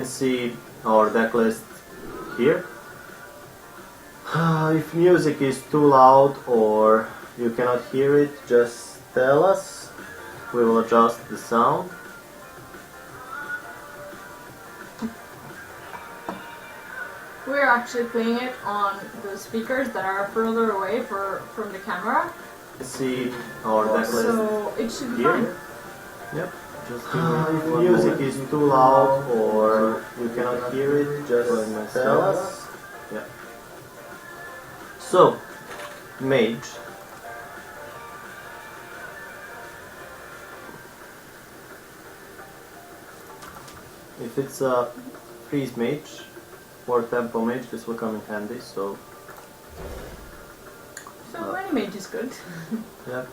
See our deck list here. If music is too loud or you cannot hear it, just tell us. We will adjust the sound. We're actually playing it on the speakers that are further away from the camera. See our deck list so it should be here. fine. Yep. If music is too loud or you cannot hear it, just tell us. Yeah. So, mage. If it's a freeze mage or tempo mage, this will come in handy. So any mage is good. yeah.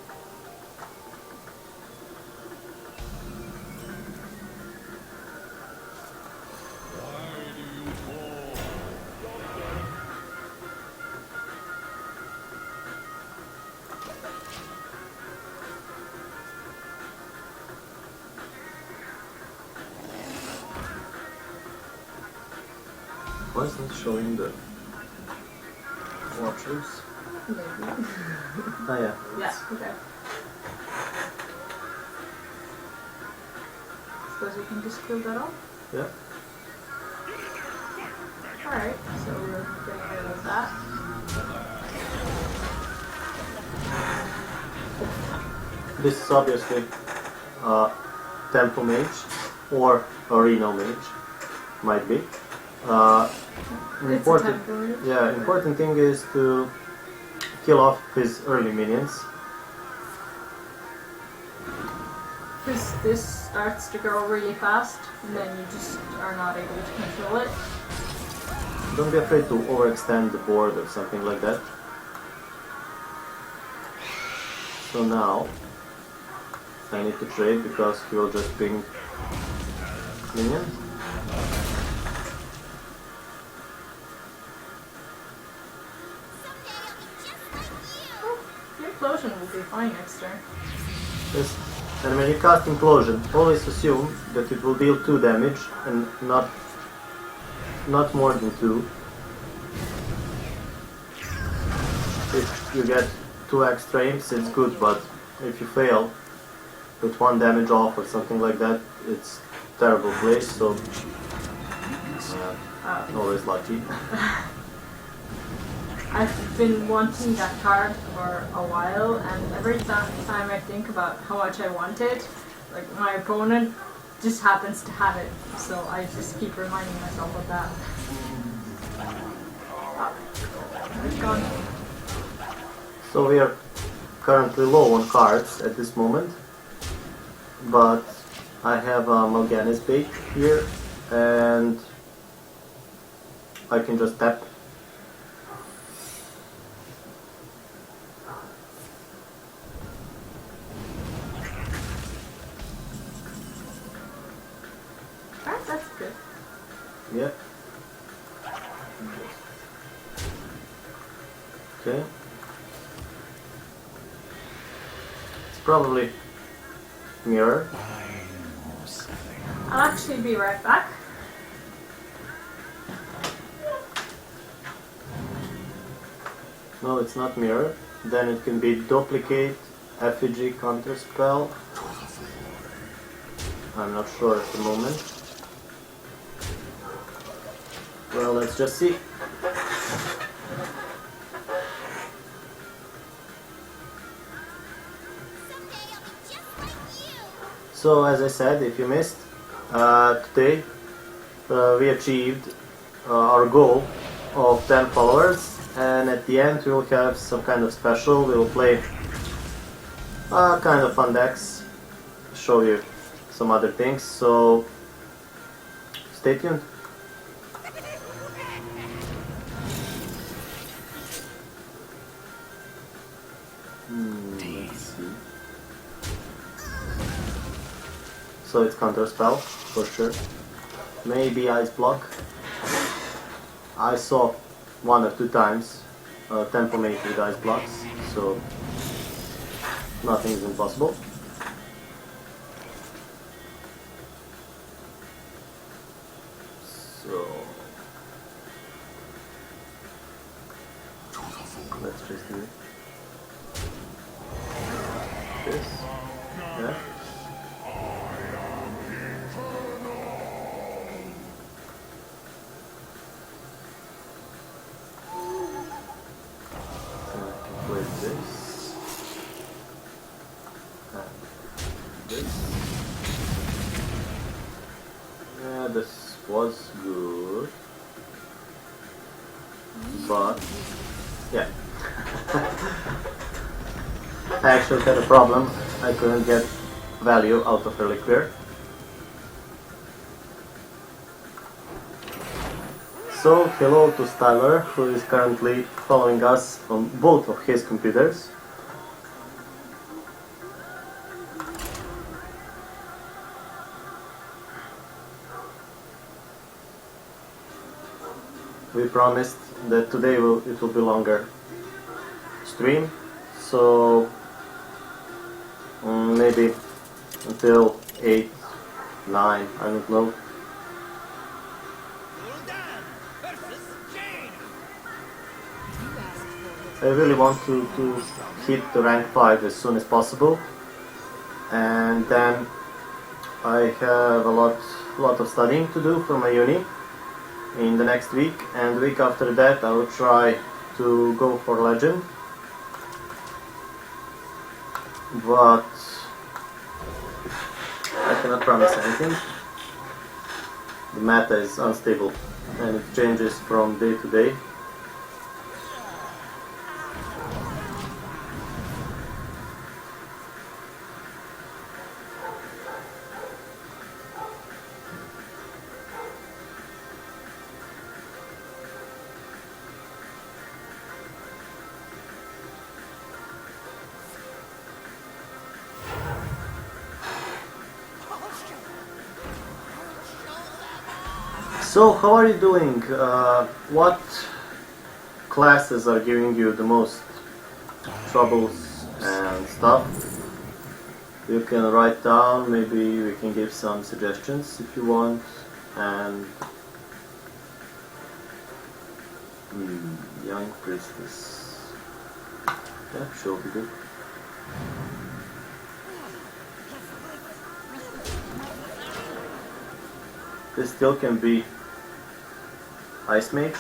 Why is not showing the watchers? Maybe. Ah yeah. Yeah, okay. Suppose we can just kill that off? Yeah. Alright, so we're getting rid of that. This is obviously tempo mage or Reno mage, might be. Important thing is to kill off his early minions. Because this starts to grow really fast, and then you just are not able to control it. Don't be afraid to overextend the board or something like that. So now I need to trade because he will just ping minions. Implosion will be fine next turn. Yes. And when you cast Implosion, always assume that it will deal 2 damage and not more than 2. If you get 2 extra imps, it's good, but if you fail with 1 damage off or something like that, it's terrible play, so always lucky. I've been wanting that card for a while, and every time I think about how much I want it, like my opponent just happens to have it, so I just keep reminding myself of that. It's gone. So we are currently low on cards at this moment, but I have a Mal'Ganis bait here, and I can just tap. That's good. Yeah. Okay. It's probably mirror. I'll actually be right back. No, it's not mirror. Then it can be duplicate, effigy, counter spell. I'm not sure at the moment. Well, let's just see. So, as I said, if you missed, today we achieved our goal of 10 followers, and at the end we will have some kind of special. We will play kind of fun decks, show you some other things, so stay tuned. Let's see. So it's counter spell for sure. Maybe ice block. I saw 1 or 2 times tempo mate with ice blocks, so nothing is impossible. So let's just do this. Yeah. With this and this. Yeah, this was good, but yeah. I actually had a problem. I couldn't get value out of reliquary. So hello to Styler, who is currently following us on both of his computers. We promised that today it will be longer stream, so maybe until 8, 9, I don't know. I really want to hit the rank 5 as soon as possible, and then I have a lot of studying to do for my uni in the next week, and the week after that I will try to go for Legend, but I cannot promise anything. The meta is unstable and it changes from day to day. So, how are you doing? What classes are giving you the most troubles and stuff? You can write down, maybe we can give some suggestions if you want. And young priestess. Yeah, sure, be good. This still can be Ice Mage.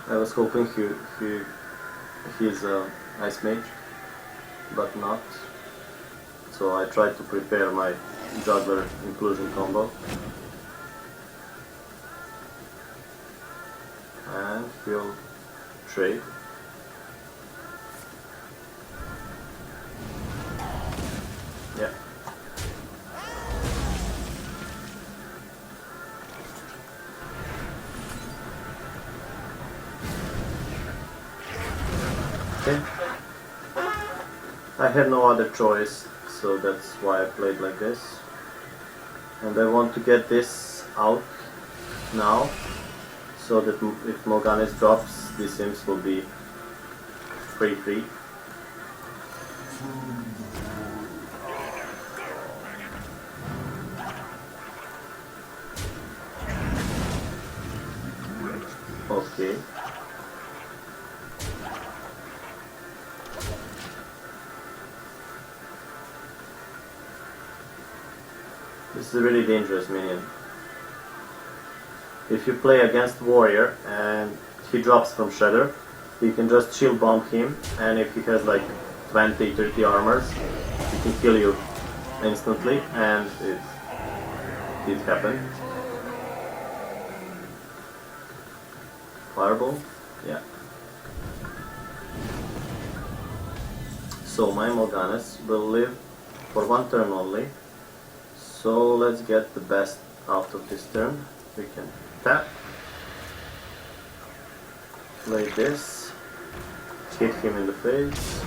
I was hoping he's Ice Mage, but not. So I tried to prepare my Juggler Implosion combo. And he'll trade. Yeah. Okay. I had no other choice, so that's why I played like this. And I want to get this out now, so that if Morganis drops, these imps will be free. Okay. This is a really dangerous minion. If you play against Warrior and he drops from Shredder, you can just shield bomb him, and if he has like 20-30 armors, he can kill you instantly, and it did happen. Fireball? Yeah. So my Morganis will live for one turn only. So let's get the best out of this turn. we can tap, play this, hit him in the face.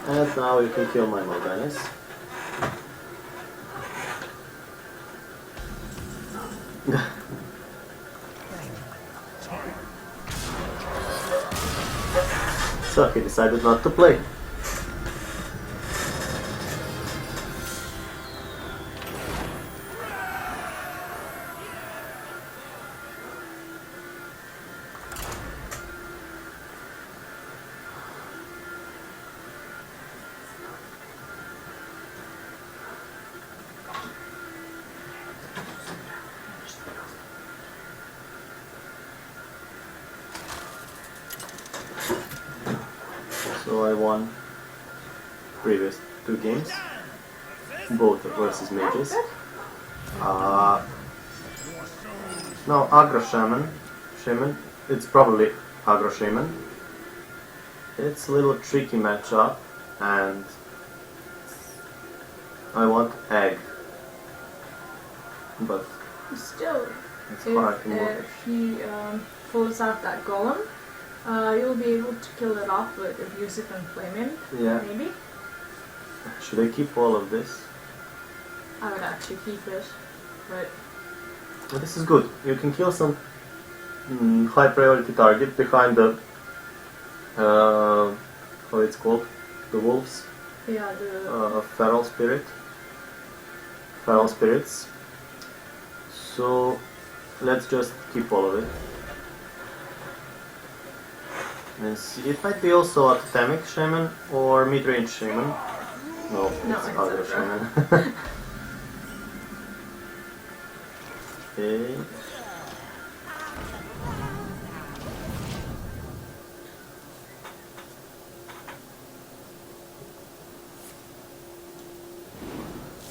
And now you can kill my Mal'Ganis. So he decided not to play. So I won previous 2 games, both versus mages. Now Aggro Shaman, it's probably Aggro Shaman. It's a little tricky matchup, and I want Egg, but Still, it's hard to move. if he pulls out that golem, you'll be able to kill it off with abusive and flaming. Yeah. Maybe. Should I keep all of this? I would actually keep it, but Well, this is good. You can kill some high priority target behind the how it's called, the wolves, yeah, the feral spirits. So let's just keep all of it. And see, it might be also a totemic shaman or mid-range shaman. No, it's other Aggro. shaman. Okay.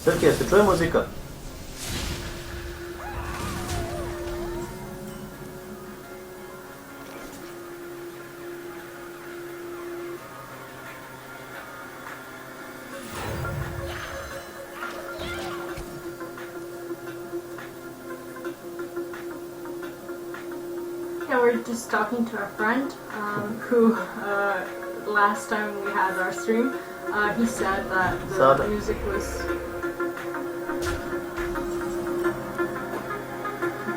Сергей, ты чує музика? Yeah, we're just talking to a friend who, last time we had our stream, he said that the music was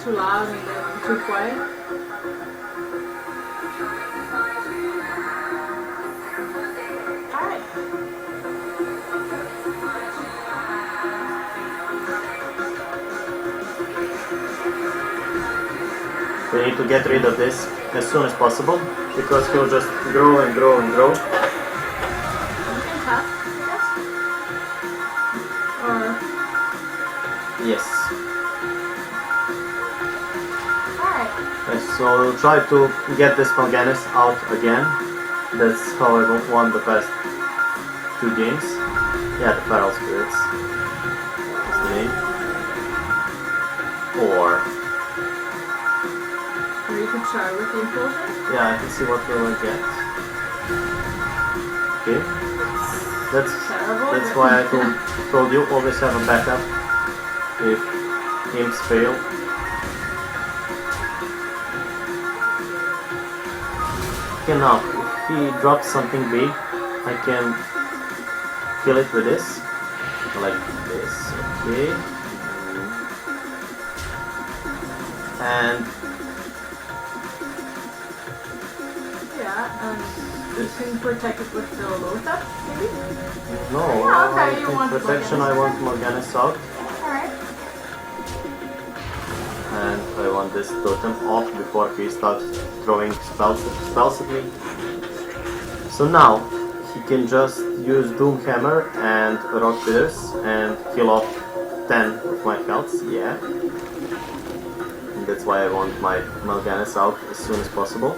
too loud and too quiet. Alright. We need to get rid of this as soon as possible, because he'll just grow and grow and grow. You can tap, I guess. Or, Yes. alright. So we'll try to get this Mal'Ganis out again. That's how I won the past 2 games. Yeah, the Feral Spirits is the name. Or you could try with the implosion. yeah, I can see what we'll get. Okay, Terrible. that's why I told you always have a backup if imps fail. Okay, now if he drops something big, I can kill it with this, like this. Okay, and Yeah, and you can protect it with the Lotha, maybe? no, Yeah, okay, I you think want protection. I want Mal'Ganis out. Alright. And I want this totem off before he starts throwing spells at me. So now he can just use Doomhammer and Rock Withers and kill off 10 of my health. Yeah. And that's why I want my Mal'Ganis out as soon as possible.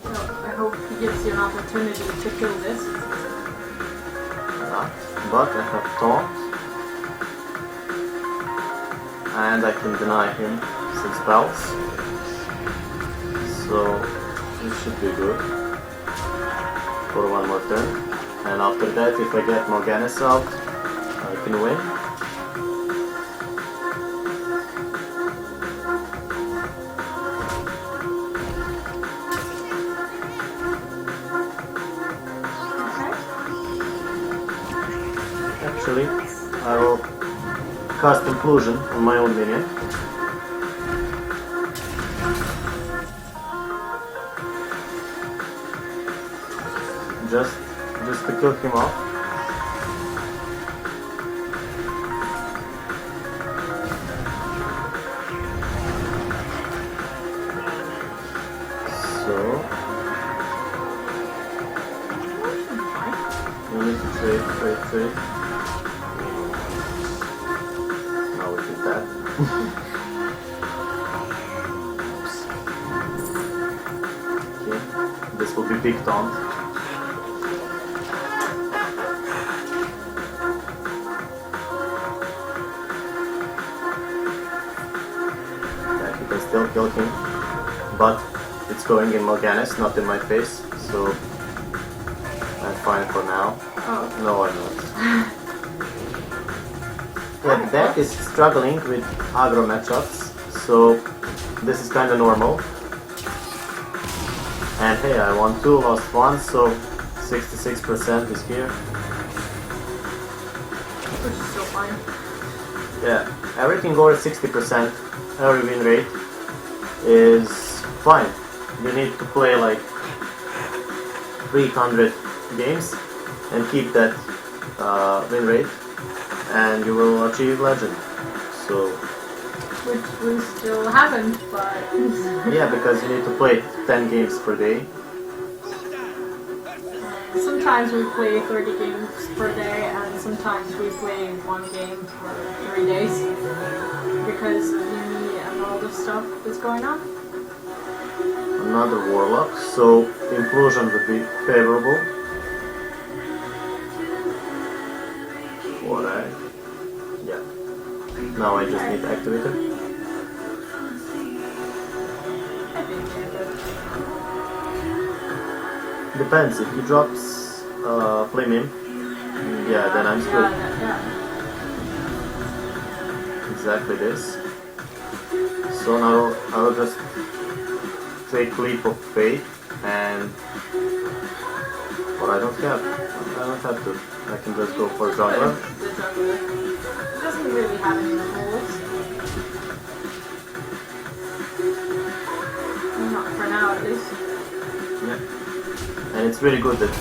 So I hope he gives you an opportunity to kill this. But I have taunt. And I can deny him some spells. So it should be good for one more turn. And after that, if I get Morganis out, I can win. Actually, I will cast Implosion on my own minion. Just to kill him off. So we need to trade. Now we did that. Okay, this will be big taunt. Still kill him, but it's going in Morganis, not in my face, so I'm fine for now. Oh. No, I'm not. Yeah, deck is struggling with aggro matchups, so this is kind of normal. And hey, I won 2, lost 1, so 66% is here. Which is so fine. Yeah, everything over 60%, every win rate is fine. You need to play like 300 games and keep that win rate, and you will achieve legend. So, which we still haven't, but yeah, because you need to play 10 games per day. Sometimes we play 30 games per day, and sometimes we play 1 game for 3 days because uni and all the stuff that's going on. Another Warlock, so Implosion would be favorable. Alright. Yeah. Now I just need Activator. I think Depends, if he drops Flame Imp, yeah, then I'm screwed. Yeah. Exactly this. So now I will just take Leap of Faith and... Well, I don't have to. I can just go for Juggler. The juggler. It doesn't really have any rules. Not for now, at least. Yeah. And it's really good that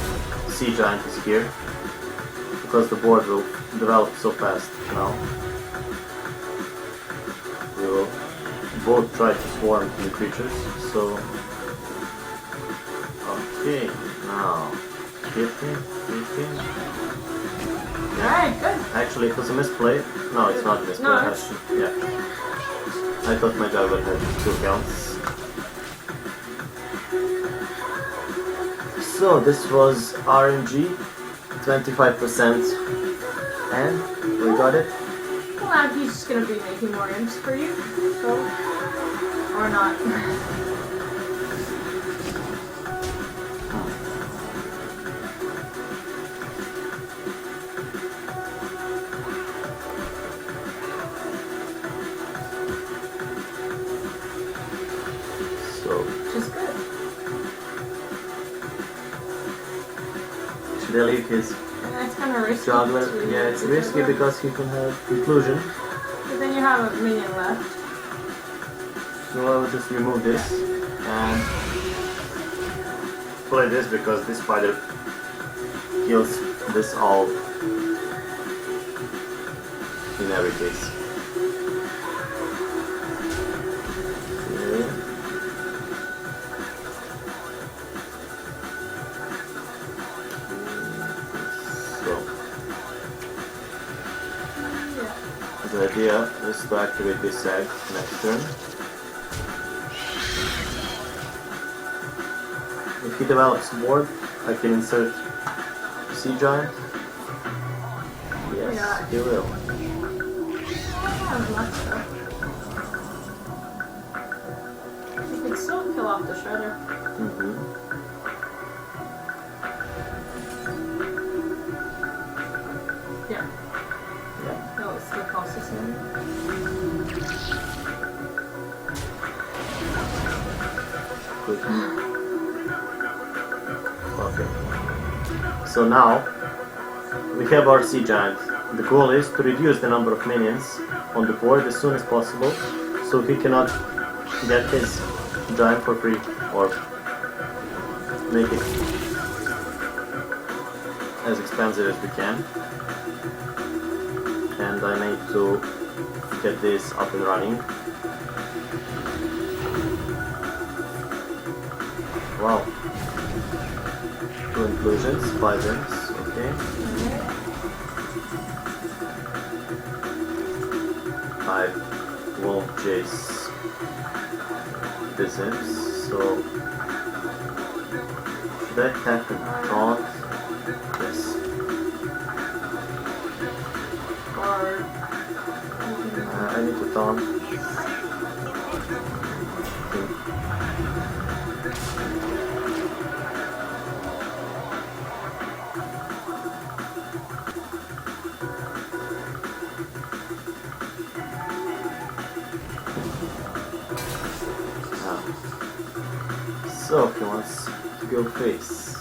Sea Giant is here, because the board will develop so fast now. We will both try to swarm the creatures, so... Okay, now... 15. Yeah. Alright, good. Actually, it was a misplay. No, it's not a misplay. No, Actually, yeah. I thought my Juggler had 2 counts. So, this was RNG, 25%, and we got it. Well, now he's just gonna be making more imps for you, so... Or not. So, Which is good. should I leave his And that's kind of risky. Juggler? to- Yeah, it's to risky juggler. because he can have Inclusion. But then you have a minion left. So I will just remove this and play this because this spider kills this all in every case. Okay. So Yeah. the idea is to activate this egg next turn. If he develops board, I can insert Sea Giant. Yes, Yeah. he will. Have lots though. You could still kill off the shredder. Okay. So now we have our sea giant. The goal is to reduce the number of minions on the board as soon as possible, so he cannot get his giant for free or make it as expensive as we can. And I need to get this up and running. Wow. 2 inclusions, 5 imps, okay. I won't chase these imps, so should I have a taunt? Yes. I need to taunt. So he wants to go face.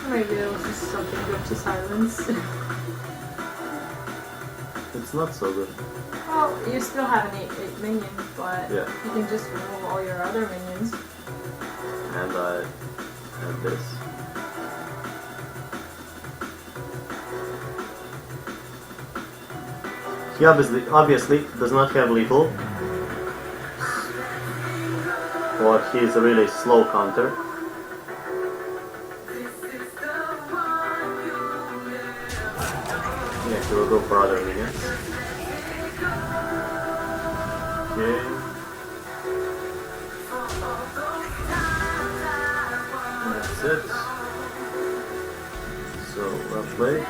Maybe it was just something good to silence. It's not so good. Well, you still have an 8 minion, but Yeah. you can just remove all your other minions. And I have this. He obviously does not have lethal, or he is a really slow counter. Yeah, he will go for other minions. Okay. That's it. So, well played.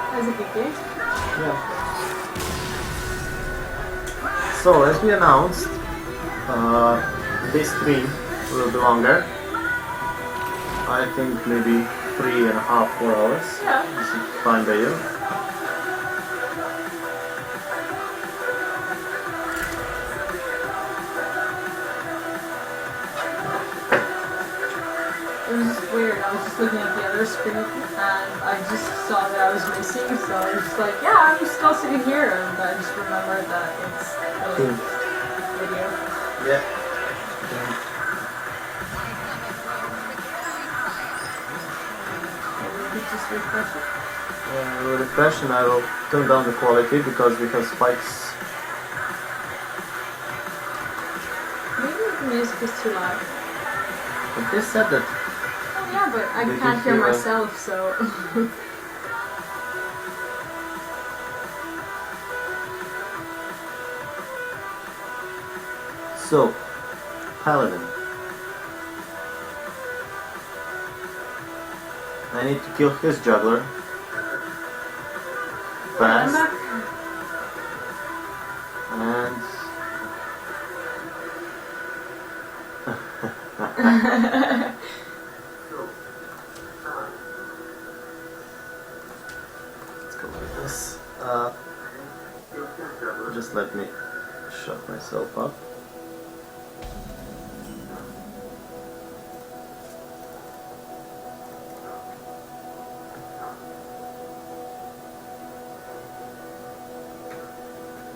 That was a good game. Yeah. So, as we announced, this stream will be longer. I think maybe 3.5, 4 hours. Yeah. This is fine by you. It was just weird. I was just looking at the other screen and I just saw that I was missing, so I was just like, yeah, I'm still sitting here, and I just remembered that it's the video. Yeah. Maybe we could just refresh it. I will refresh and I will turn down the quality because we have spikes. Maybe the music is too loud. But they said that. Oh yeah, but I They can't can hear hear myself, so... So, Paladin. I need to kill his juggler. I'm Fast. back. And let's go like this. Just let me shut myself up.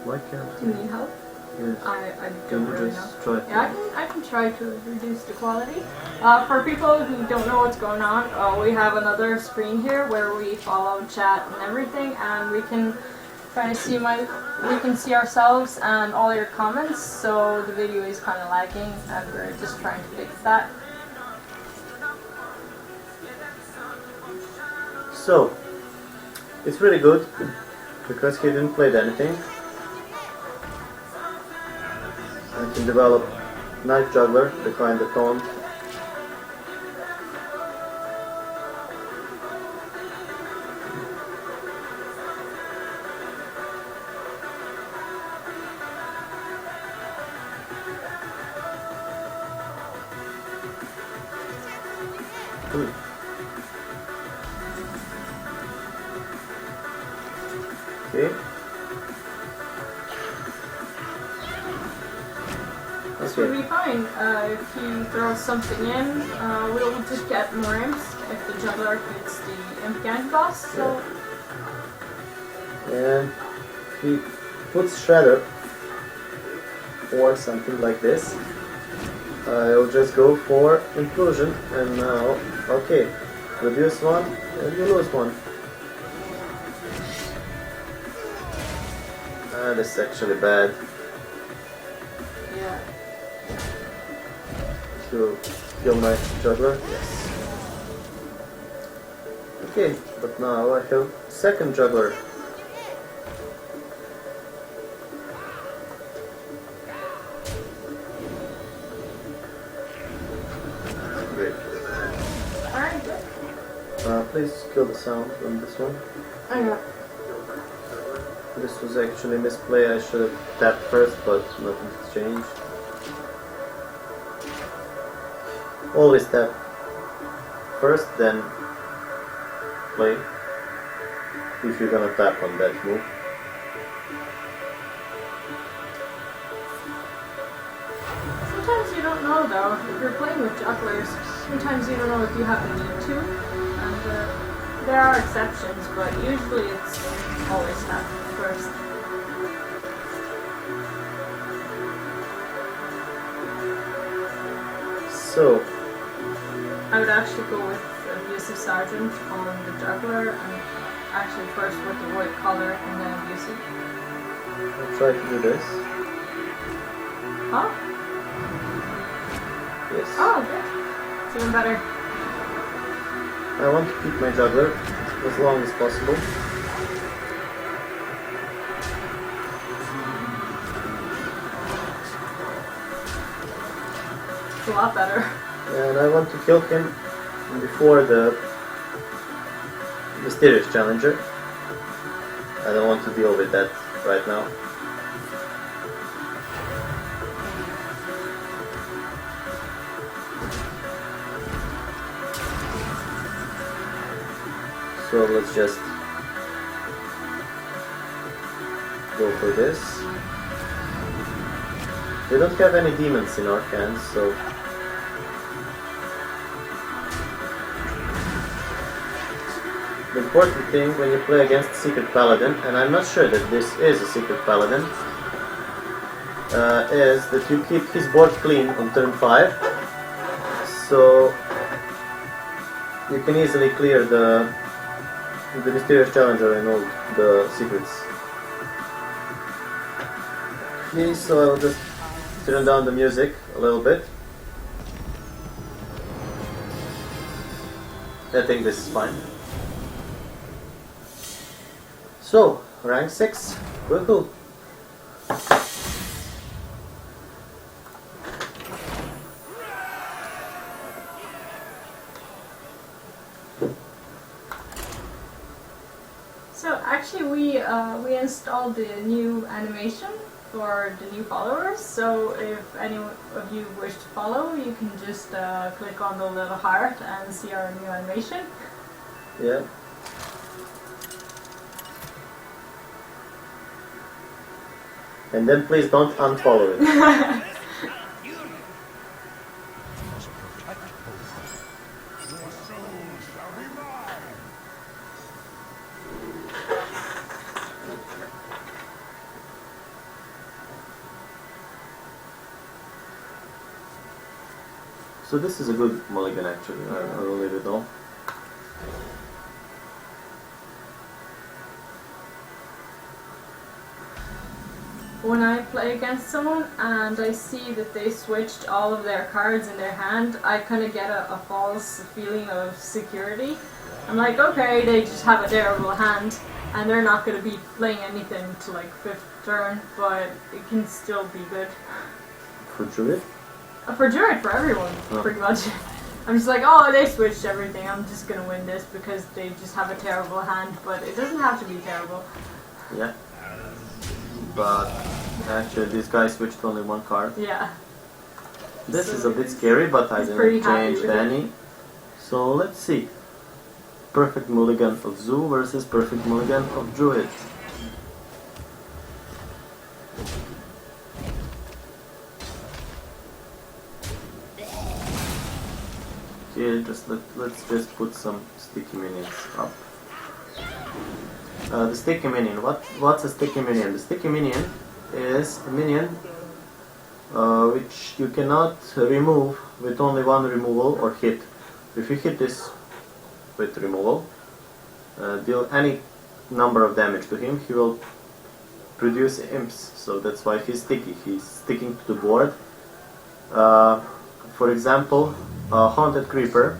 Why can't Do you need help? Yes. I Can don't you really know. just try to... Yeah, I can try to reduce the quality. For people who don't know what's going on, we have another screen here where we follow chat and everything, and we can kind of see we can see ourselves and all your comments. So the video is kind of lagging, and we're just trying to fix that. So, it's really good because he didn't play anything. I can develop Knife Juggler behind the taunt. This would be fine. If he throws something in, we'll just get more imps if the juggler hits the imp gang boss. So. And he puts Shredder or something like this. I'll just go for Implosion, and now, okay, reduce one and you lose one. This is actually bad. Yeah. To kill my juggler, yes. Okay, but now I have second juggler. Great. Alright, good. Please kill the sound on this one. I got. This was actually misplay. I should have tapped first, but nothing's changed. Always tap first, then play if you're gonna tap on that move. Sometimes you don't know though, if you're playing with jugglers, sometimes you don't know if you have the need to, and there are exceptions, but usually it's always tap first. So, I would actually go with Abusive Sergeant on the juggler, and actually first with the white collar and then Abusive. I'll try to do this. Huh? Yes. Oh, good. It's even better. I want to keep my juggler as long as possible. It's a lot better. And I want to kill him before the mysterious challenger. I don't want to deal with that right now. So let's just go for this. We don't have any demons in our hands, so the important thing when you play against Secret Paladin, and I'm not sure that this is a Secret Paladin, is that you keep his board clean on turn 5, so you can easily clear the Mysterious Challenger and all the secrets. Okay, so I'll just turn down the music a little bit. I think this is fine. So, rank 6, woohoo! So actually we installed the new animation for the new followers, so if any of you wish to follow, you can just click on the little heart and see our new animation. Yeah. And then please don't unfollow it. So this is a good mulligan actually, I will leave it all. When I play against someone and I see that they switched all of their cards in their hand, I kind of get a false feeling of security. I'm like, okay, they just have a terrible hand and they're not going to be playing anything to like 5th turn, but it can still be good. For Druid? For Druid, for everyone, Oh. pretty much. I'm just like, oh, they switched everything, I'm just going to win this because they just have a terrible hand, but it doesn't have to be terrible. Yeah. But actually this guy switched only one card. Yeah. This is a bit scary, but I He's pretty didn't happy change with it. any. So let's see. Perfect mulligan of Zoo versus perfect mulligan of Druid. Okay, let's just put some sticky minions up. The sticky minion. What's a sticky minion? The sticky minion is a minion which you cannot remove with only one removal or hit. If you hit this with removal, deal any number of damage to him, he will produce imps. So that's why he's sticky. He's sticking to the board. For example, a haunted creeper.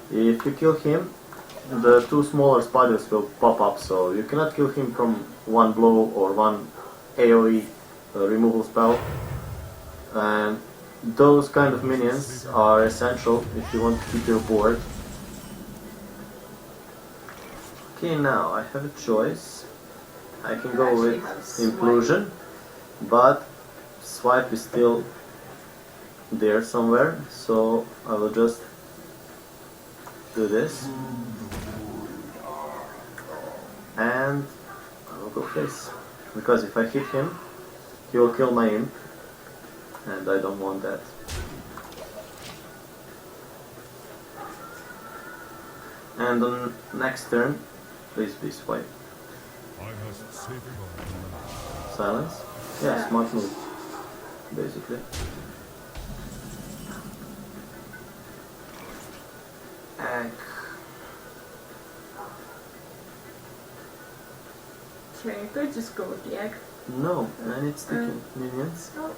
If you kill him, the two smaller spiders will pop up, so you cannot kill him from one blow or one AoE removal spell. And those kind of minions are essential if you want to keep your board. Okay, now I have a choice. I can go with Implosion, but Swipe is still there somewhere, so I will just do this. And I will go face, because if I hit him, he will kill my imp, and I don't want that. And on next turn, please be Swipe. Silence? Yeah, smart move, basically. Egg. Okay, you could just go with the egg. No, I need sticky minions. Oh,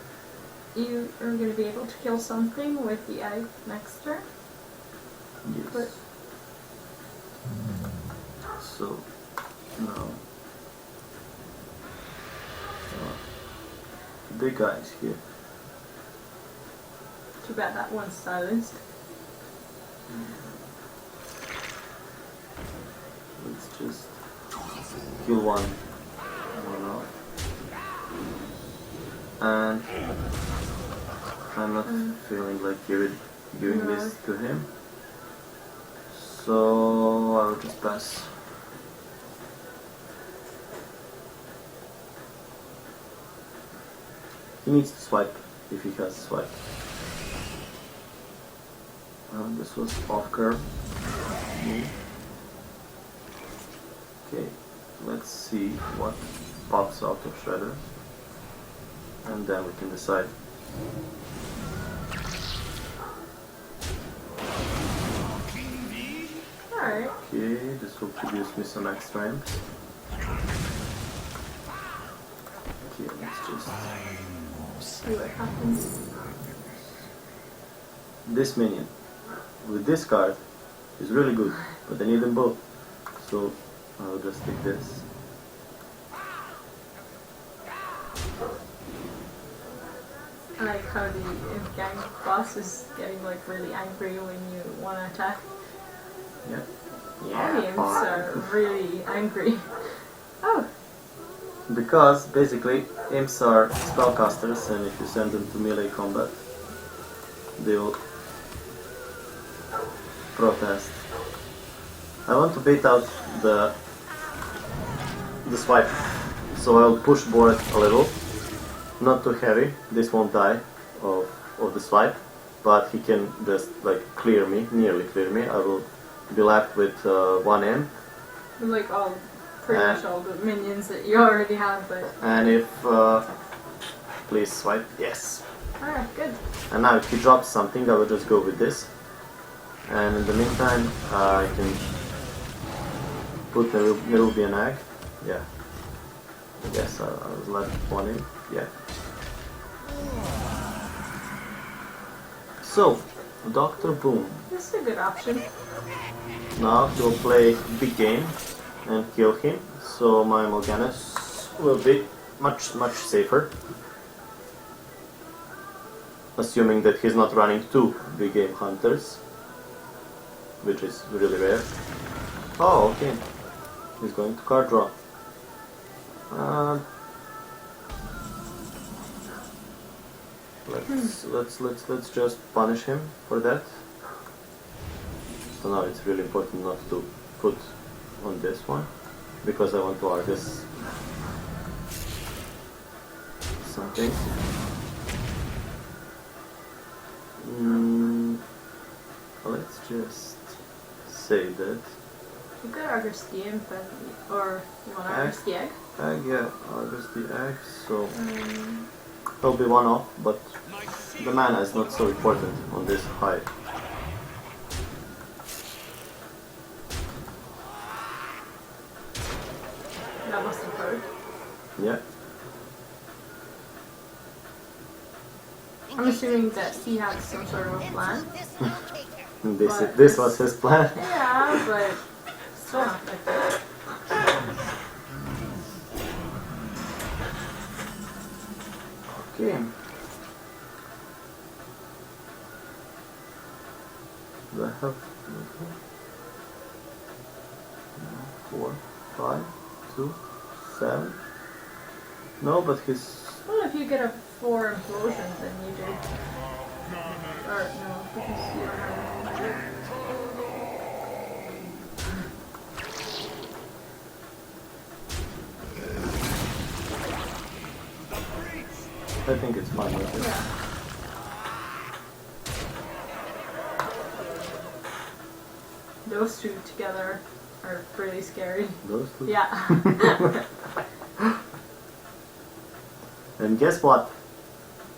you are going to be able to kill something with the egg next turn. Yes. But so, now. The big guy is here. too bad that one's silenced. Let's just kill one off. And I'm not feeling like giving this to him. So I'll just pass. He needs to swipe if he has swipe. This was off curve. Okay, let's see what pops out of Shredder, and then we can decide. Alright. Okay, this will produce me some extra imps. Okay, let's just See what happens. this minion with this card is really good, but I need them both, so I'll just take this. I like how the gang boss is getting like really angry when you want to attack. Yeah. All the imps are really angry. Oh, Because basically imps are spellcasters, and if you send them to melee combat, they'll protest. I want to bait out the swipe, so I'll push board a little, not too heavy. This won't die of the swipe, but he can just like clear me, nearly clear me. I will be left with one imp. like all pretty much all the minions that you already have, but And if please swipe, yes. alright, good. And now if he drops something, I will just go with this. And in the meantime, I can put the Nerubian egg. Yeah. Yes, I was left one in. Yeah. So, Dr. Boom. This is a good option. Now he'll play big game and kill him. So my Morganus will be much safer. Assuming that he's not running two big game hunters, which is really rare. Oh, okay. He's going to card draw. Let's just punish him for that. So now it's really important not to put on this one, because I want to Argus something. say that. You could Argus the Imp or you want Argus the Egg? Egg, yeah, Argus the Egg, so it'll be one off, but the mana is not so important on this high. That must have hurt. Yeah. I'm assuming that he had some sort of a plan. This was his plan. Yeah, but still not like that. Okay. Do I have 4, 5, 2, 7? No, but his. Well, if you get a 4 implosion, then you do. Or no, because you don't have any. I think it's fine with it. Yeah. Those two together are pretty scary. Those two? Yeah. And guess what?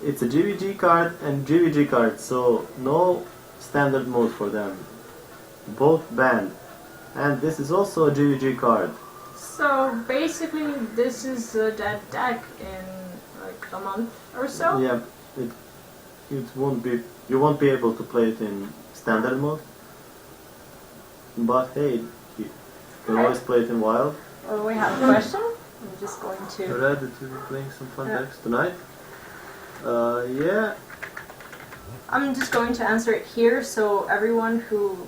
It's a GVG card and GVG card, so no standard mode for them. Both banned. And this is also a GVG card. So basically, this is a dead deck in like a month or so. Yeah, it won't be. You won't be able to play it in standard mode. But hey, you can always play it in wild. Well, we have a question. I'm just going to. Read that you were playing some fun decks tonight. Yeah. I'm just going to answer it here, so everyone who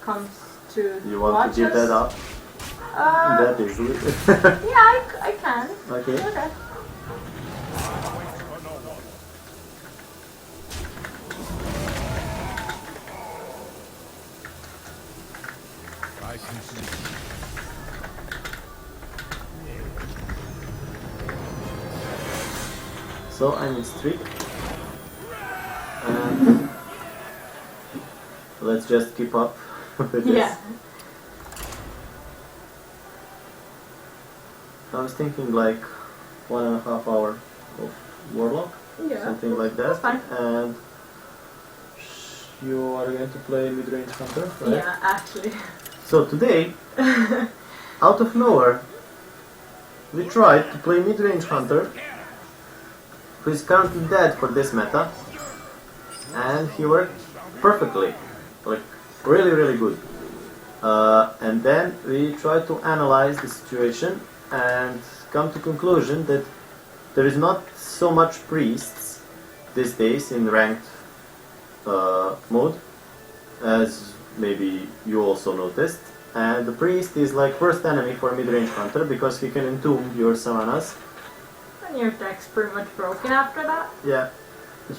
comes to You want watch to give us, that up? That easily. Yeah, I can. Okay. Okay. So I'm in streak. And let's just keep up with this. Yeah. I was thinking like 1.5 hour of Warlock, Yeah. something like that. That's fine. And you are going to play mid-range hunter, right? Yeah, actually. So today, out of nowhere, we tried to play mid-range hunter, who is currently dead for this meta, and he worked perfectly, like really, really good. And then we tried to analyze the situation and come to conclusion that there is not so much priests these days in ranked mode, as maybe you also noticed. And the priest is like first enemy for mid-range hunter because he can entomb your savannas. And your deck's pretty much broken after that. Yeah,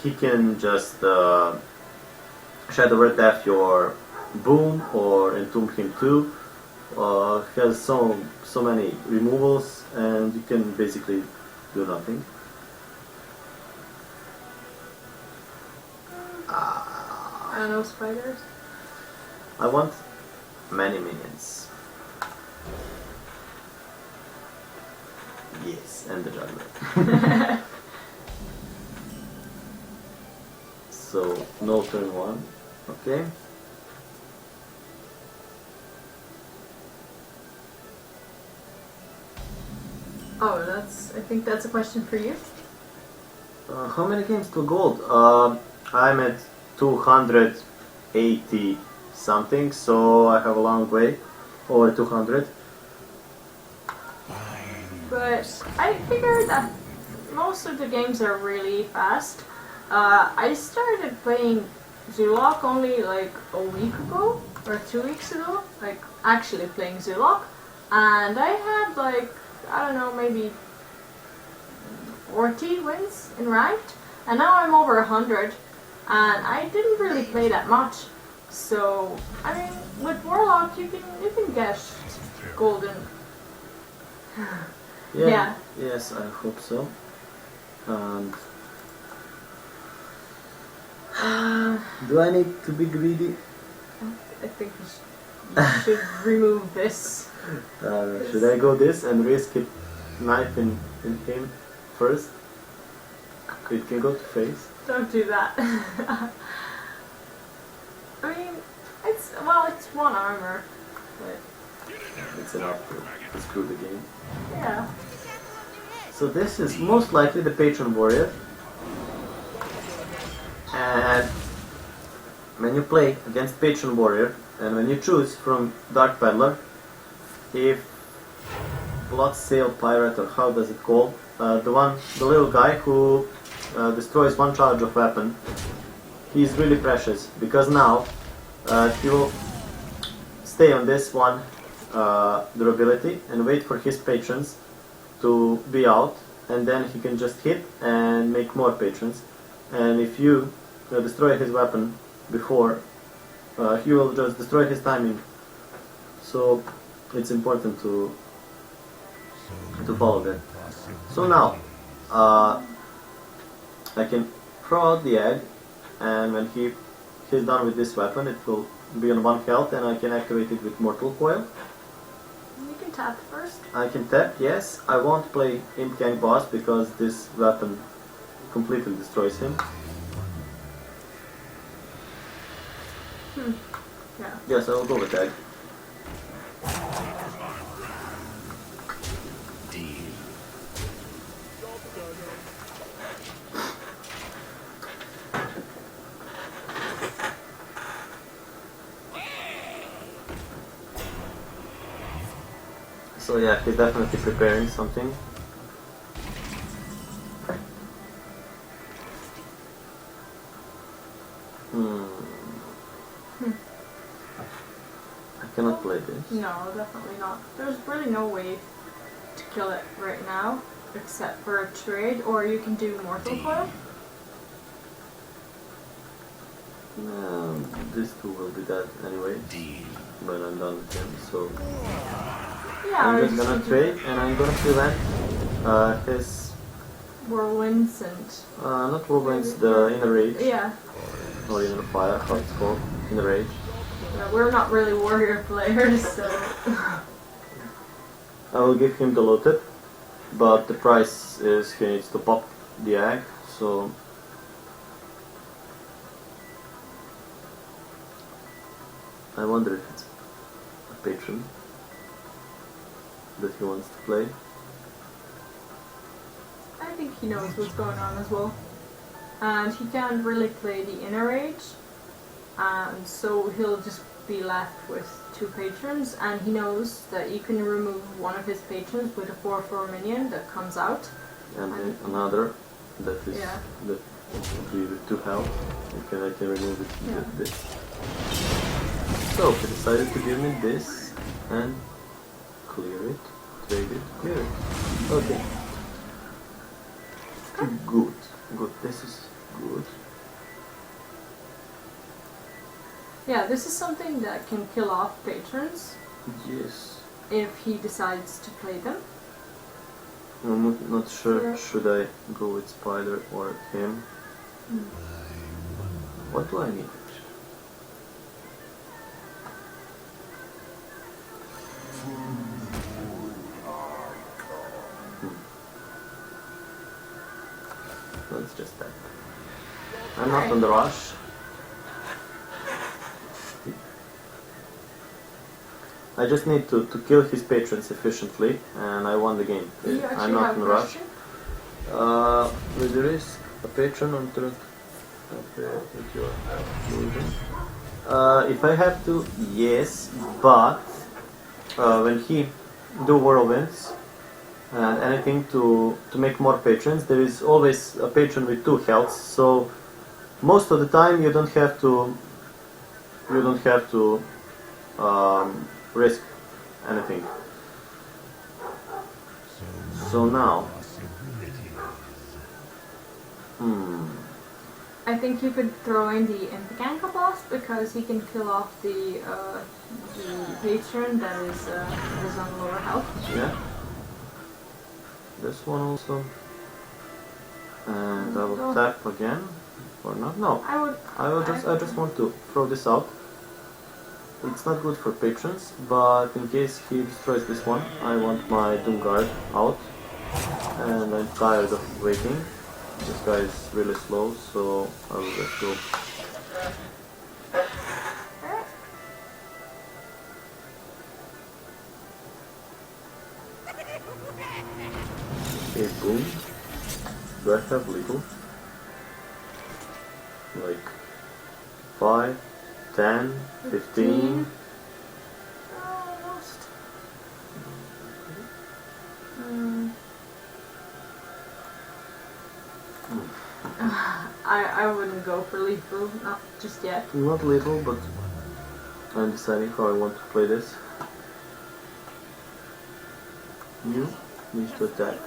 he can just Shadow Word Death your boom or entomb him too. He has so many removals and you can basically do nothing. I know spiders. I want many minions. Yes, and the juggler. So, no turn 1. Okay. Oh, I think that's a question for you. How many games to gold? I'm at 280 something, so I have a long way. Over 200. But I figured that most of the games are really fast. I started playing Demonlock only like a week ago or 2 weeks ago, like actually playing Demonlock, and I had like, I don't know, maybe 40 wins in ranked, and now I'm over 100, and I didn't really play that much. So I mean, with Warlock you can get golden. Yeah. Yes, I hope so. And Uh, do I need to be greedy? I think we should. you should remove this. Should I go this and risk it knife in him first? It can go to face. Don't do that. I mean, it's one armor, but It's enough to screw the game. yeah. So this is most likely the patron warrior. And when you play against patron warrior, and when you choose from Dark Peddler, if Blood Sail Pirate, or how does it call, the little guy who destroys one charge of weapon, he's really precious, because now he will stay on this one durability and wait for his patrons to be out, and then he can just hit and make more patrons. And if you destroy his weapon before, he will just destroy his timing. So it's important to follow that. So now I can throw out the egg, and when he's done with this weapon, it will be on 1 health, and I can activate it with Mortal Coil. You can tap first. I can tap, yes. I won't play Imp Gang Boss because this weapon completely destroys him. Yeah. Yes, I will go with egg. So yeah, he's definitely preparing something. I cannot play this. No, definitely not. There's really no way to kill it right now, except for a trade, or you can do Mortal Coil. No, this two will be dead anyway when I'm done with him, so Yeah, I'm or just you gonna can trade, and I'm gonna prevent his Whirlwinds and not whirlwinds, the inner rage, yeah. or inner fire, how it's called, inner rage. Yeah, we're not really warrior players, so I will give him the loaded, but the price is he needs to pop the egg, so I wonder if it's a patron that he wants to play. I think he knows what's going on as well. And he can't really play the inner rage, and so he'll just be left with 2 patrons, and he knows that you can remove one of his patrons with a 4/4 minion that comes out. And then another that is Yeah. that will be with 2 health. I can remove it with this. So he decided to give me this and clear it, trade it, clear it. Okay. Good. Good. This is good. Yeah, this is something that can kill off patrons Yes. if he decides to play them. I'm not sure. Yeah. Should I go with Spider or him? What do I need? Let's just that. I'm not on the rush. I just need to kill his patrons efficiently, and I won the game. Do you actually I'm not have in a rush. question? With the risk, a patron on turn. Okay, with your illusion. If I have to, yes, but when he do whirlwinds and anything to make more patrons, there is always a patron with 2 healths. So most of the time you don't have to risk anything. So now, I think you could throw in the Impiganka boss because he can kill off the patron that is on lower health. yeah. This one also. And I will tap again. Or not? No. I I just want to throw this out. it's not good for patrons, but in case he destroys this one, I want my Doom Guard out, and I'm tired of waiting. This guy is really slow, so I will just go. Okay, boom. Do I have little? Like 5, 10, 15. Almost. I wouldn't go for lethal, not just yet. Not little, but I'm deciding how I want to play this. You need to attack.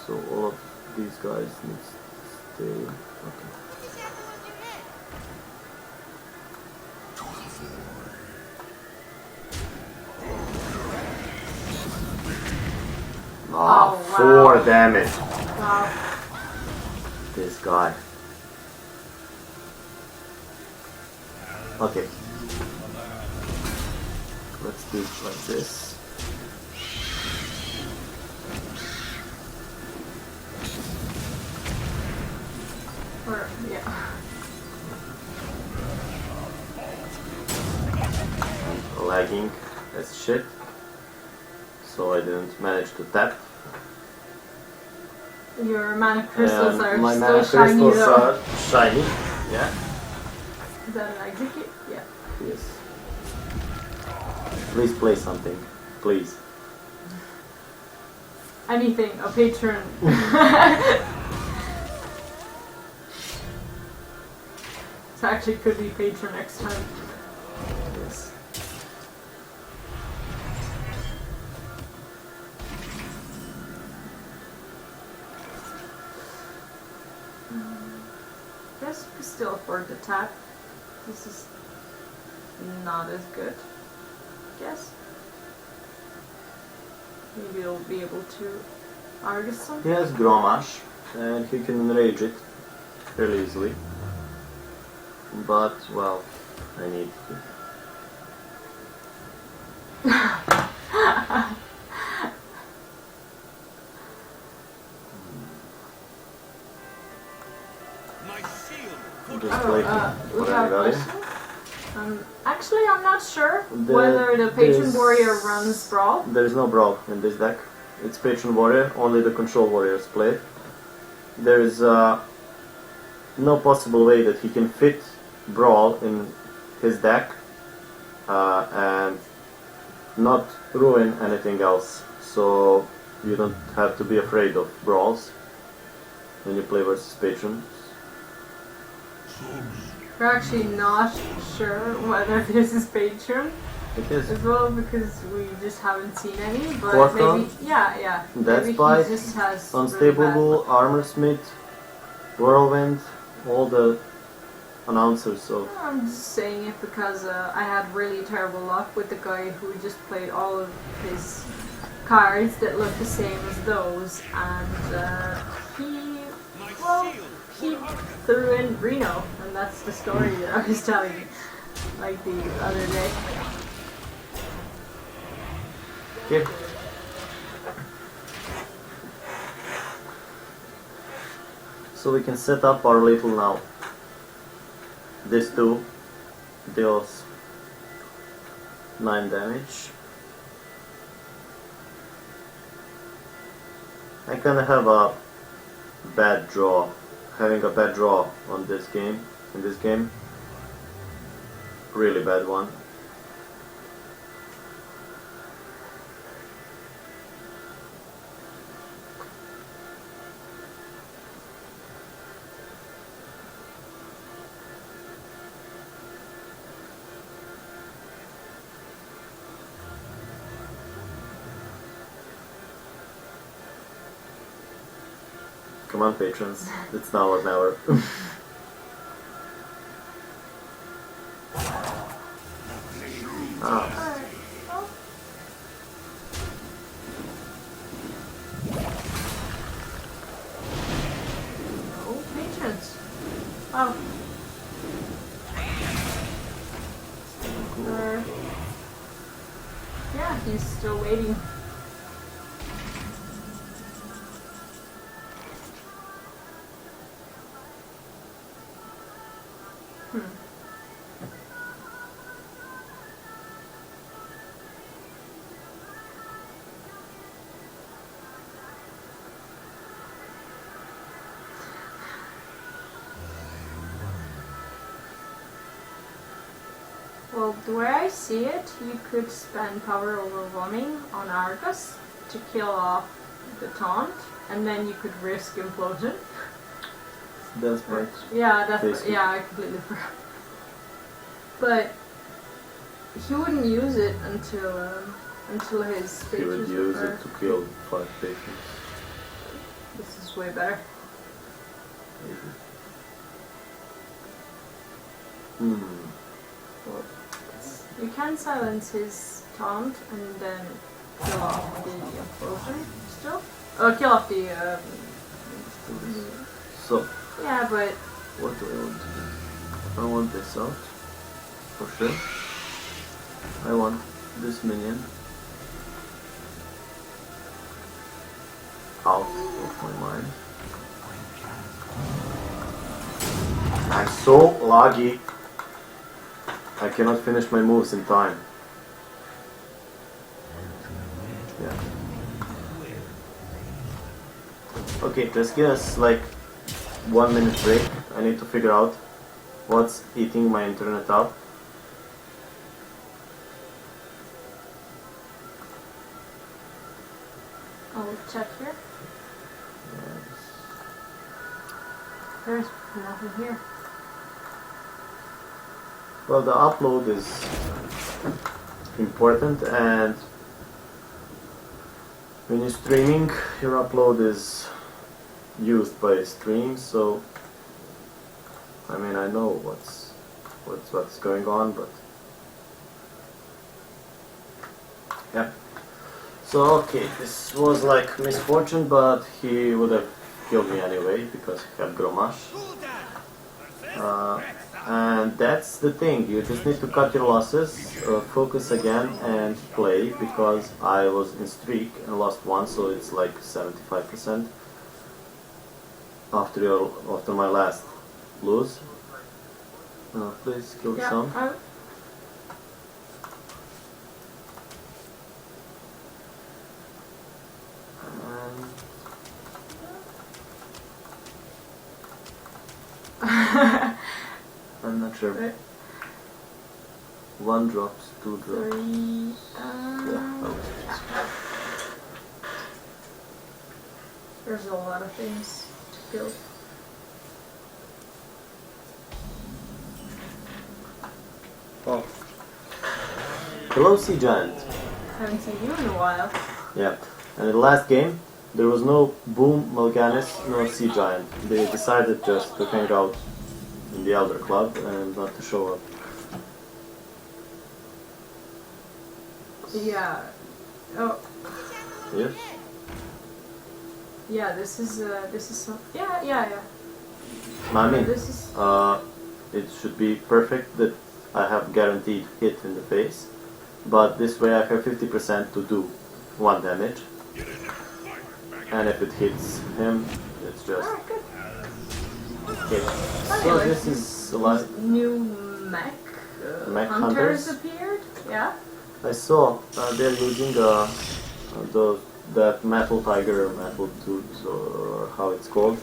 So all of these guys need to stay. Okay. Ah, Oh, wow. 4 damage. Wow. This guy. Okay. Let's do it like this. Or, yeah. Lagging as shit. So I didn't manage to tap. Your mana crystals And are my still mana shiny crystals though. are shiny. Yeah. Is that an execute? Yeah. Yes. Please play something. Please. Anything, a patron. So actually could be patron next time. Yes. Guess we still afford the tap. This is not as good. Guess. Maybe he'll be able to argue some. He has Gromash, and he can enrage it fairly easily. But, well, I need to. Just Oh, like we what have I a got question. Actually, I'm not sure The- whether the patron there's- warrior runs brawl. There is no brawl in this deck. It's patron warrior, only the control warriors play it. There is no possible way that he can fit brawl in his deck and not ruin anything else. So you don't have to be afraid of brawls when you play versus patrons. We're actually not sure whether this is patron It is. as well because we just haven't seen any. But Quarton, maybe, yeah. Death Maybe Bite, he just has Unstable, Armor Smith, Whirlwind, all the announcers of. I'm just saying it because I had really terrible luck with the guy who just played all of his cards that look the same as those, and he threw in Reno, and that's the story that I was telling you, like the other day. Okay. So we can set up our little now. This two deals 9 damage. I kinda have a bad draw. Having a bad draw on this game, in this game. Really bad one. Come on, patrons. It's now or never. Ah. he's still waiting. Well, the way I see it, you could spend power overwhelming on Argus to kill off the taunt, and then you could risk implosion. That's right. Yeah, that's Basically. yeah, I completely forgot. But he wouldn't use it until his He stages would use were- it to kill 5 patients. This is way better. Well, you can silence his taunt and then kill off the implosion still. Kill off the. So, Yeah, but what do I want to do? I want this out, for sure. I want this minion out of my mind. I'm so laggy. I cannot finish my moves in time. Yeah. Okay, just give us like 1 minute break. I need to figure out what's eating my internet up. I'll check here. Yes. There's nothing here. Well, the upload is important, and when you're streaming, your upload is used by stream. So, I mean, I know what's going on, but yeah. So okay, this was like misfortune, but he would have killed me anyway because he had Gromash. And that's the thing, you just need to cut your losses, focus again and play, because I was in streak and lost one, so it's like 75% after my last lose. Please kill some. I'm not sure. 1 drops, 2 drops. 3. Yeah. There's a lot of things to kill. Oh. Hello, Sea Giant. Haven't seen you in a while. Yeah. And in the last game, there was no Boom, Mal'Ganis, no Sea Giant. They decided just to hang out in the Elder Club and not to show up. Yeah. Oh. Yes? Yeah, this is some. Yeah. I mean, This is. it should be perfect that I have guaranteed hit in the face, but this way I have 50% to do 1 damage, and if it hits him, it's just... Ah, good. Okay, so this is the last... New mech, Mech hunters hunters? appeared. Yeah. I saw they're using that metal tiger, metal tooth, or how it's called.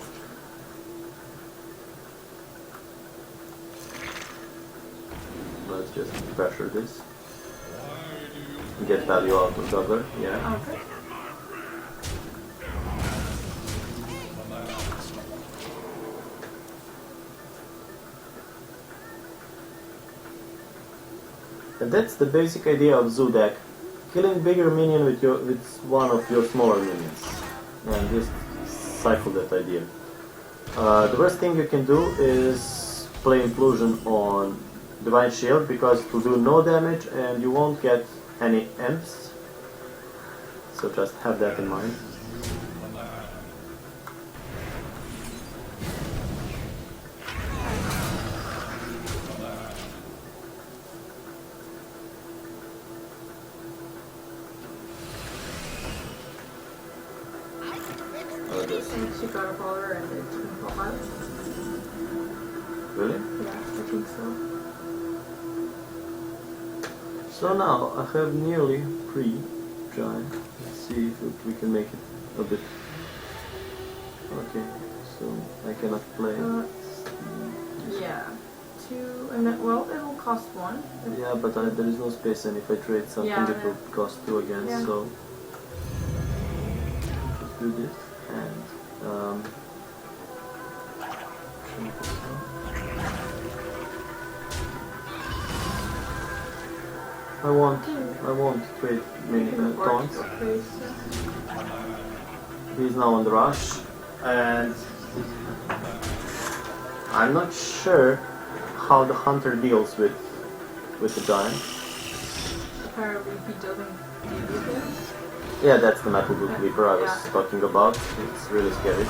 Let's just pressure this. Get value out of Juggler, yeah. Okay. And that's the basic idea of Zoo deck. Killing bigger minion with one of your smaller minions. And just cycle that idea. The worst thing you can do is play Implosion on Divine Shield, because it will do no damage and you won't get any imps. So just have that in mind. Since you got a follower and it didn't pop out. Really? Yeah, I think so. So now I have nearly 3 giant. Let's see if we can make it a bit. Okay, so I cannot play. Yeah. 2 and then, well, it will cost 1. Yeah, but there is no space, and if I trade something, Yeah, it will cost 2 again. Yeah. So let's do this and shrink this one. I won't trade many taunts. He's now on the rush, and I'm not sure how the hunter deals with the giant. Apparently he doesn't deal with it. Yeah, that's the metal boot leaper I was Yeah. talking about. It's really scary.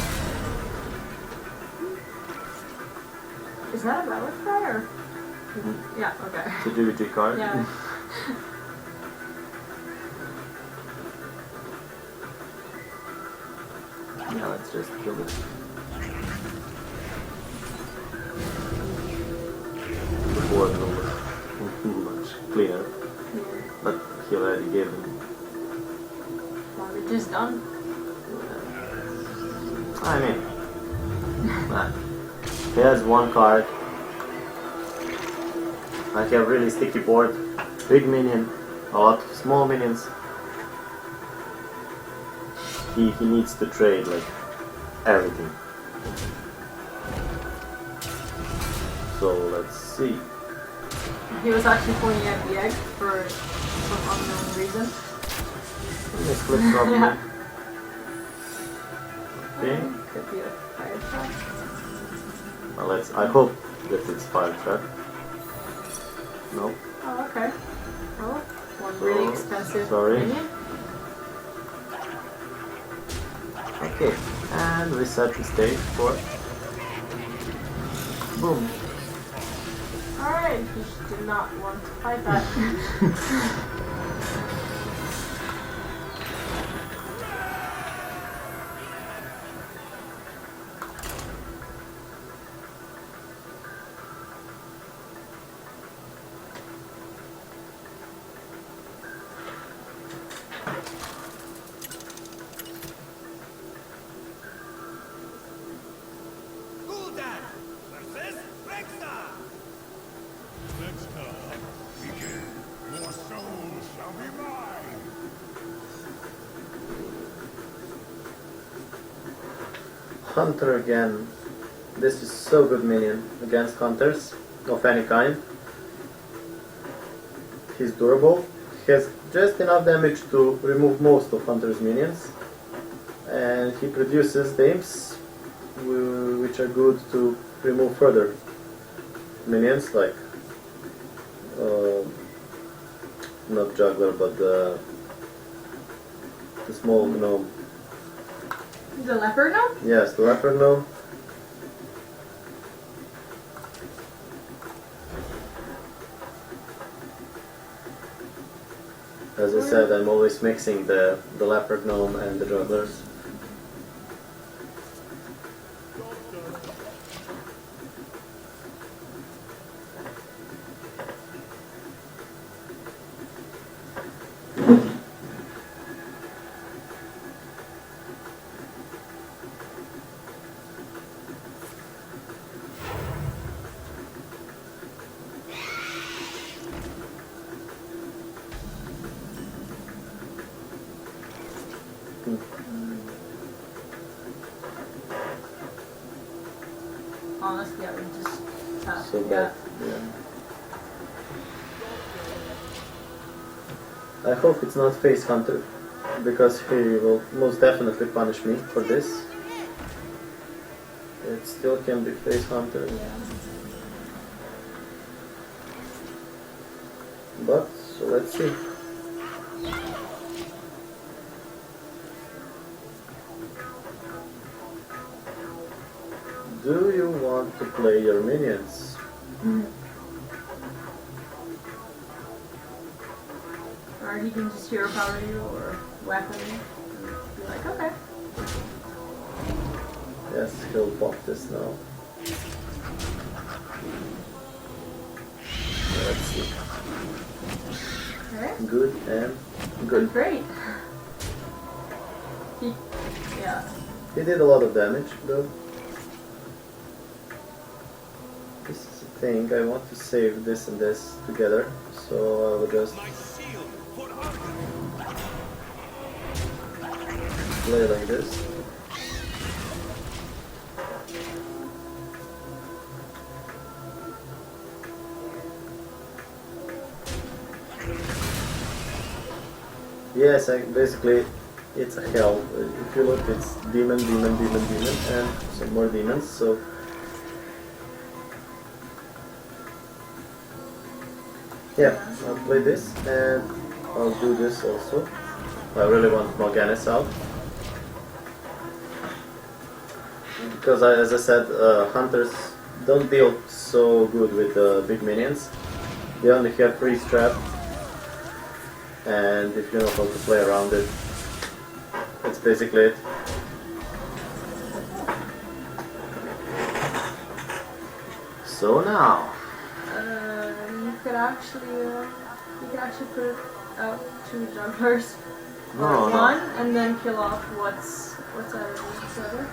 Is that a relic cry or? Yeah, okay. It's a GVG card. Yeah. Yeah, let's just kill it. The board was much cleaner, but he already gave him. Damage is done. I mean, he has 1 card. I have really sticky board, big minion, a lot of small minions. He needs to trade like everything. So let's see. He was actually pointing at the egg for some unknown reason. Let's flip probably. Yeah. Okay. Could be a fire trap. Well, I hope that it's fire trap. No. Oh, okay. Well, one So, really expensive sorry. minion. Okay, and reset the stage for boom. Alright, he did not want to fight that. Hunter again. This is so good minion against hunters of any kind. He's durable. He has just enough damage to remove most of Hunter's minions. And he produces the imps, which are good to remove further minions, like not juggler, but the small gnome. The leopard now? Yes, the leopard gnome. As I said, I'm always mixing the leopard gnome and the jugglers. Honestly, I would just tap. So bad. Yeah. I hope it's not Face Hunter, because he will most definitely punish me for this. It still can be Face Hunter. But, so let's see. Do you want to play your minions? Or he can just hero power you or weapon and be like, okay. Yes, he'll pop this now. Let's see. Okay. Good and good. Great. Yeah. He did a lot of damage though. This is the thing, I want to save this and this together, so I will just play like this. Yes, basically it's a hell. If you look, it's demon, demon, demon, demon, and some more demons, so... Yeah, I'll play this, and I'll do this also. I really want Morganis out. Because as I said, hunters don't deal so good with big minions. They only have freeze trap, and if you know how to play around it, that's basically it. So now You could actually put out 2 jugglers. No, one, and then kill off what's out of each other.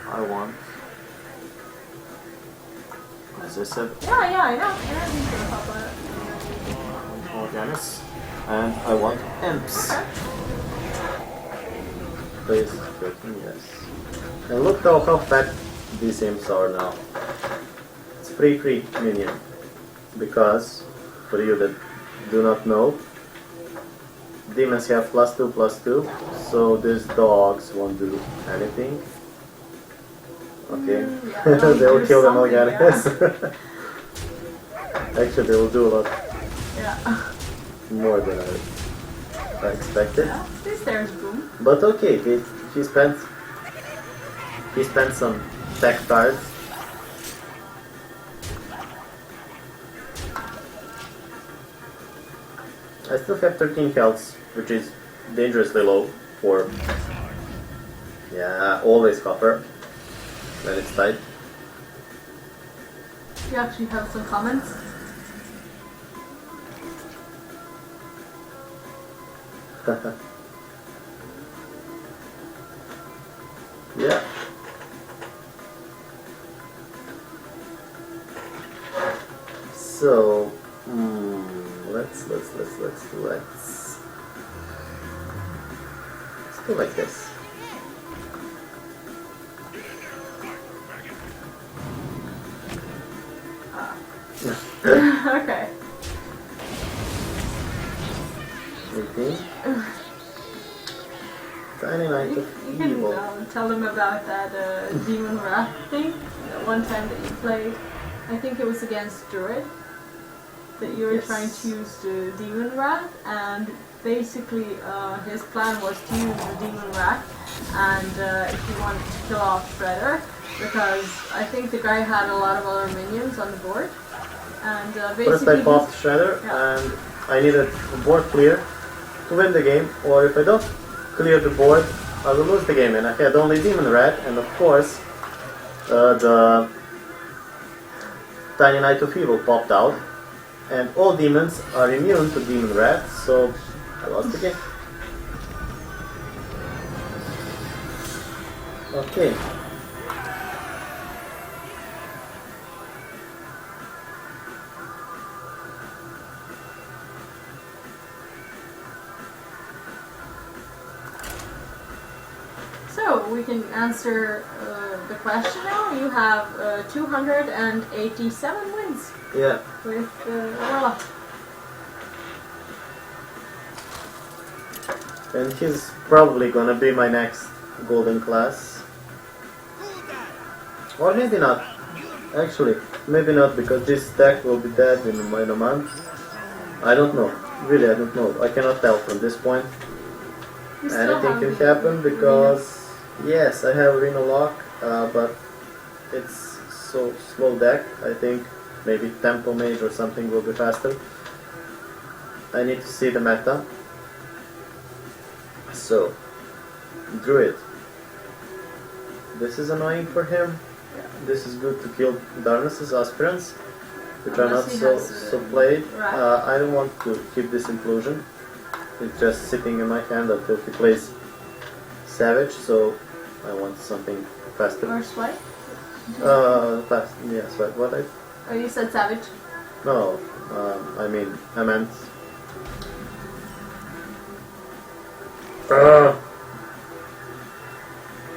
I want, as I said, Yeah, I know. He's gonna pop out. Morganis, and I want imps. Okay. Please, yes. And look how fat these imps are now. It's free minion. Because, for you that do not know, demons have +2/+2, so these dogs won't do anything. Okay, Yeah, they will kill them all again. Yeah. Actually, they will do a lot Yeah. more than I expected. Yeah. There's boom. But okay, he spent some tech cards. I still have 13 health, which is dangerously low for, yeah, always copper when it's tight. You actually have some comments. Yeah. So, let's do like this. Okay. 18. Tiny Knight of You can Evil. tell them about that Demon Wrath thing. That one time that you played, I think it was against Druid, that you were Yes. trying to use the Demon Wrath, and basically his plan was to use the Demon Wrath, and he wanted to kill off Shredder, because I think the guy had a lot of other minions on the board, and basically... First I popped Shredder, Yeah. and I needed a board clear to win the game, or if I don't clear the board, I will lose the game, and I had only Demon Rat, and of course the Tiny Knight of Evil popped out, and all demons are immune to Demon Rat, so I lost the game. Okay. So, we can answer the question now. You have 287 wins Yeah. with Warlock. And he's probably gonna be my next golden class. Or maybe not. Actually, maybe not, because this stack will be dead in a month. I don't know. Really, I don't know. I cannot tell from this point. You still Anything have can the happen because, yes, I have Demonlock, but it's so slow deck. I think maybe Tempo Mage or something will be faster. I need to see the meta. So, Druid. this is annoying for him. This is good to kill Darnus's aspirants, which are not Unless he so has, played. right. I don't want to keep this inclusion. It's just sitting in my hand until he plays Savage, so I want something faster. Or Swipe? Fast. Yeah, Swipe. What I? Oh, you said Savage? No, I meant.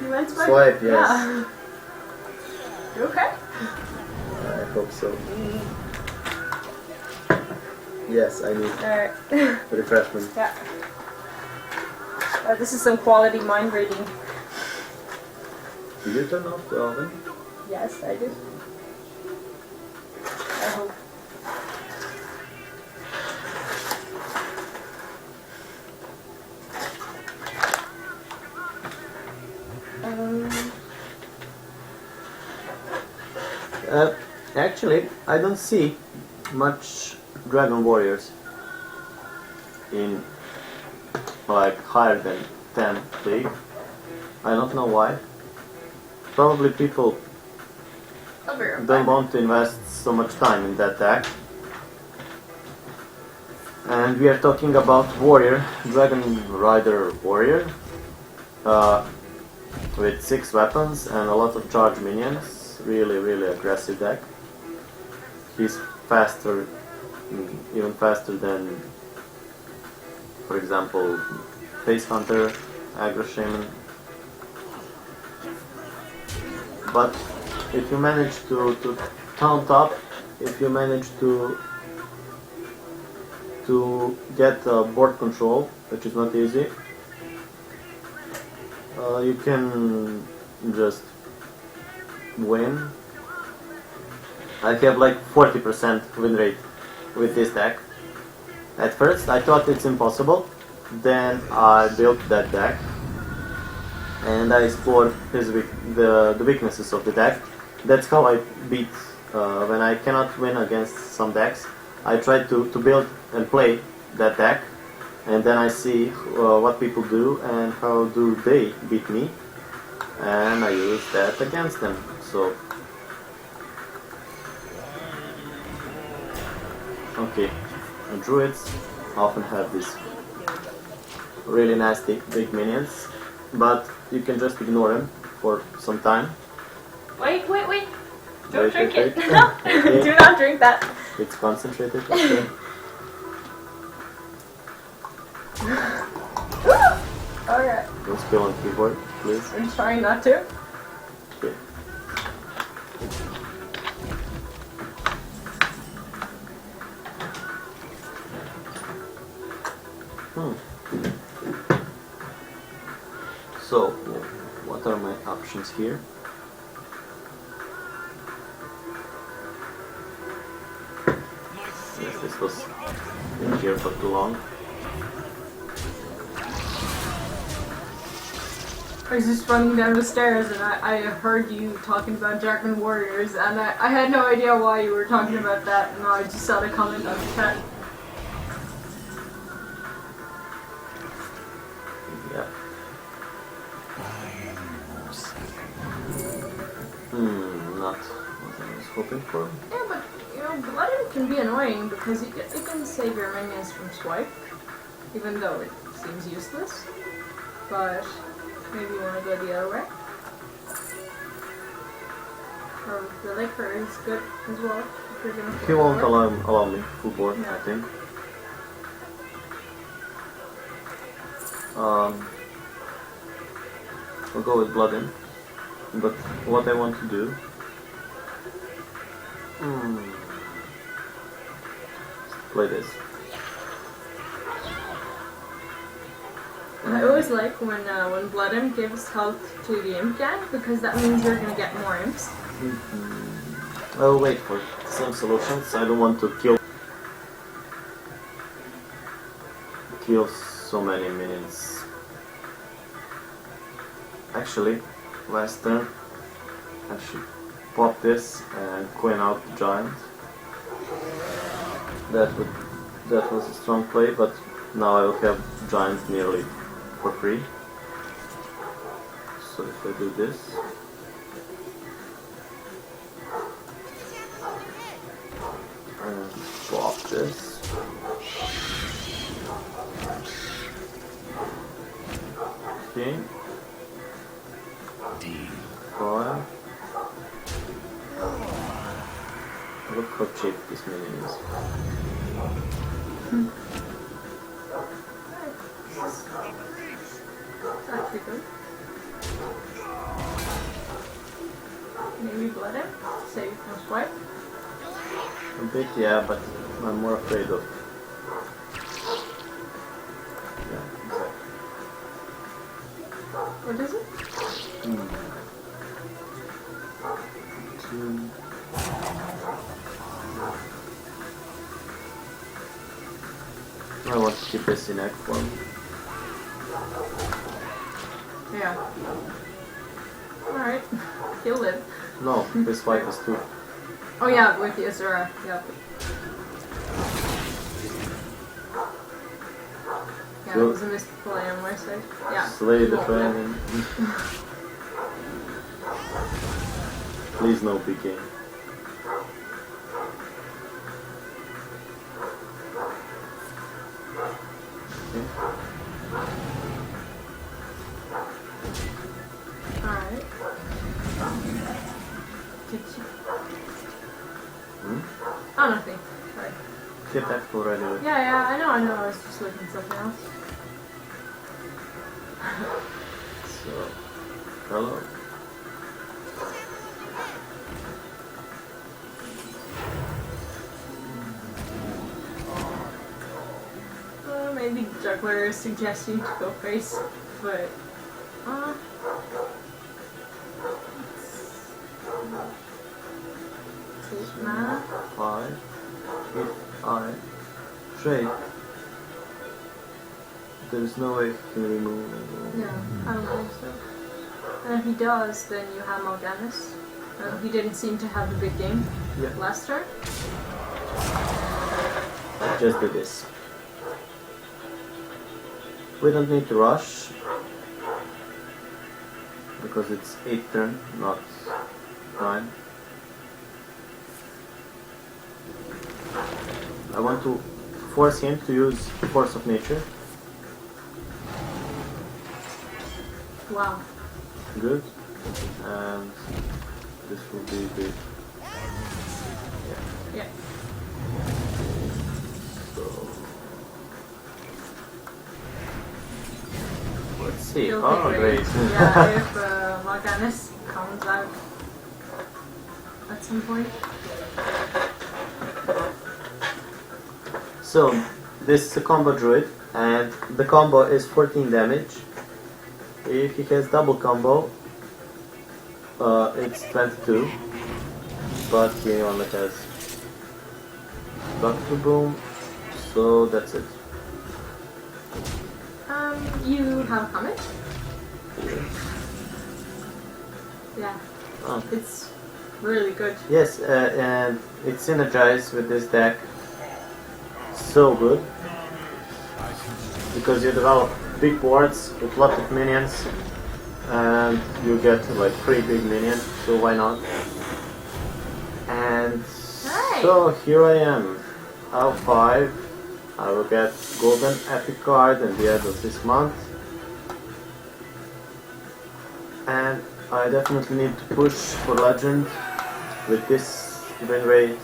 You meant Swipe? Swipe, yes. Yeah. You okay? I hope so. Yes, I need Alright. refreshment. Yeah. This is some quality mind reading. Did you turn off the oven? Yes, I did. I hope. Actually, I don't see much Dragon Warriors in like higher than 10 league. I don't know why. Probably people I'll be right don't back. want to invest so much time in that deck. And we are talking about Warrior, Dragon Rider Warrior, with 6 weapons and a lot of charge minions. Really aggressive deck. He's faster, even faster than, for example, Face Hunter, Aggro Shaman. But if you manage to taunt up, if you manage to get board control, which is not easy, you can just win. I have like 40% win rate with this deck. At first I thought it's impossible, then I built that deck and I explored the weaknesses of the deck. That's how I beat, when I cannot win against some decks, I try to build and play that deck, and then I see what people do and how do they beat me, and I use that against them. So, okay, and druids often have these really nasty big minions, but you can just ignore them for some time. Wait. Don't Wait, drink wait, it. wait. No, Okay. do not drink that. It's concentrated. Okay. Alright, Don't spill on keyboard, please. I'm trying not to. Okay. So, what are my options here? Yes, this was in here for too long. I was just running down the stairs and I heard you talking about Dragon Warriors and I had no idea why you were talking about that, and I just saw the comment on the chat. Yeah. Not what I was hoping for. Yeah, but you know, Blooded can be annoying because it can save your minions from swipe, even though it seems useless. But maybe you want to go the other way. Or the liquor is good as well. If you're gonna He play won't board. allow me full board, No. I think. I'll go with Blood In. But what I want to do... play this. I always like when Blood Imp gives health to the Imp gang, because that means you're gonna get more Imps. I'll wait for some solutions. I don't want to kill so many minions. Actually, last turn I should pop this and coin out the giant. That was a strong play, but now I will have giants nearly for free. So if I do this, this. Okay. 5. Look how cheap this minion is. It's actually good. Maybe blood him, save from swipe. A bit, yeah, but I'm more afraid of. Yeah, exactly. What is it? 2. I want to keep this in egg form. Yeah. Alright. He'll live. No, this fight is 2. Oh yeah, with the Azura. Yep. Yeah, So- it was a misplay on my side. Yeah. Slay he the won't live. dragon. Please no PK. Alright. Did you... Oh, nothing. Sorry. Get that already. Yeah, I know. I was just looking at something else. So, hello. Maybe Juggler is suggesting to go face, but it's mana. 5. If I trade, there is no way he can remove. No, I don't think so. And if he does, then you have Morganis. He didn't seem to have a big game Yeah. last turn. Just do this. We don't need to rush because it's 8 turn, not 9. I want to force him to use Force of Nature. Wow. Good. And this will be the... Yeah. So... Let's see. He'll Oh, be great. Yeah, if Morganis comes out at some point. So, this is a combo druid, and the combo is 14 damage. If he has double combo, it's 22, but he only has Doctor Boom, so that's it. You have Comet? Yeah, Oh. it's really good. Yes, and it synergizes with this deck so good, because you develop big boards with lots of minions, and you get like 3 big minions, so why not? And Right. so here I am, L5. I will get golden epic card at the end of this month, and I definitely need to push for legend with this win rate.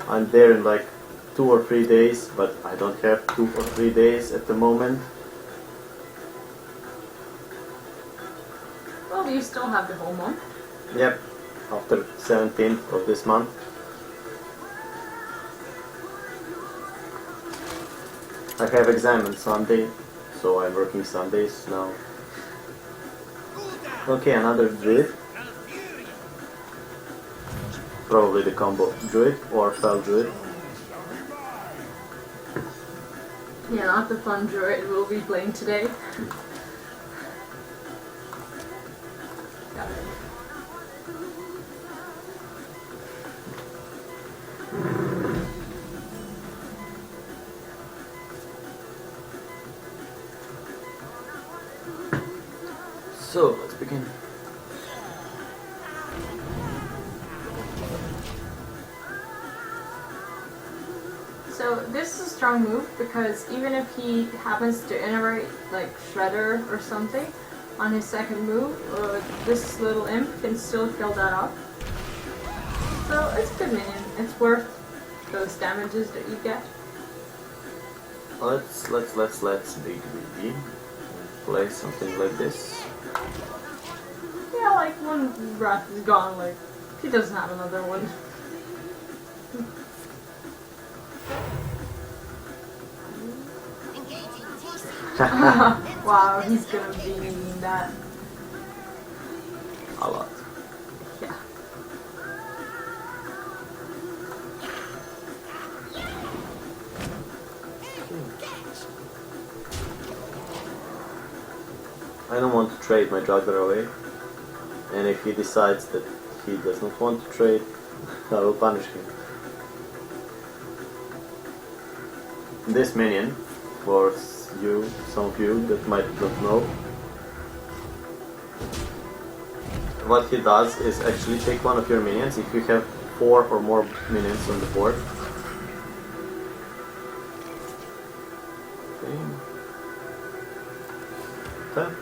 I'm there in like 2 or 3 days, but I don't have 2 or 3 days at the moment. Well, you still have the whole month. Yep, after 17th of this month. I have exam on Sunday, so I'm working Sundays now. Okay, another druid. Probably the combo druid or fell druid. Yeah, not the fun druid we'll be playing today. Got it. So, let's begin. So strong move because even if he happens to iterate like Shredder or something on his second move, this little imp can still kill that off. So it's a good minion. It's worth those damages that you get. Let's big BB play something like this. Yeah, like when Wrath is gone, like he doesn't have another one. Wow, he's gonna be needing that. A lot. Yeah. I don't want to trade my juggler away, and if he decides that he does not want to trade, I will punish him. This minion, for some of you that might not know, what he does is actually take one of your minions if you have 4 or more minions on the board. Okay.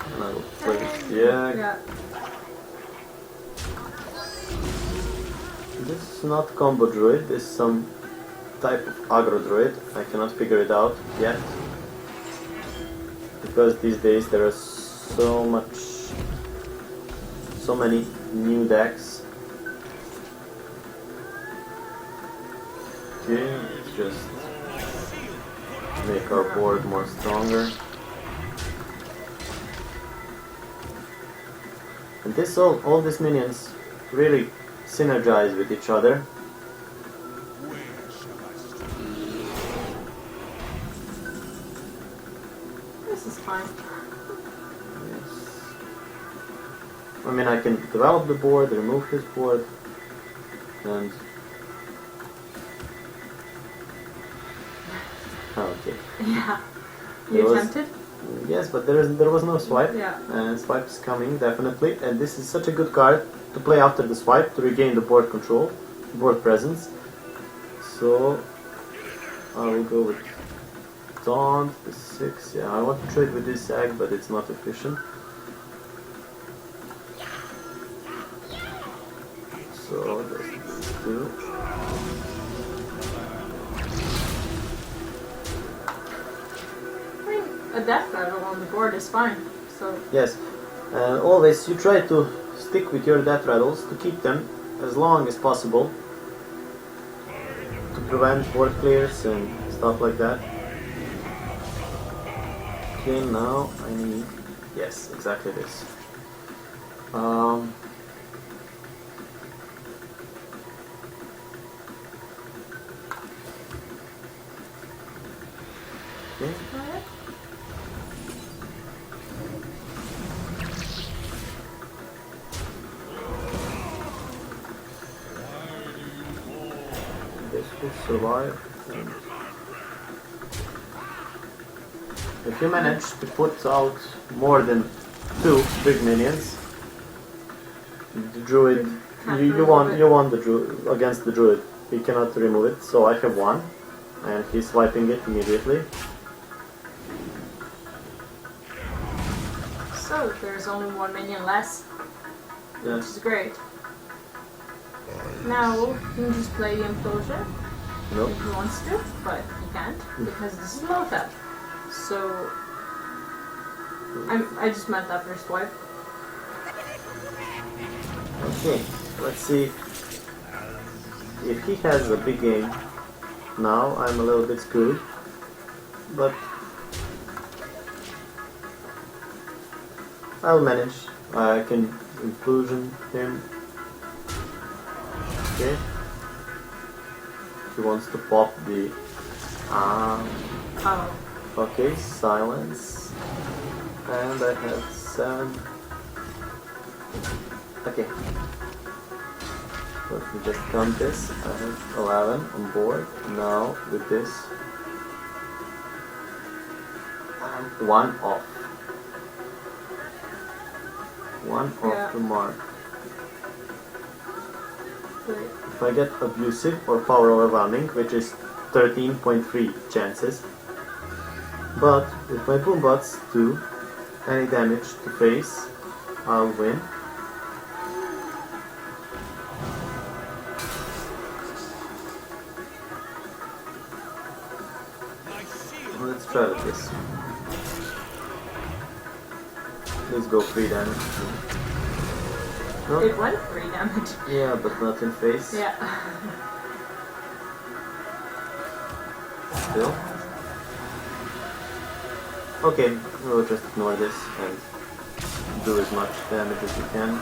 And I will place the egg. Yeah. This is not combo druid, this is some type of aggro druid. I cannot figure it out yet. Because these days there are so many new decks. Okay, let's just make our board more stronger. And this all these minions really synergize with each other. This is fine. Yes. I mean, I can develop the board, remove his board, and okay. Yeah. There You was- tempted? Yes, but there was no swipe. Yeah. And swipe is coming definitely, and this is such a good card to play after the swipe to regain the board control, board presence. So I will go with Taunt, the 6. Yeah, I want to trade with this egg, but it's not efficient. So that's these 2. I mean, a death rattle on the board is fine. So Yes, and always you try to stick with your death rattles to keep them as long as possible to prevent board clears and stuff like that. Okay, now I need, yes, exactly this. Okay. This will survive. And if you manage to put out more than 2 big minions, the druid, you won the druid against the druid. He cannot remove it, so I have 1, and he's swiping it immediately. So there's only 1 minion less, which Yes. is great. Now you can just play the implosion Nope. if he wants to, but he can't because this is low tap. So I just meant after swipe. Okay, let's see if he has a big game. Now I'm a little bit screwed, but I'll manage. I can implosion him. Okay. He wants to pop the Oh, okay, silence. And I have 7. Okay. Let me just count this. I have 11 on board. Now with this. And 1 off. 1 off Yeah. the mark. if I get abusive or power overwhelming, which is 13.3 chances. But if my boom bots do any damage to face, I'll win. Let's try with this. Please go 3 damage. No? It went 3 damage. Yeah, but not in face. Yeah. Still. Okay, we'll just ignore this and do as much damage as we can.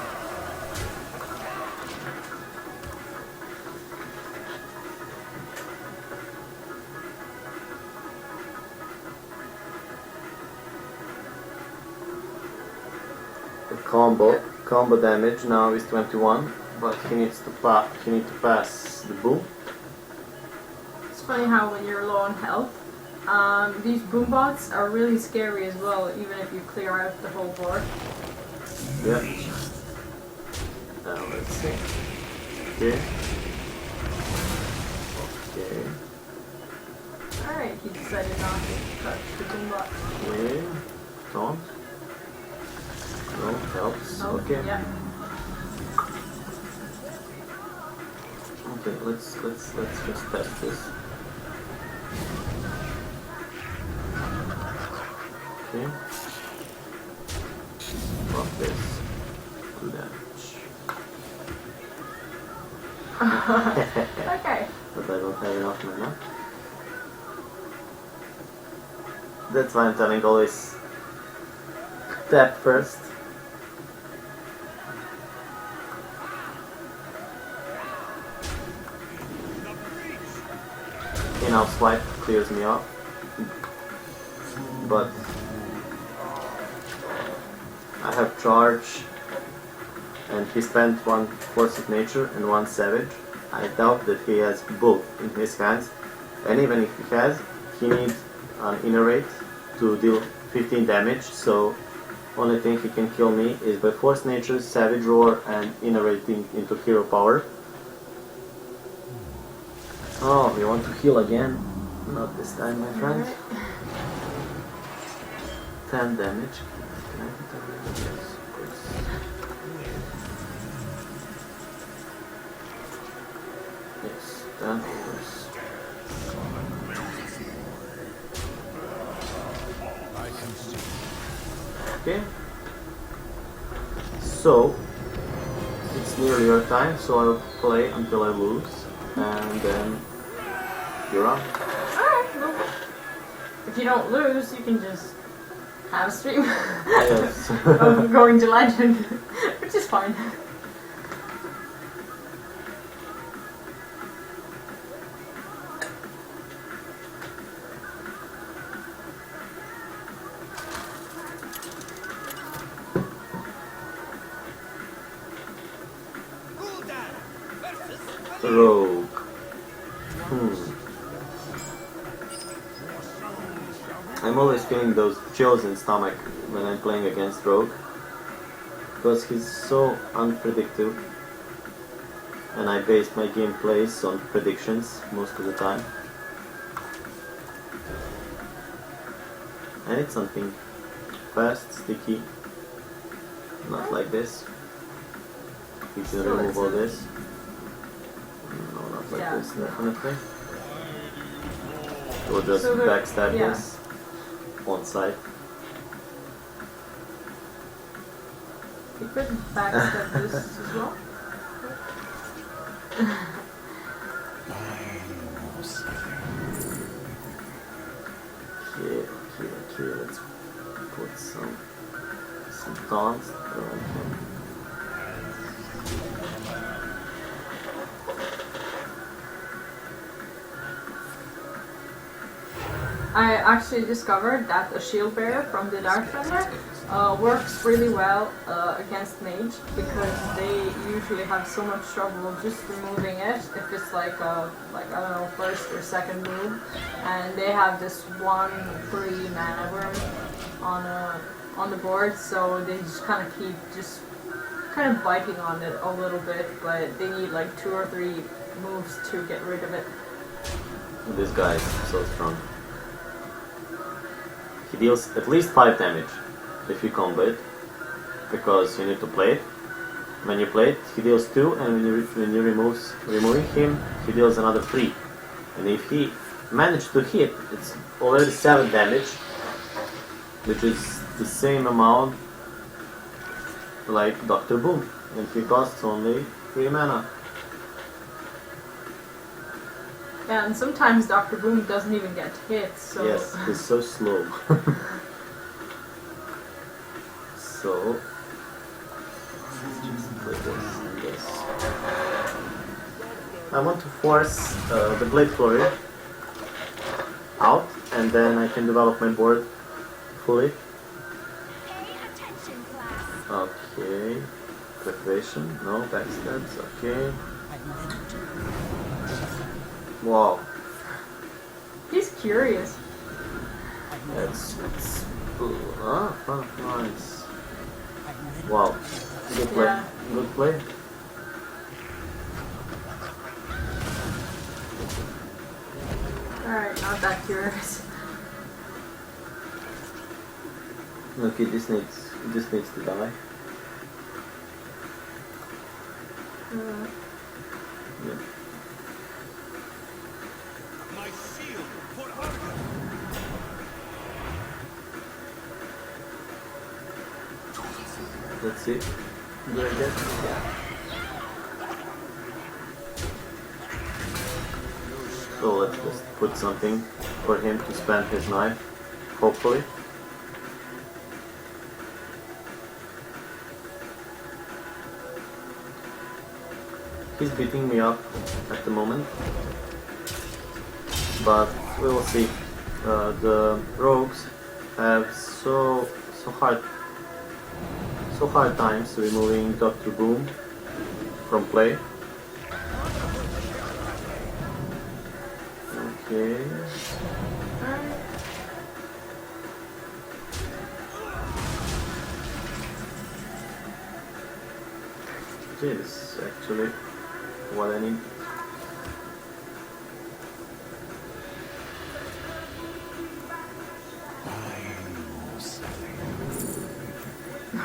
The combo damage now is 21, but he needs to pass the boom. It's funny how when you're low on health, these boom bots are really scary as well, even if you clear out the whole board. Yeah. Now let's see. Okay. Okay. Alright, he decided not to touch the boom bot. Okay. Don't. No, helps. Oh, Okay. yeah. Okay, let's just test this. Okay. Drop this. 2 damage. Okay. But I don't have enough mana. That's why I'm telling always tap first. Now swipe clears me off, but I have charge, and he spent 1 Force of Nature and 1 Savage. I doubt that he has both in his hands, and even if he has, he needs an Innervate to deal 15 damage, so only thing he can kill me is by Force Nature, Savage Roar, and Innervating into Hero Power. Oh, we want to heal again? Not this time, my friend. 10 damage. Can I hit that? Yes, of course. Yes, 10 of course. Okay. So, it's nearly your time, so I'll play until I lose, and then you're on. Alright, well, if you don't lose, you can just have a stream Yes. of going to legend, which is fine. Rogue. I'm always feeling those chills in stomach when I'm playing against Rogue, because he's so unpredictable, and I base my gameplays on predictions most of the time. I need something fast, sticky, not like this. You can remove all this. No, not like this, definitely. We'll just backstab this one side. You could backstab this as well. Okay, let's put some taunts around him. I actually discovered that the shield bearer from the Darkfender works really well against mage, because they usually have so much trouble just removing it if it's like I don't know, first or second move, and they have this 1 free mana worm on the board, so they just kind of keep just kind of biting on it a little bit, but they need like 2 or 3 moves to get rid of it. This guy is so strong. He deals at least 5 damage if you combo it, because you need to play it. When you play it, he deals 2, and when you removing him, he deals another 3. And if he managed to hit, it's already 7 damage, which is the same amount like Dr. Boom, and he costs only 3 mana. Yeah, and sometimes Dr. Boom doesn't even get hit, so... Yes, he's so slow. So... like this and this. I want to force the Blade Flurry out, and then I can develop my board fully. Okay. Preparation, no, backstabs, okay. Wow. He's curious. It's nice. Wow. Good play. Yeah. Good play. Alright, not that curious. Okay, this needs to die. Yeah. My shield for Argon. Let's see. Do I get? Yeah. So let's just put something for him to spend his knife, hopefully. He's beating me up at the moment, but we will see. The rogues have so hard times removing Dr. Boom from play. Okay. Okay, this is actually what I need.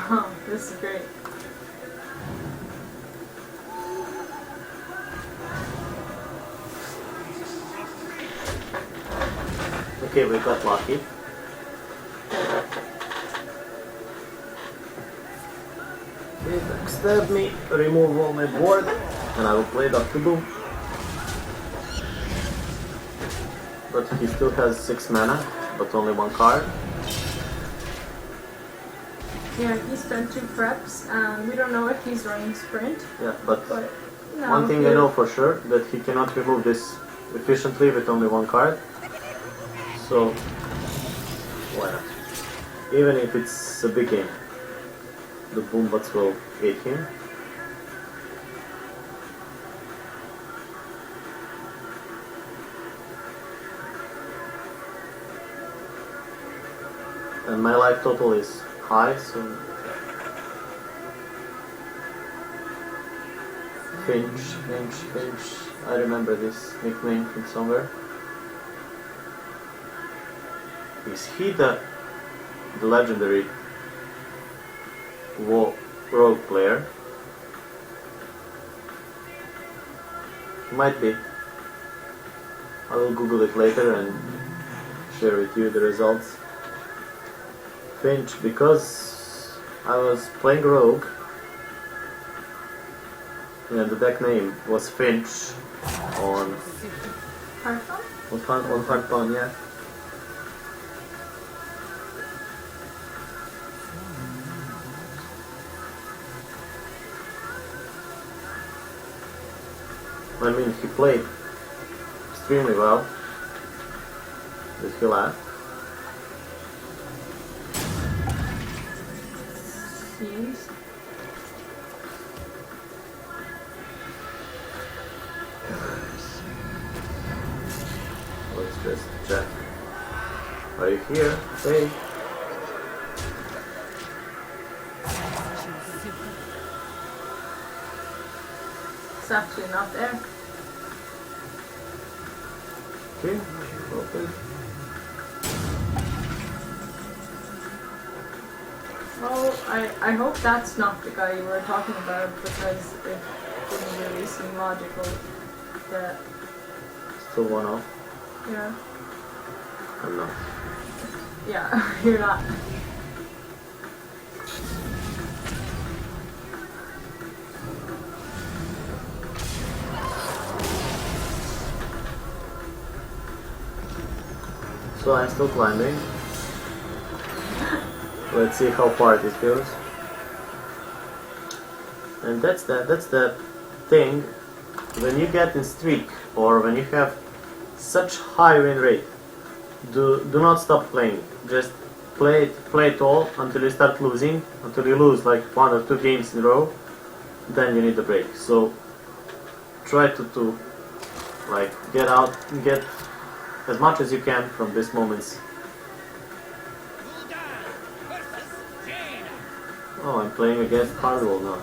Oh, this is great. Okay, we got lucky. Okay, backstab me, remove all my board, and I will play Dr. Boom. But he still has 6 mana, but only 1 card. Yeah, he spent 2 preps, and we don't know if he's running sprint, Yeah, but but no, one thing I know for sure, that he cannot remove this efficiently with only 1 card. So, why not? Even if it's a big game, the Boombots will hit him. And my life total is high, so... Finch. I remember this nickname from somewhere. Is he the legendary rogue player? Might be. I will Google it later and share with you the results. Finch, because I was playing rogue, and the deck name was Finch on Hearthstone, yeah. I mean, he played extremely well. Did he laugh? seems. Let's just check. Are you here? Hey. It's actually not there. Okay, open. Well, I hope that's not the guy you were talking about, because it didn't really seem logical that, Still one off. yeah. I'm not. Yeah, you're not. So I'm still climbing. Let's see how far this goes. And that's the thing. When you get in streak, or when you have such high win rate, do not stop playing. Just play it all until you start losing, until you lose like 1 or 2 games in a row. Then you need a break. So try to like get as much as you can from these moments. Oh, I'm playing against Hardwell now.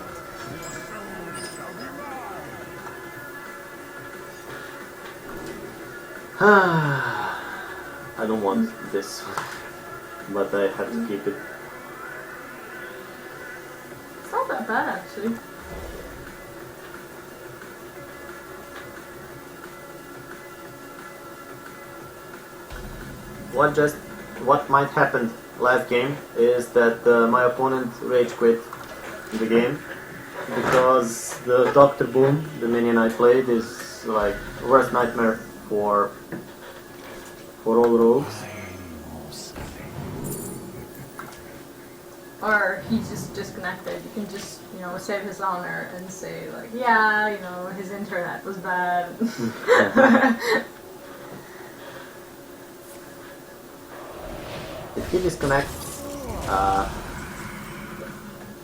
I don't want this, but I have to keep it. It's not that bad, actually. What might happen last game is that my opponent rage quit the game because the Dr. Boom, the minion I played, is like worst nightmare for all rogues. Or he's just disconnected. You can just, save his honor and say, like, yeah, his internet was bad. If he disconnects,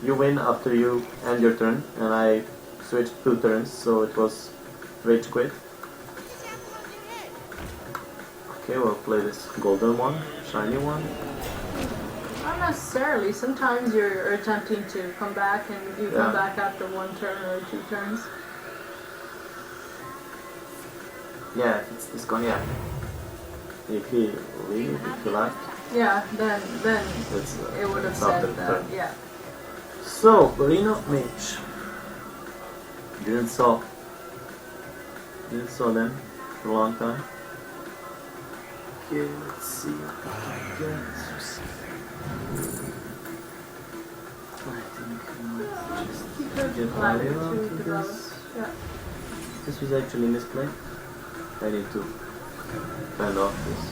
you win after you end your turn, and I switched 2 turns, so it was rage quit. Okay, we'll play this golden one, shiny one. Not necessarily. Sometimes you're attempting to come back and you come back after 1 turn or 2 turns. Yeah, it's gone, yeah. If he left. Yeah, then It's, it would have it's after said the that, turn. yeah. So, Reno Mage. Didn't saw them for a long time. Okay, let's see what we can get. I think just get Allow you Varela to to develop. this. Yeah. This was actually misplay. I need to fend off this.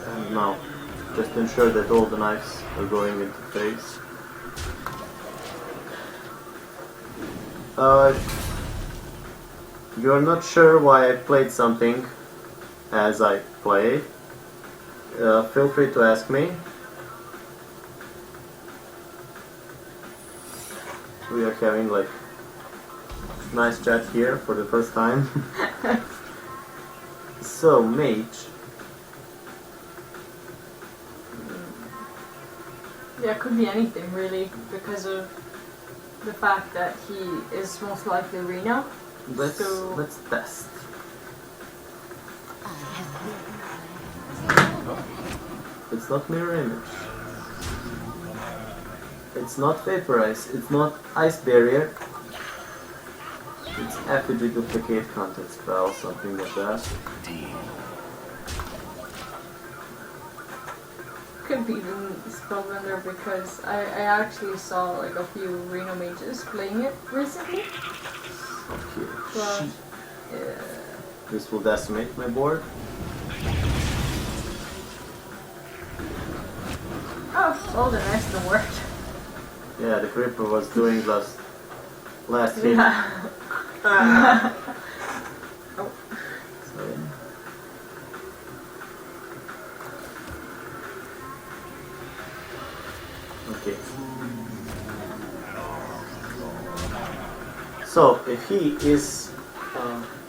And now, just ensure that all the knives are going into face. You're not sure why I played something as I played. Feel free to ask me. We are having like nice chat here for the first time. So, Mage. Yeah, it could be anything really, because of the fact that he is most likely Reno. Let's test. It's not mirror image. It's not vaporize. It's not ice barrier. It's effigy duplicate content spell, something like that. Could be the Spellbender, because I actually saw like a few Reno mages playing it recently. Okay. But, Shit. This will decimate my board. oh, well, the rest of the work. Yeah, the creeper was doing last hit. Yeah. Oh. So, okay. So if he is,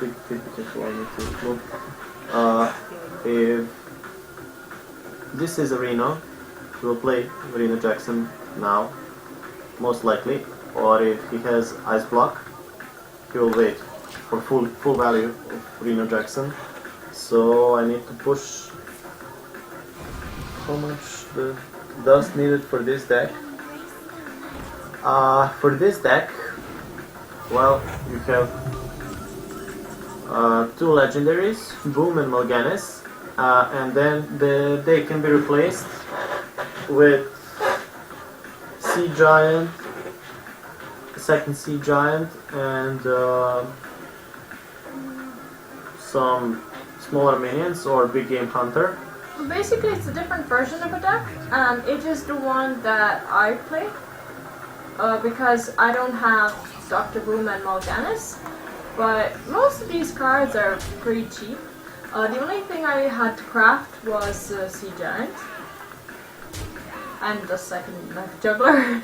be careful, I need to look. If this is a Reno, we'll play Reno Jackson now. most likely. Or if he has Ice Block, he will wait for full value of Reno Jackson. So I need to push how much the dust needed for this deck. For this deck, well, you have two legendaries, Boom and Mal'Ganis, and then they can be replaced with Sea Giant, second Sea Giant, and some smaller minions or Big Game Hunter. Basically, it's a different version of a deck, and it is the one that I play because I don't have Dr. Boom and Mal'Ganis, but most of these cards are pretty cheap. The only thing I had to craft was Sea Giant and the second Knife Juggler.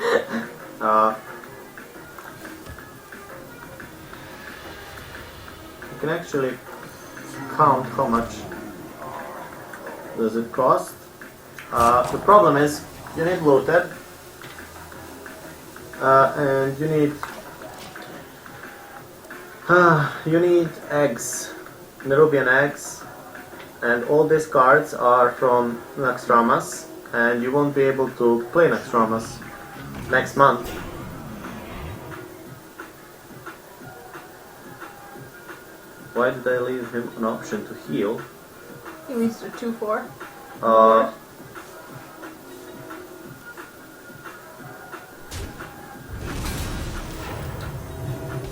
You can actually count how much does it cost. The problem is you need bloated and you need eggs, Nerubian eggs, and all these cards are from Naxxramas, and you won't be able to play Naxxramas next month. Why did I leave him an option to heal? He needs to 2/4.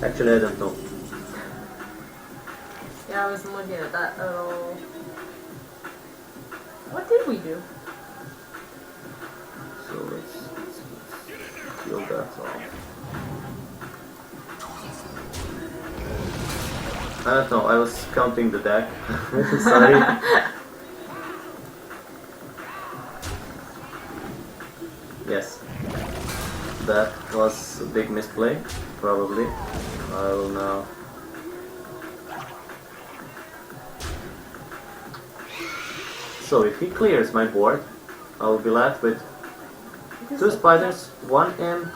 Actually, I don't know. Yeah, I wasn't looking at that at all. What did we do? So let's heal that off. I don't know, I was counting the deck. Sorry. Yes. That was a big misplay, probably. I will now... So if he clears my board, I will be left with 2 spiders, 1 imp,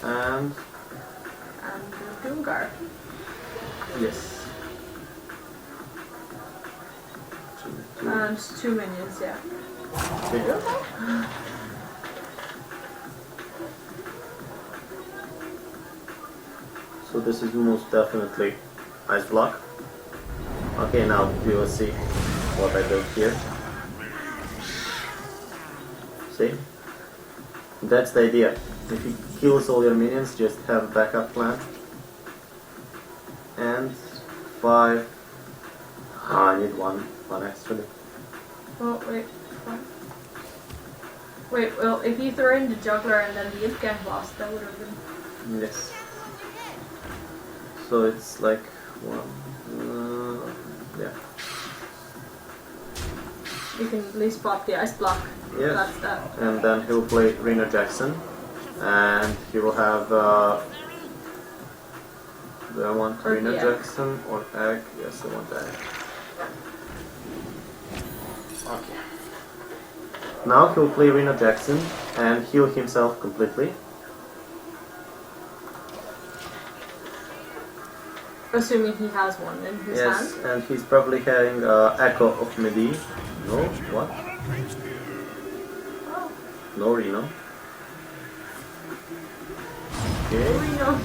and... Doomguard. Yes. And 2 minions, yeah. Okay. So this is most definitely Ice Block. Okay, now we will see what I built here. See? That's the idea. If he kills all your minions, just have a backup plan. And 5. I need one extra. Oh, wait. What? Wait, well, if you throw in the juggler and then the imp get lost, that would have been... Yes. So it's like 1. Yeah. You can at least pop the ice block. Yes. That's that. And then he'll play Reno Jackson. And he will have... do I want Or Reno egg. Jackson or egg? Yes, I want egg. Okay. Now he'll play Reno Jackson and heal himself completely. Assuming he has one in his Yes, hand. and he's probably having Echo of Midi. No? What? Oh, No Reno. Okay. Reno.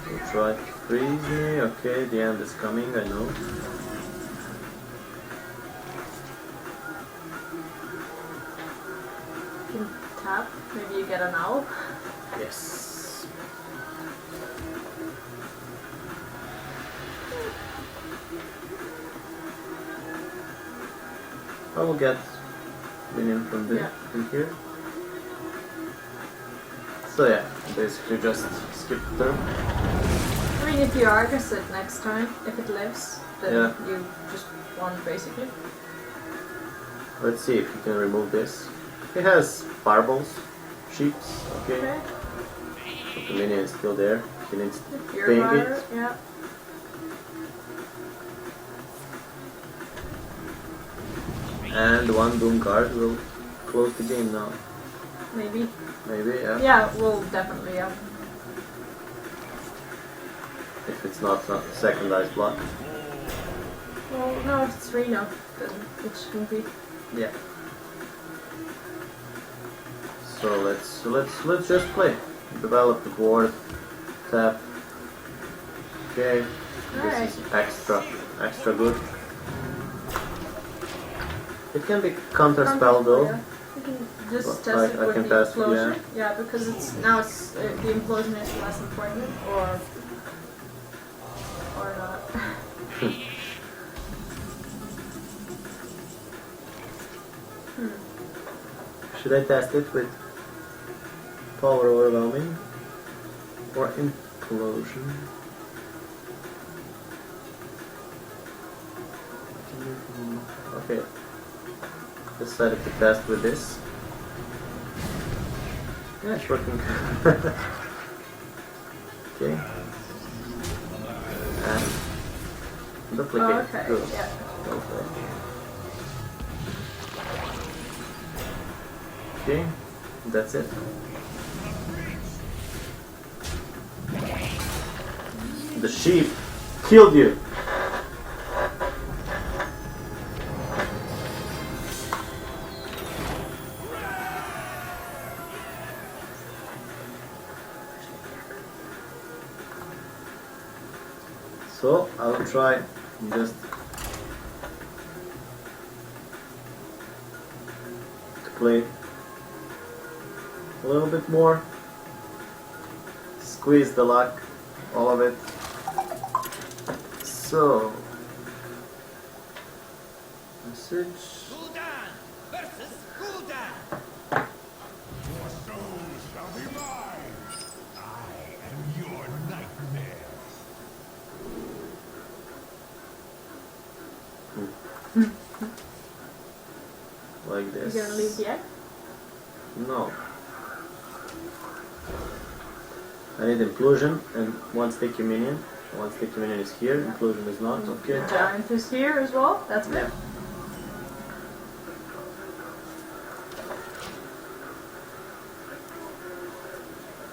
We'll try to freeze me. Okay, the end is coming, I know. You can tap. Maybe you get an owl. Yes. I will get minion from there, from here. So yeah, basically just skip the turn. I mean, if you Argus it next time, if it lives, then you just won basically. Let's see if he can remove this. He has fireballs, sheeps, okay. Okay. But the minion is still there. He needs to Your paint rider, it. yeah. And one Doom card will close the game now. maybe. Maybe, yeah. Yeah, well, definitely, yeah. If it's not a second ice block. Well, no, if it's Reno, then it shouldn't be. Yeah. So let's just play. Develop the board. Tap. Okay. Alright. This is extra good. It can be counter spell though. Yeah. You can just But test it I with can the test, implosion. Yeah, because it's now the implosion is less important, or not. Should I test it with power overwhelming or implosion? Okay. Decided to test with this. Yeah, it's working. Okay. And duplicate. Oh, okay, Good. yeah. Okay, that's it. The sheep killed you. So I will try just to play a little bit more. Squeeze the luck, all of it. So message. Gul'dan versus Gul'dan. Your soul shall be mine. I am your nightmare. Like You this. gonna leave the egg? No. I need implosion and one sticky minion. One sticky minion is here, implosion is not. Okay. The giant is here as well. That's good. Yeah.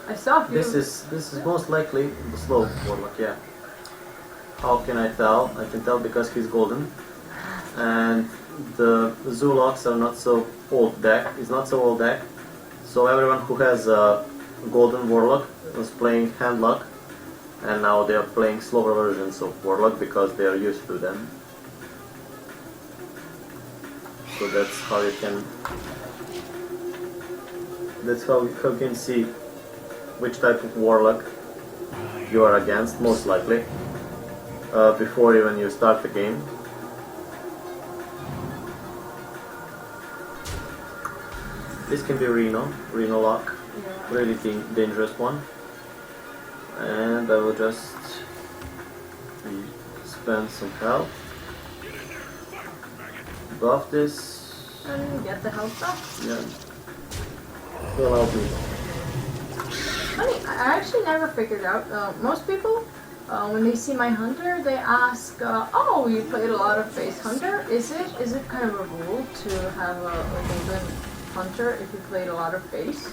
I saw a few. This is most likely the slow warlock, yeah. How can I tell? I can tell because he's golden. And the Zulocks are not so old deck. It's not so old deck. So everyone who has a golden warlock was playing handlock, and now they are playing slower versions of warlock because they are used to them. So that's how you can. That's how you can see which type of warlock you are against, most likely, before even you start the game. This can be Reno lock, Yeah. really dangerous one. And I will just spend some health, buff this, And get the health back. yeah, will help me. Funny, I actually never figured out. Most people, when they see my hunter, they ask, "Oh, you played a lot of face hunter. Is it kind of a rule to have a golden hunter if you played a lot of face?"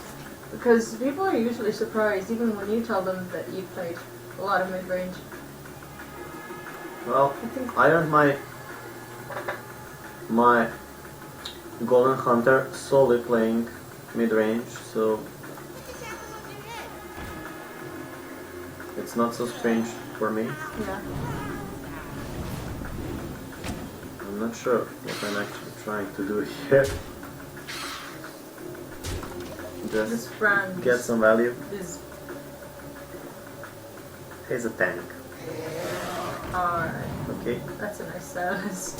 Because people are usually surprised, even when you tell them that you played a lot of mid range. Well, I think I earned my golden hunter solely playing mid range, so it's not so strange for me. yeah. I'm not sure what I'm actually trying to do here. This Just brand get some value. is Here's a tank. alright. Okay. That's a nice status.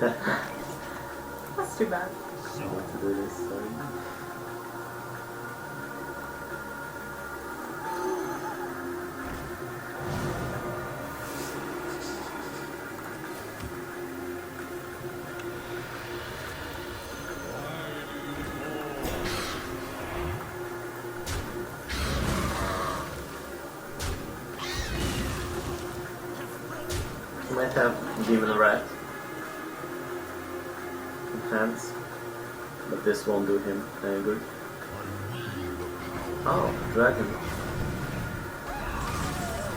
That's too bad. I want to do this. Sorry. You might have demon rat in hands. but this won't do him any good. Oh, dragon.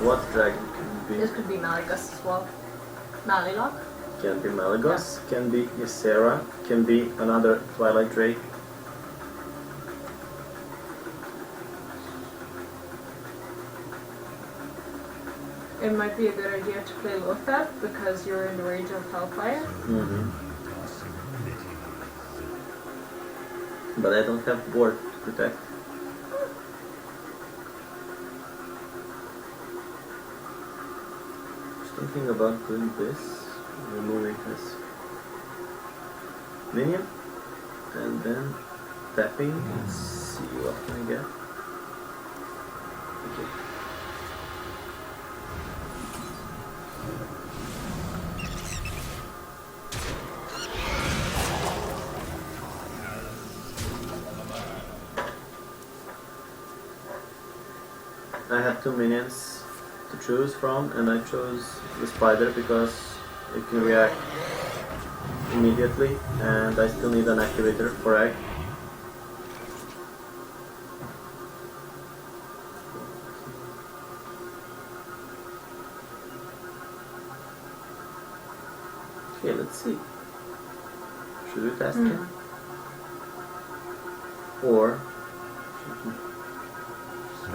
What dragon can it be? This could be Malgus as well. Demonlock. Can be Malagos, can be Ysera, can be another Twilight Drake. It might be a good idea to play Lothar because you're in the range of Hellfire. Mm-hmm. But I don't have board to protect. Just thinking about doing this, removing his minion, and then tapping and see what can I get. Okay. I had 2 minions to choose from, and I chose the spider because it can react immediately, and I still need an activator for egg. Okay, let's see. Should we test him? Or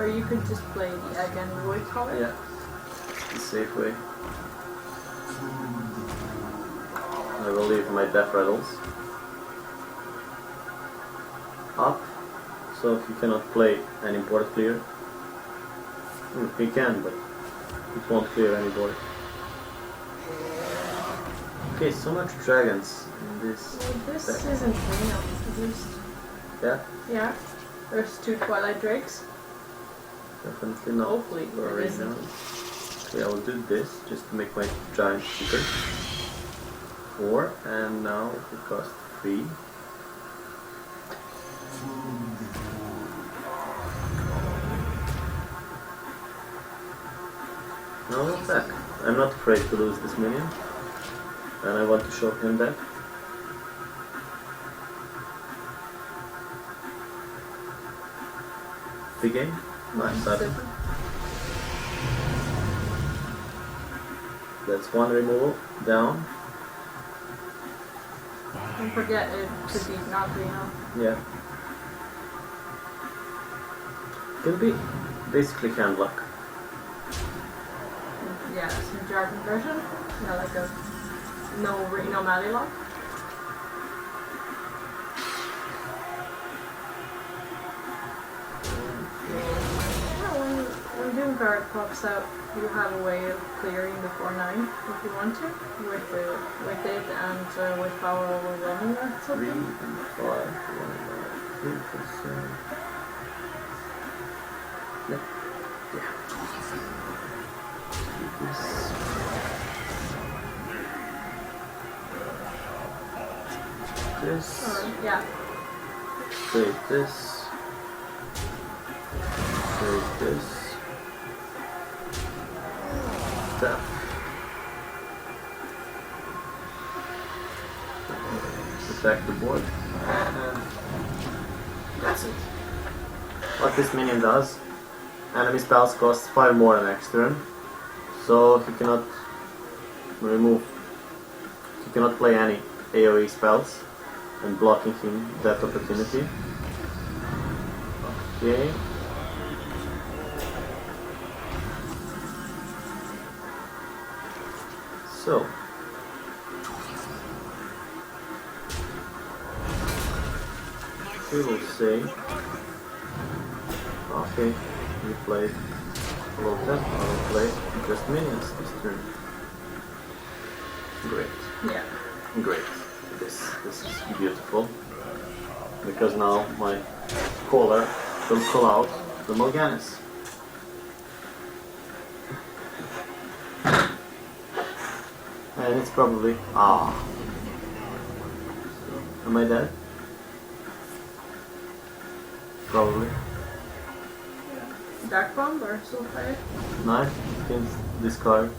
you could just play the egg and void color. yeah, the safe way. I will leave my death rattles up, so he cannot play any board clear. He can, but it won't clear any board. Okay, so much dragons in this. Well, this deck. isn't real, at least. Yeah, Yeah. There's 2 Twilight Drakes. definitely not. Hopefully for it right isn't. now. Okay, I will do this just to make my giant cheaper. 4, and now it costs 3. No attack. I'm not afraid to lose this minion, and I want to show him that. Big game? Nice. Super. That's 1 removal down. Don't forget it to be not Reno. Yeah. Can be basically hand luck. Yeah, some dragon version. Yeah, like a no Reno Demonlock. When Doomguard pops out, you have a way of clearing the 4/9 if you want to, with it and with power overwhelming or 3 something. and 5. 3%. Yeah. Yeah. This. Yeah. Save this. Save this. Tap. Attack the board. And that's it. What this minion does, enemy spells cost 5 more next turn, so he cannot play any AoE spells, and blocking him that opportunity. Okay. So we will say, okay, we played Lothar, I will play just minions this turn. Great. Yeah. Great. This is beautiful. Because now my caller will call out the Morganis. And it's probably am I dead? Probably. Dark Bomb or Soulfire? No, you can discard.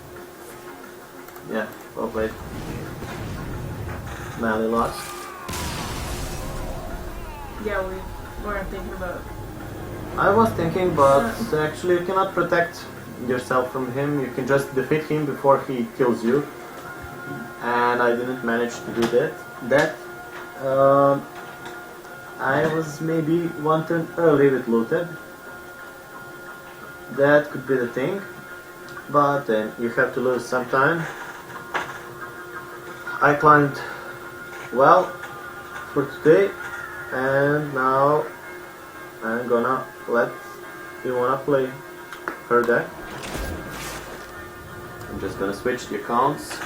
Yeah, well played. Demonlock. Yeah, we weren't thinking about. I was thinking, but actually you cannot protect yourself from him. You can just defeat him before he kills you. And I didn't manage to do that. I was maybe one turn early with looted. That could be the thing. But then you have to lose some time. I climbed well for today, and now I'm gonna let Iwana play her deck. I'm just gonna switch the accounts.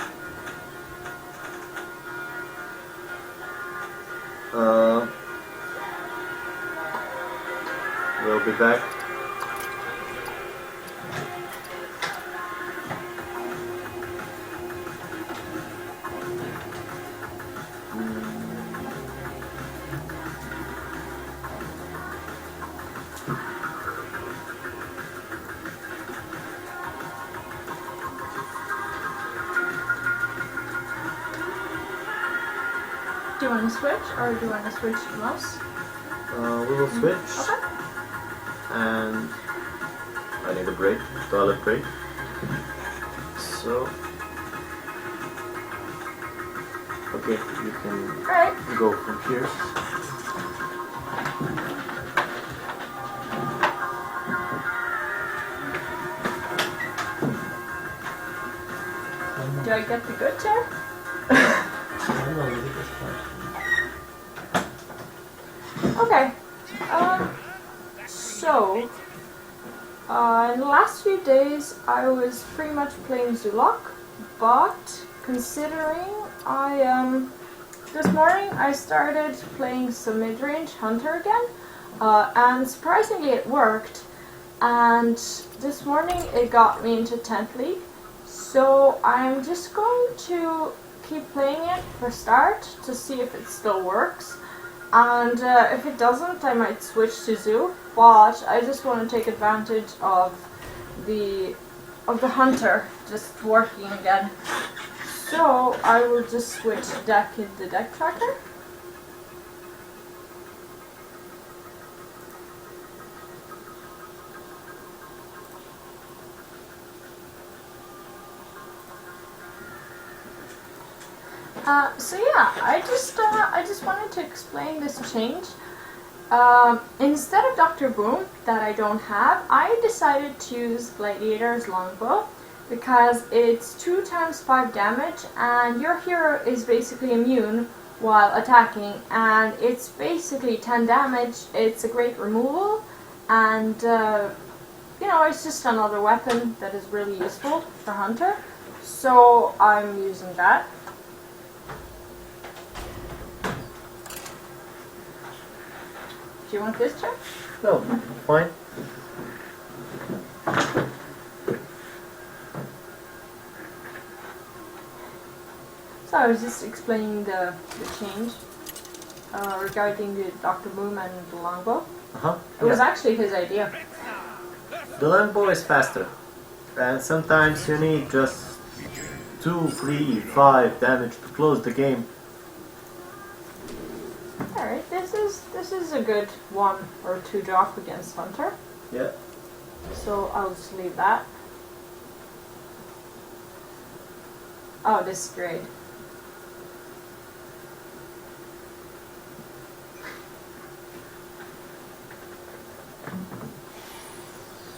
We'll be back. Do you want to switch, or do you want to switch the mouse? We will switch. Okay. And I need a break, toilet break. So, okay, you can Alright. go from here. Do I get the good chair? Okay. So, in the last few days I was pretty much playing Demonlock, but considering this morning I started playing some mid-range Hunter again, and surprisingly it worked, and this morning it got me into 10th League, so I'm just going to keep playing it for start to see if it still works. And if it doesn't, I might switch to Zoo. But I just want to take advantage of the Hunter just working again. So I will just switch deck in the deck tracker. So yeah, I just wanted to explain this change. Instead of Dr. Boom that I don't have, I decided to use Gladiator's Longbow because it's 2 times 5 damage, and your hero is basically immune while attacking, and it's basically 10 damage. It's a great removal, and you know, it's just another weapon that is really useful for Hunter. So I'm using that. Do you want this chair? No, fine. So I was just explaining the change regarding the Dr. Boom and the longbow. It was actually his idea. The longbow is faster, and sometimes you need just 2, 3, 5 damage to close the game. Alright, this is a good 1 or 2 drop against Hunter. Yeah. So I'll just leave that. Oh, this is great.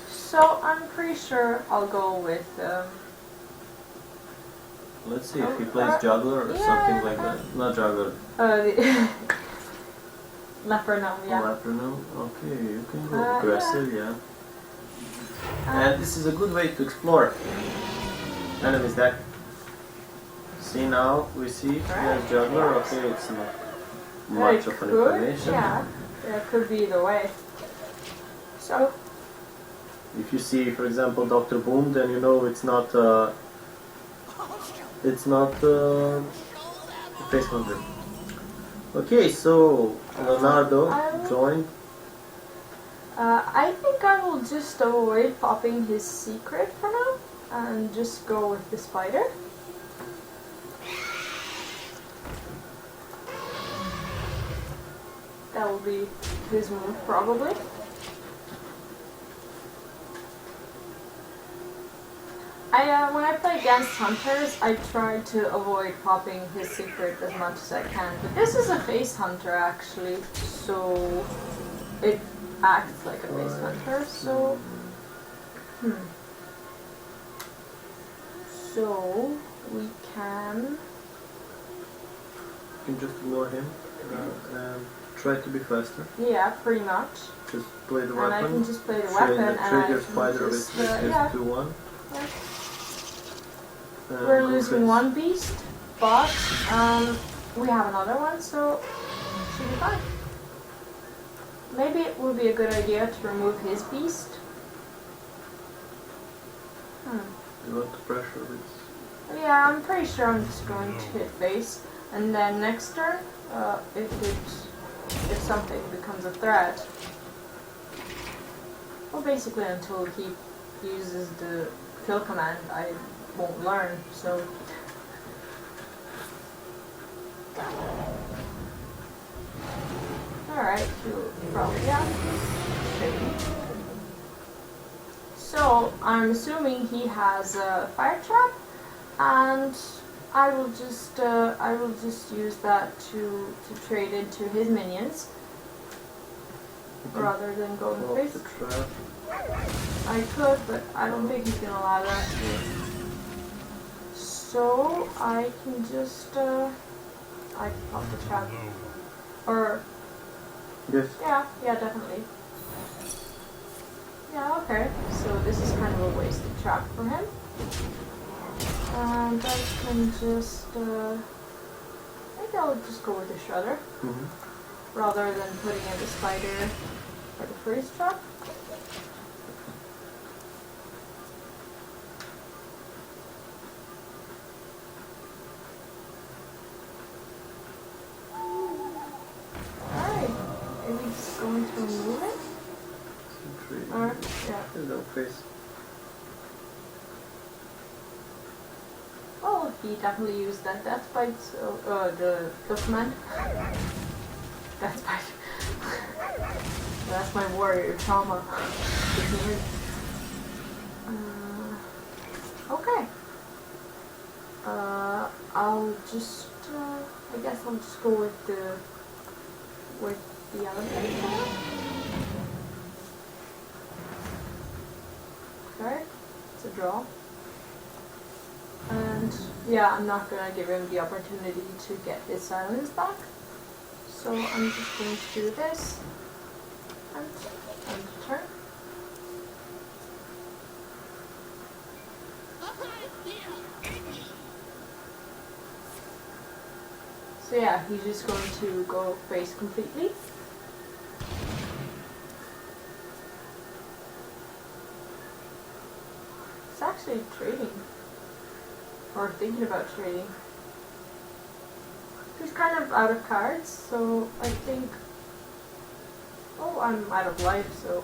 So I'm pretty sure I'll go with. Let's see if he plays juggler or something like that. Not juggler. The Leper yeah. Leper Okay, you can go aggressive, yeah. And this is a good way to explore enemies deck. See, now we see he has juggler. Okay, it's not much of an information. Yeah, it could be either way. So. If you see, for example, Dr. Boom, then you know it's not face hunter. Okay, so Leonardo joined. I think I will just avoid popping his secret for now and just go with the spider. That will be his move, probably. When I play against hunters, I try to avoid popping his secret as much as I can. But this is a face hunter, actually, so it acts like a face hunter. So, so we can. You can just ignore him and try to be faster. Yeah, pretty much. Just play the And weapon. I can just play the Train weapon the and I trigger can spider with just, his yeah. 2-1. Yeah. And We're go losing face. one beast, but we have another one, so should be fine. Maybe it would be a good idea to remove his beast. You want to pressure with. Yeah, I'm pretty sure I'm just going to hit face, and then next turn, if something becomes a threat, well, basically until he uses the kill command, I won't learn. So. Alright, you'll probably, yeah. So, I'm assuming he has a fire trap, and I will just use that to trade into his minions, rather than going Off face. the trap. I could, but I don't think he's gonna allow that. So, I can just, I can pop the trap. Or, Yes. yeah, definitely. Yeah, okay. So this is kind of a wasted trap for him. And I can just, maybe I'll just go with the shredder, rather than putting in the spider or the freeze trap. Alright, maybe just going to remove it? Or, yeah. No face. Oh, he definitely used that death bite, so, the kill command. Death bite. That's my warrior trauma. Okay. I'll just, I guess I'll just go with the elevator. Okay, it's a draw. And yeah, I'm not gonna give him the opportunity to get his silence back. So I'm just going to do this and end the turn. So yeah, he's just going to go face completely. He's actually trading. Or thinking about trading. He's kind of out of cards, so I think... Oh, I'm out of life, so...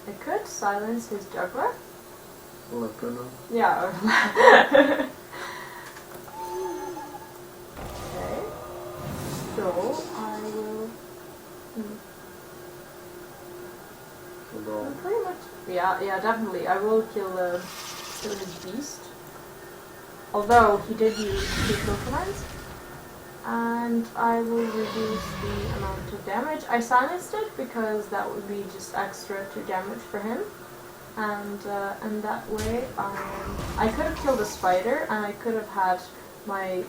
I could silence his juggler. Weapon. Yeah. Okay. So I will. Pretty much. Yeah, definitely. I will kill his beast. Although he did use two kill commands, and I will reduce the amount of damage. I silenced it because that would be just extra 2 damage for him. And that way, I could have killed a spider, and I could have had my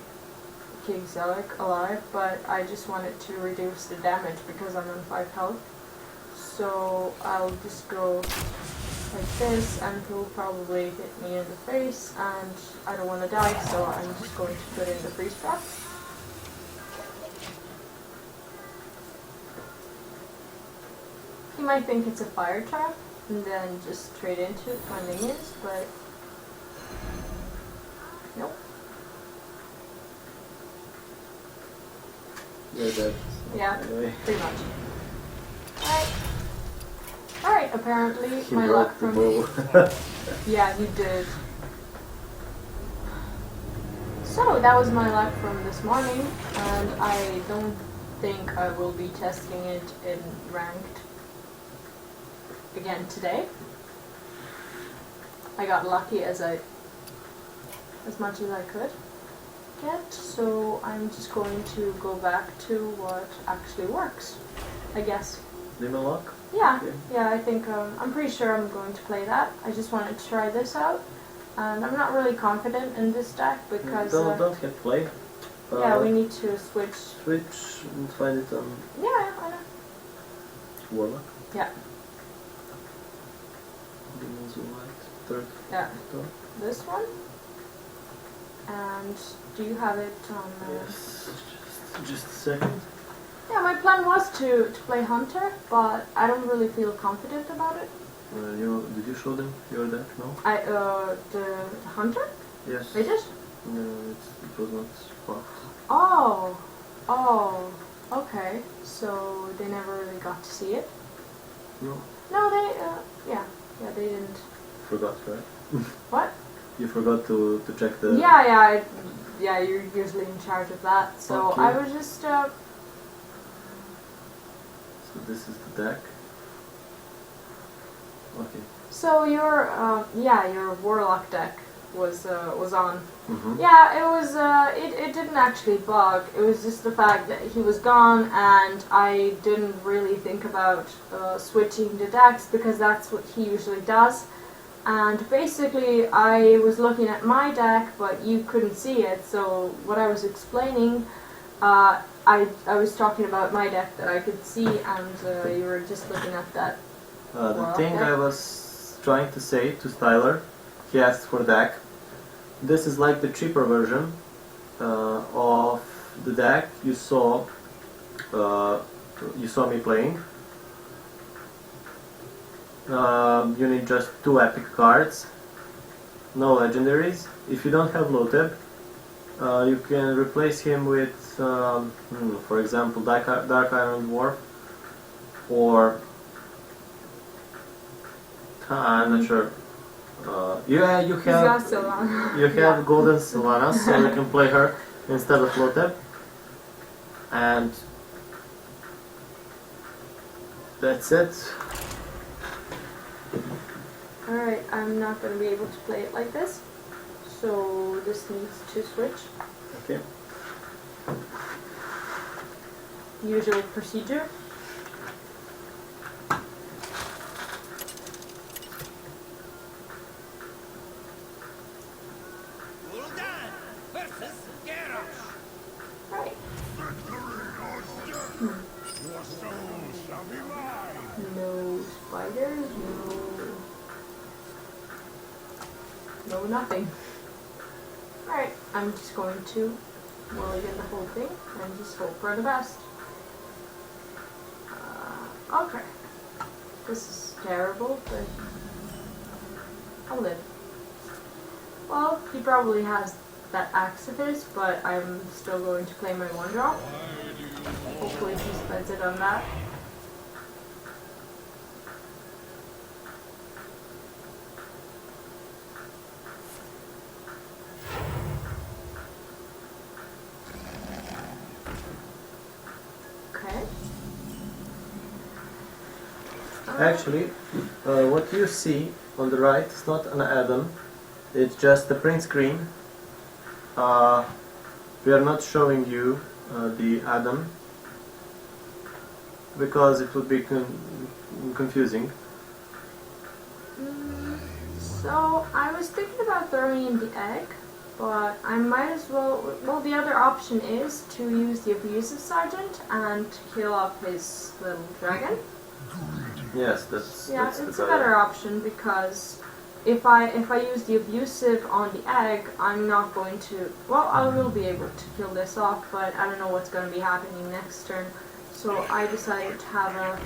King Zelic alive, but I just wanted to reduce the damage because I'm on 5 health. So I'll just go like this, and he'll probably hit me in the face, and I don't want to die, so I'm just going to put in the freeze trap. He might think it's a fire trap, and then just trade into my minions, but nope. You're dead. Yeah, Anyway. pretty much. Alright, apparently He my broke luck the from... bow. Yeah, he did. So that was my luck from this morning, and I don't think I will be testing it in ranked again today. I got lucky as much as I could get, so I'm just going to go back to what actually works, I guess. Demonlock? Yeah, Okay. yeah, I think I'm pretty sure I'm going to play that. I just wanted to try this out, and I'm not really confident in this deck because Don't hit play. yeah, we need to switch. Switch and find it on Yeah, I know. Warlock. Yeah, Demon's Light. Third. yeah, Door. this one. And do you have it on? Yes. Just a second. Yeah, my plan was to play Hunter, but I don't really feel confident about it. Did you show them your deck? No. The Hunter? Yes. I did. No, it was not fucked. Oh, okay. So they never really got to see it. No. No, they yeah, they didn't. Forgot, right? What? You forgot to check the. Yeah, you're usually in charge of that. So Okay. I was just So this is the deck. Okay. So your Warlock deck was on. Mm-hmm. Yeah, it was. It didn't actually bug. It was just the fact that he was gone, and I didn't really think about switching the decks because that's what he usually does. And basically, I was looking at my deck, but you couldn't see it. So what I was explaining, I was talking about my deck that I could see, and you were just looking at that. The thing I was trying to say to Styler, he asked for deck. This is like the cheaper version of the deck you saw me playing. You need just 2 epic cards, no legendaries. If you don't have Lotep, you can replace him with, for example, Dark Iron Dwarf, or I'm not sure. Yeah, you have Golden Sylvana, so you can play her instead of Lotep, and that's it. Alright, I'm not going to be able to play it like this, so this needs to switch. Okay. Usual procedure. Gul'dan versus Garrosh. Right. Your soul shall be mine. No spiders, no nothing. Alright, I'm just going to mulligan the whole thing and just hope for the best. Okay. This is terrible, but I'll live. Well, he probably has that axe of his, but I'm still going to play my 1-drop. Hopefully he spends it on that. Okay. Actually, what you see on the right is not an add-on, it's just the print screen. We are not showing you the add-on because it would be confusing. So I was thinking about throwing in the egg, but I might as well. Well, the other option is to use the abusive sergeant and kill off his little dragon. Yes, that's It's a better option because if I use the abusive on the egg, I'm not going to. Well, I will be able to kill this off, but I don't know what's going to be happening next turn. So I decided to have a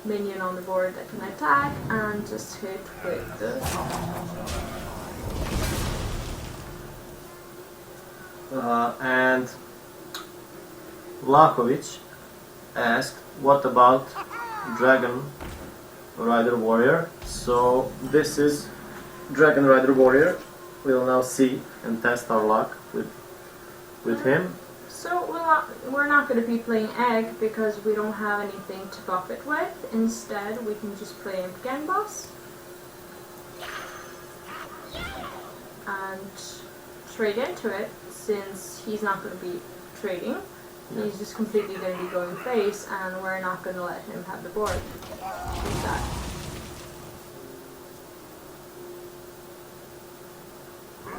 minion on the board that can attack and just hit with the. And Vlahovic asked, what about Dragon Rider Warrior? So this is Dragon Rider Warrior. We'll now see and test our luck with with him. So we're not going to be playing egg because we don't have anything to buff it with. Instead, we can just play Imp Gang Boss and trade into it, since he's not going to be trading. Yeah. He's just completely going to be going face, and we're not going to let him have the board. Like that.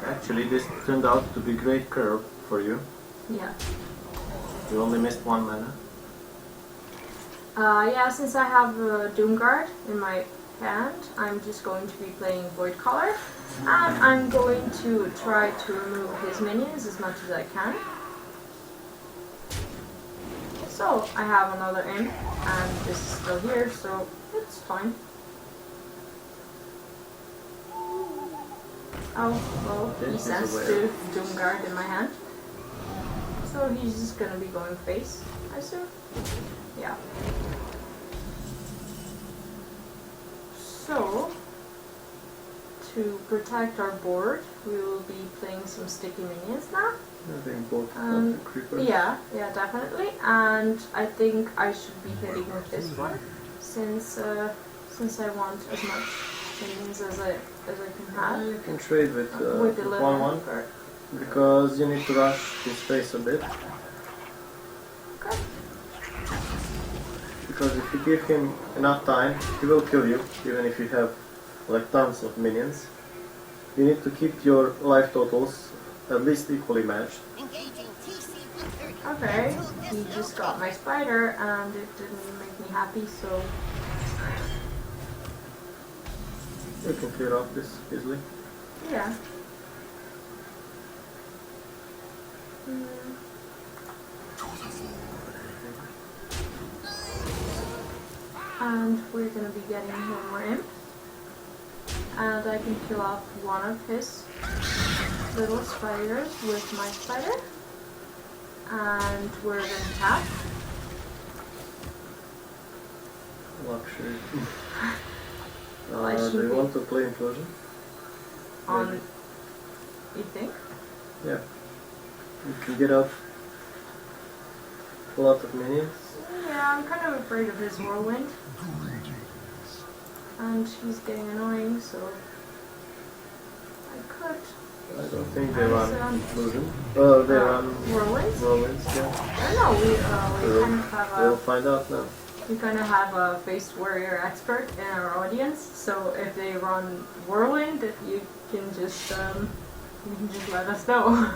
Actually, this turned out to be great curve for you. Yeah. You only missed 1 mana. Yeah, since I have Doomguard in my hand, I'm just going to be playing Void Caller, and I'm going to try to remove his minions as much as I can. So, I have another imp, and this is still here, so it's fine. Oh, well, he sensed the Doomguard in my hand. So he's just gonna be going face, I assume. Yeah. So, to protect our board, we will be playing some sticky minions now. I think both the creepers. Yeah, definitely. And I think I should be hitting with this one, since I want as much minions as I can have. You can trade with the 1/1 because you need to rush his face a bit. Okay. Because if you give him enough time, he will kill you, even if you have like tons of minions. You need to keep your life totals at least equally matched. Okay, he just got my spider and it didn't make me happy, so You can clear off this easily. yeah. And we're gonna be getting one more imp. And I can kill off one of his little spiders with my spider. And we're gonna tap. Luxury. Well, I Do should you be want to play Implosion? on. Maybe. You think? Yeah. You can get up a lot of minions. Yeah, I'm kind of afraid of his whirlwind. And he's getting annoying, so I could. I don't think they run Implosion. They run whirlwinds. Whirlwinds, yeah. I don't know. We kind of have We'll a find out now. Faced warrior expert in our audience. So if they run whirlwind, you can just let us know.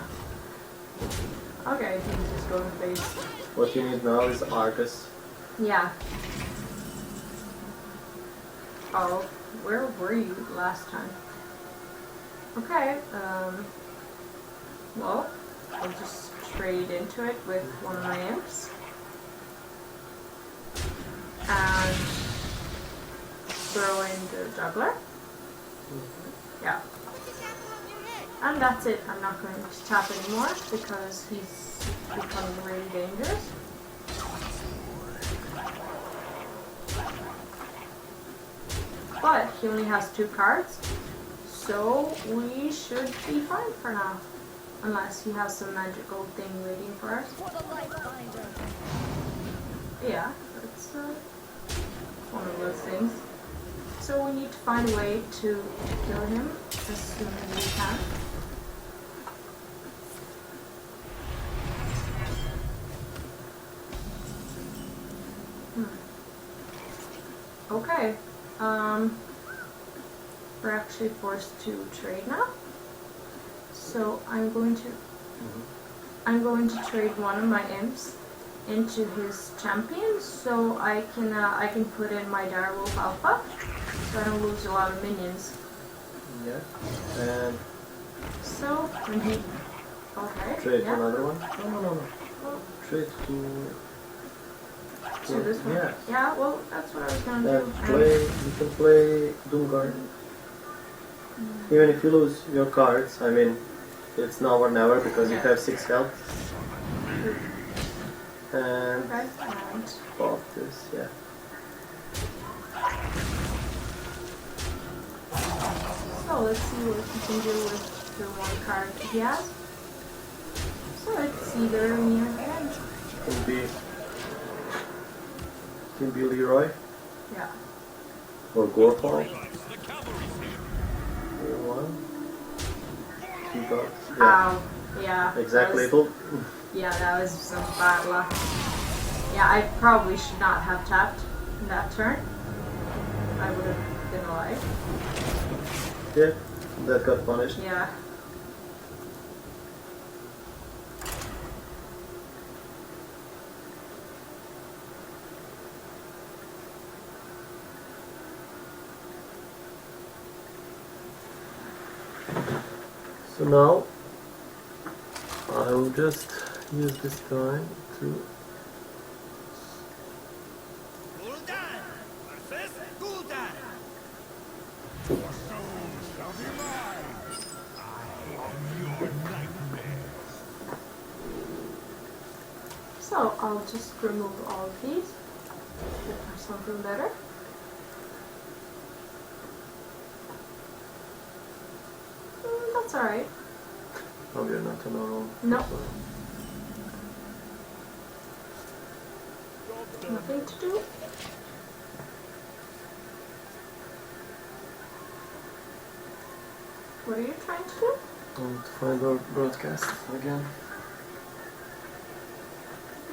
Okay, he's just going face. What you need now is Argus. Yeah. Oh, where were you last time? Okay, well, I'll just trade into it with one of my imps. And throw in the juggler. Yeah. And that's it. I'm not going to tap anymore because he's becoming really dangerous. But he only has 2 cards, so we should be fine for now. Unless he has some magical thing waiting for us. Yeah, that's one of those things. So we need to find a way to kill him as soon as we can. Okay. We're actually forced to trade now. So I'm going to trade one of my imps into his champion, so I can put in my Direwolf Alpha, so I don't lose a lot of minions. Yeah. And So when he trade yeah. another one? No. Well, Trade to this one. Yeah. Yeah, well that's what I was gonna Then do. you can play Doomguard. Even if you lose your cards, I mean, it's now or never because you Yeah. have 6 health. And Okay, and pop this, yeah. so let's see what he can do with the one card he has. So So it's either me or him. Can be Leroy Yeah. or Gorpal. The cavalry's here. One. Two dots. Yeah. Ow. Yeah. Exactly. That was, yeah, that was some bad luck. Yeah, I probably should not have tapped in that turn. I would have been alive. Yeah. That got punished. Yeah. So now I will just use this guy to Gul'dan versus Gul'dan. Your soul shall be mine. I am your nightmare. So I'll just remove all of these. Look for something better. That's alright. oh, you're not alone. Nope. Nothing to do. What are you trying to do? I want to find our broadcast again.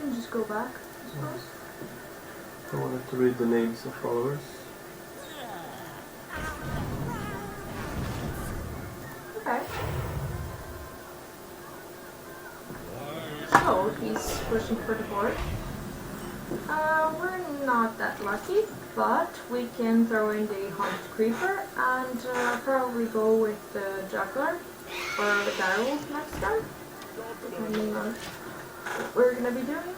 And just go back, I suppose. I wanted to read the names of followers. Okay. So he's pushing for the board. We're not that lucky, but we can throw in the Haunted Creeper and probably go with the Juggler or the Direwolf next turn, depending on what we're gonna be doing.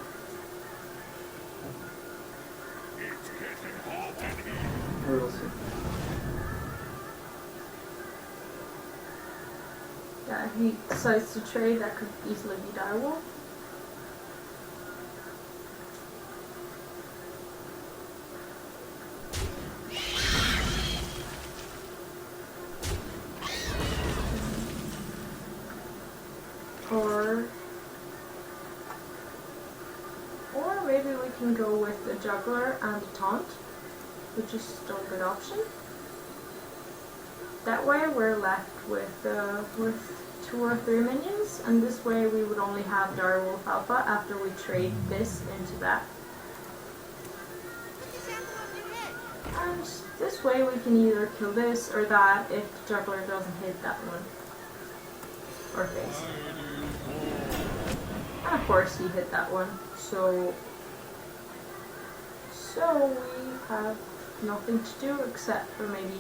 It's getting hot in here. We'll see. Yeah, if he decides to trade, that could easily be Direwolf. Or maybe we can go with the Juggler and the Taunt, which is still a good option. That way we're left with 2 or 3 minions, and this way we would only have Direwolf Alpha after we trade this into that. And this way we can either kill this or that if the Juggler doesn't hit that one. Or face. And of course he hit that one, so we have nothing to do except for maybe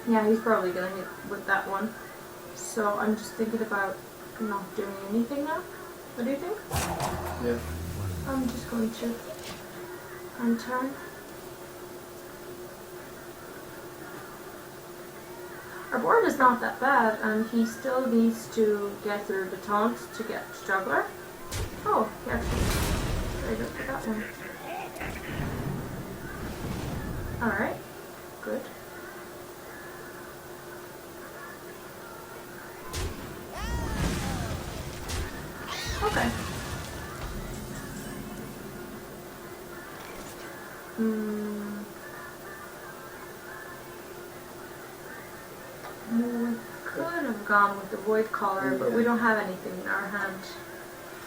yeah, he's probably gonna hit with that one. So I'm just thinking about not doing anything now. What do you think? Yeah. I'm just going to unturn. Our board is not that bad, and he still needs to get through the taunt to get Juggler. Oh, he actually traded for that one. Alright, good. Okay. We could have gone with the Void Caller, but we don't have anything in our hand.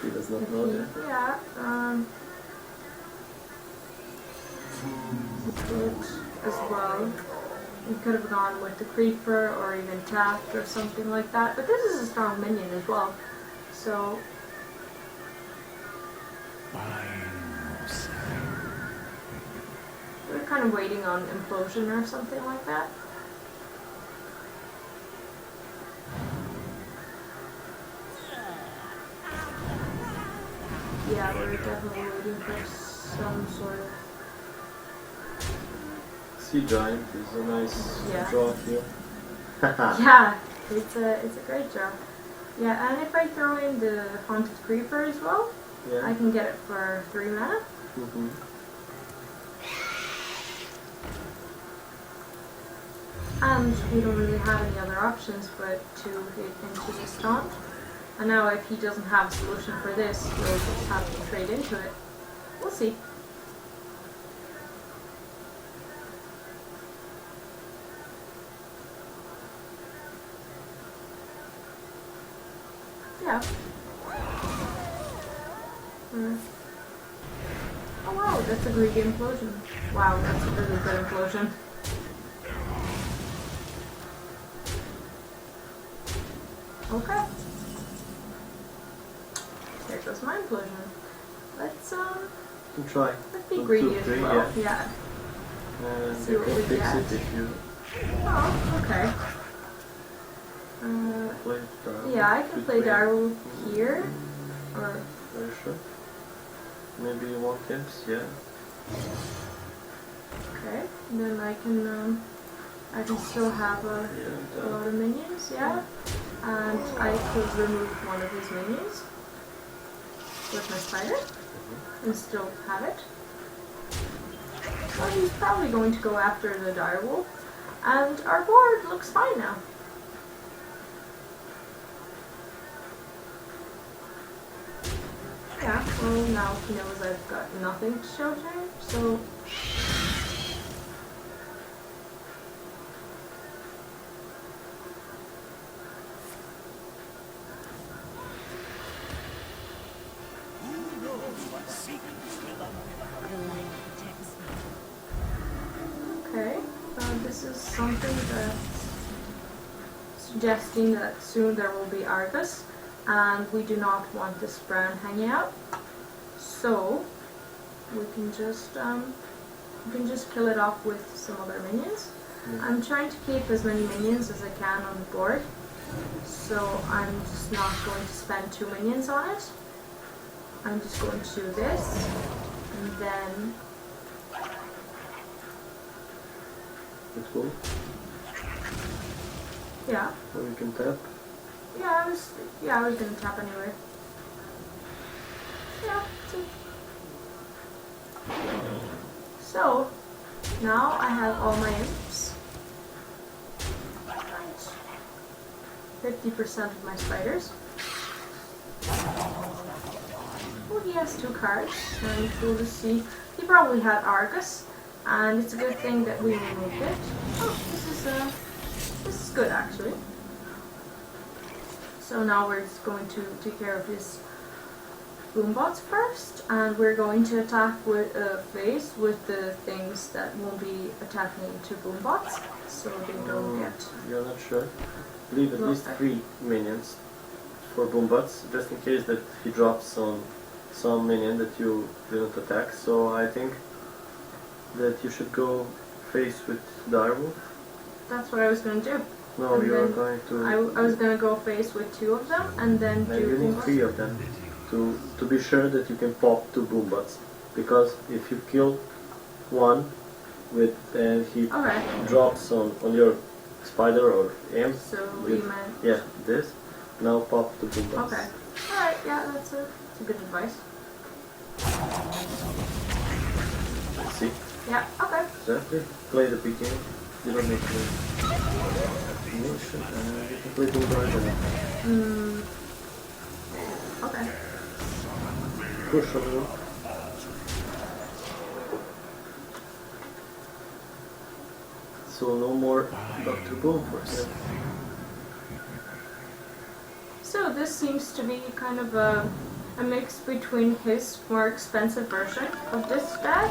He does not know that. Yeah, we could as well. We could have gone with the Creeper or even tapped or something like that, but this is a strong minion as well, so... We're kind of waiting on Implosion or something like that. Yeah, we're definitely waiting for some sort of... Sea Giant is a nice Yeah. draw here. Yeah, it's a great draw. Yeah, and if I throw in the Haunted Creeper as well, Yeah. I can get it for 3 mana. And we don't really have any other options but to hit into this taunt. And now if he doesn't have a solution for this, we'll just have to trade into it. We'll see. Yeah. Oh wow, that's a greedy implosion. Wow, that's a really good implosion. Okay. There goes my implosion. Let's You can try. let's be 1, greedy 2, as 3, well. yeah. Yeah. See You what can we fix get. it if you Oh, okay. play Darwin. Yeah, I can play Darwin here. Or Are you sure? Maybe you want camps? Yeah. okay. And then I can still have a Yeah. lot of minions, yeah. And I could remove one of his minions with my spider and still have it. Well, he's probably going to go after the direwolf, and our board looks fine now. Yeah, well now he knows I've got nothing to show to him, so Who knows what secrets will uncover? The light protects me. okay. This is something that's suggesting that soon there will be Argus, and we do not want this brown hanging out. So we can just kill it off with some other minions. I'm trying to keep as many minions as I can on the board, so I'm just not going to spend 2 minions on it. I'm just going to do this, and then Let's go. yeah. Or you can tap. I was gonna tap anyway. Yeah. So now I have all my imps. 50% of my spiders. Well, he has 2 cards, and we'll just see. He probably had Argus, and it's a good thing that we removed it. Oh, this is good actually. So now we're just going to take care of his boombots first, and we're going to attack with phase with the things that won't be attacking into boombots, so they don't get. You're not sure? Leave at least 3 minions for boombots, just in case that he drops on some minion that you didn't attack. So I think that you should go face with Direwolf. That's what I was going to do. No, And you're then going to. I was going to go face with 2 of them, and then And do you need boombots. 3 of them to be sure that you can pop 2 boombots. Because if you kill one with and he Okay, drops on your spider or imp, so we with, meant. yeah, this, now pop 2 boombots. Okay. Alright, yeah, that's a good advice. See? Yeah, okay. Exactly. Play the beginning. You don't need to nation and you can play boombots and Okay. push on you. So no more Dr. Boom for him. So this seems to be kind of a mix between his more expensive version of this deck,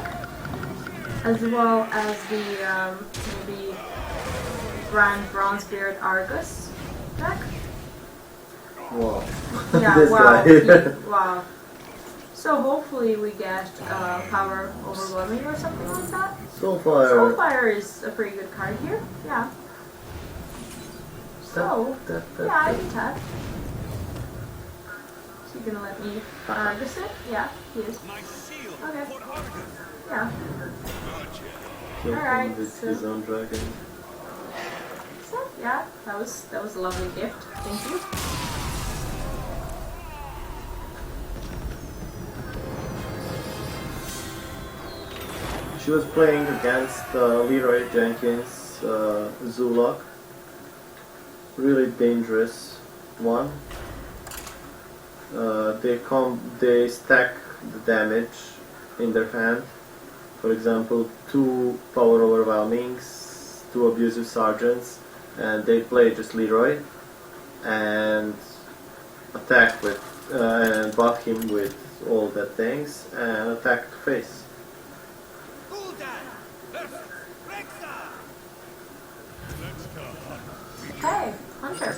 as well as the maybe Bronzebeard Argus deck. Wow. Yeah, This wow. guy. Wow. So hopefully we get Power Overwhelming or something like that. Soulfire. Soulfire is a pretty good card here. Yeah. So, That. yeah, I can tap. So you're gonna let me Argus it? Yeah, he is. My shield Okay. for Argus. Yeah. Kill Alright, him with so- his own dragon. So yeah, that was a lovely gift. Thank you. She was playing against Leroy Jenkins. Zulok. Really dangerous one. They stack the damage in their hand. For example, 2 power overwhelmings, 2 abusive sergeants, and they play just Leroy and attack with and buff him with all that things and attack the face. Okay, Hunter.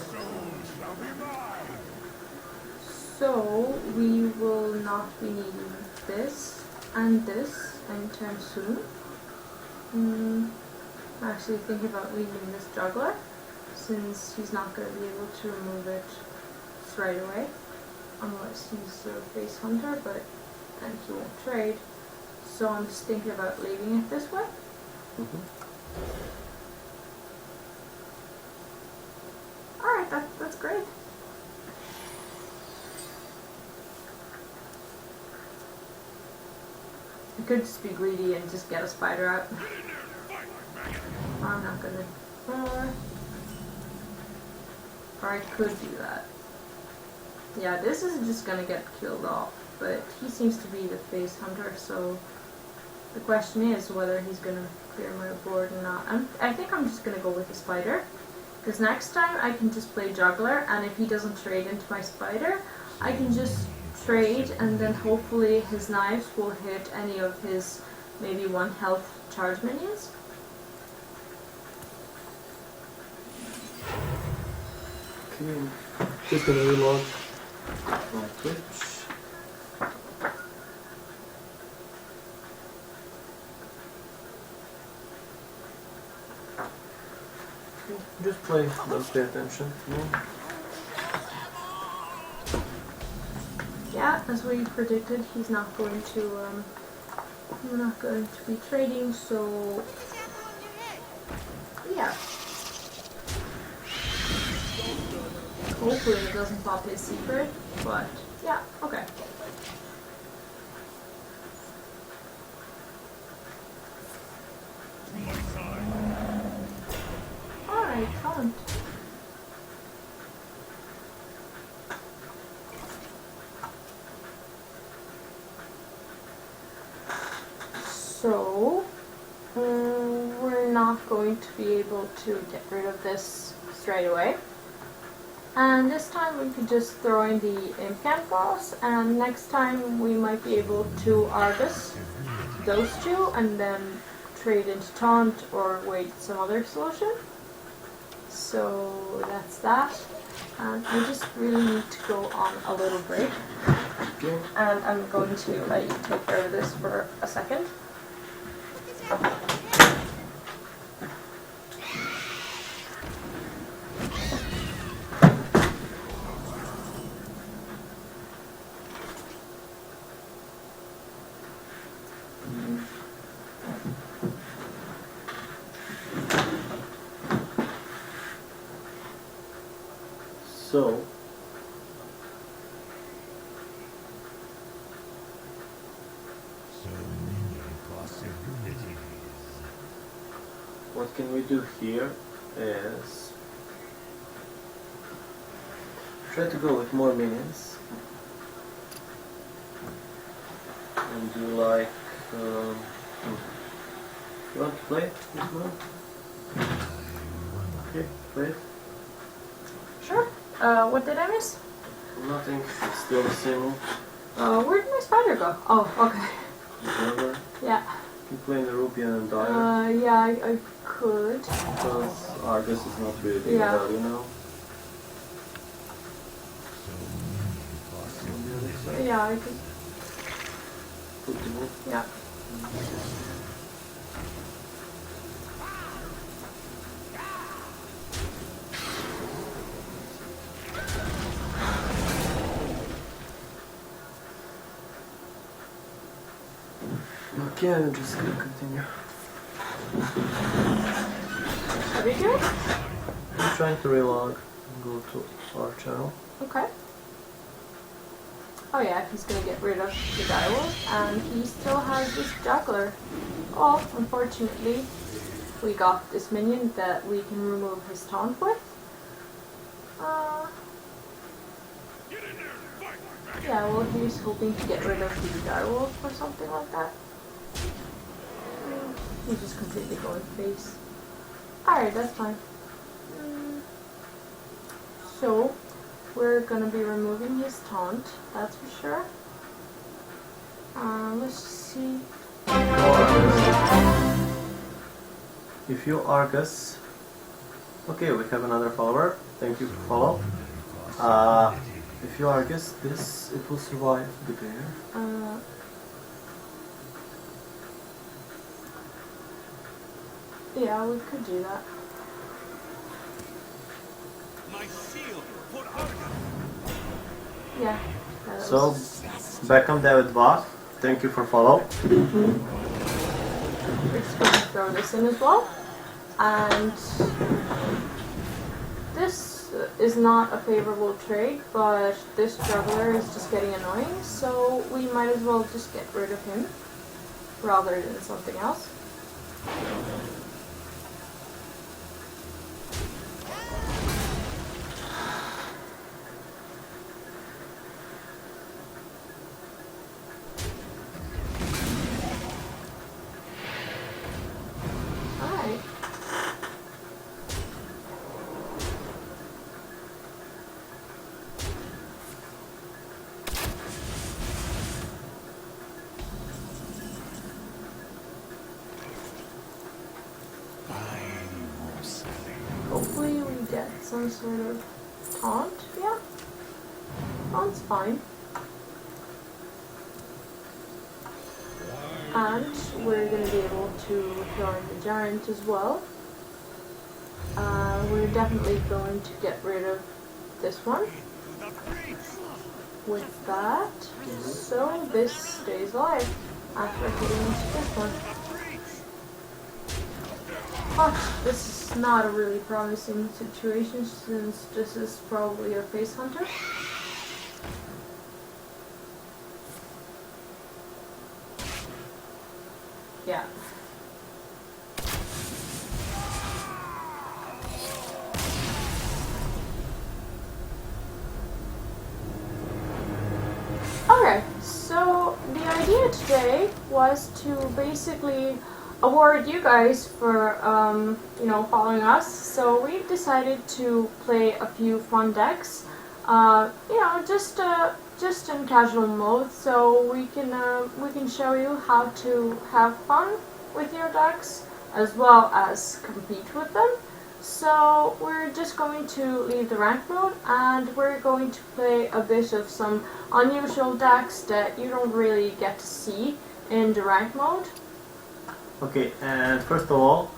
So we will not be needing this and this anytime soon. I'm actually thinking about leaving this juggler since he's not going to be able to remove it right away unless he's a face hunter, but then he won't trade. So I'm just thinking about leaving it this way. Alright, that's great. I could just be greedy and just get a spider out. I'm not gonna. Or I could do that. Yeah, this is just gonna get killed off, but he seems to be the face hunter, so the question is whether he's gonna clear my board or not. I think I'm just gonna go with the spider, because next time I can just play juggler, and if he doesn't trade into my spider, I can just trade, and then hopefully his knives will hit any of his maybe 1 health charge minions. Okay, just gonna reload on Twitch. Just play, don't pay attention. Yeah, as we predicted, he's not going to. We're not going to be trading, so yeah. Hopefully it doesn't pop his secret, but yeah, okay. Alright, hunt. So, we're not going to be able to get rid of this straight away. And this time we could just throw in the Imcamp boss, and next time we might be able to Argus those 2 and then trade into Taunt or wait some other solution. So that's that. And I just really need to go on a little break. Okay. And I'm going to let you take care of this for a second. So, what can we do here is try to go with more minions and do like you want to play this move? Okay, play it. Sure. What did I miss? Nothing, it's still the same move. Where did my spider go? Oh, okay. Remember? Yeah. You can play in the Rupian and Dire. Yeah, I could. Because Argus is not really big Yeah. value now. On the other side, Yeah, I could. put the move. Yeah. Okay, I'm just gonna continue. Are we good? I'm trying to relog and go to our channel. Okay. Oh yeah, he's gonna get rid of the direwolf, and he still has this juggler. Oh, unfortunately, we got this minion that we can remove his taunt with. Get in there and fight! Yeah, well, he's hoping to get rid of the direwolf or something like that. He's just completely going face. Alright, that's fine. So, we're gonna be removing his taunt, that's for sure. Let's just see. If you Argus, okay, we have another follower. Thank you for follow. If you Argus, this it will survive the bear. Yeah, we could do that. My shield for Argus! Yeah. That So, was- Beckham David Bot, thank you for follow. we're just going to throw this in as well. And this is not a favorable trade, but this juggler is just getting annoying, so we might as well just get rid of him rather than something else. Alright. Hopefully we get some sort of taunt, yeah. Taunt's fine. And we're going to be able to throw in the giant as well. We're definitely going to get rid of this one with that. So this stays alive after hitting this one. Oh, this is not a really promising situation since this is probably a face hunter. Yeah. Okay, so the idea today was to basically award you guys for, following us. So we decided to play a few fun decks, just in casual mode, so we can show you how to have fun with your decks as well as compete with them. So we're just going to leave the rank mode and we're going to play a bit of some unusual decks that you don't really get to see in the rank mode. Okay, and first of all,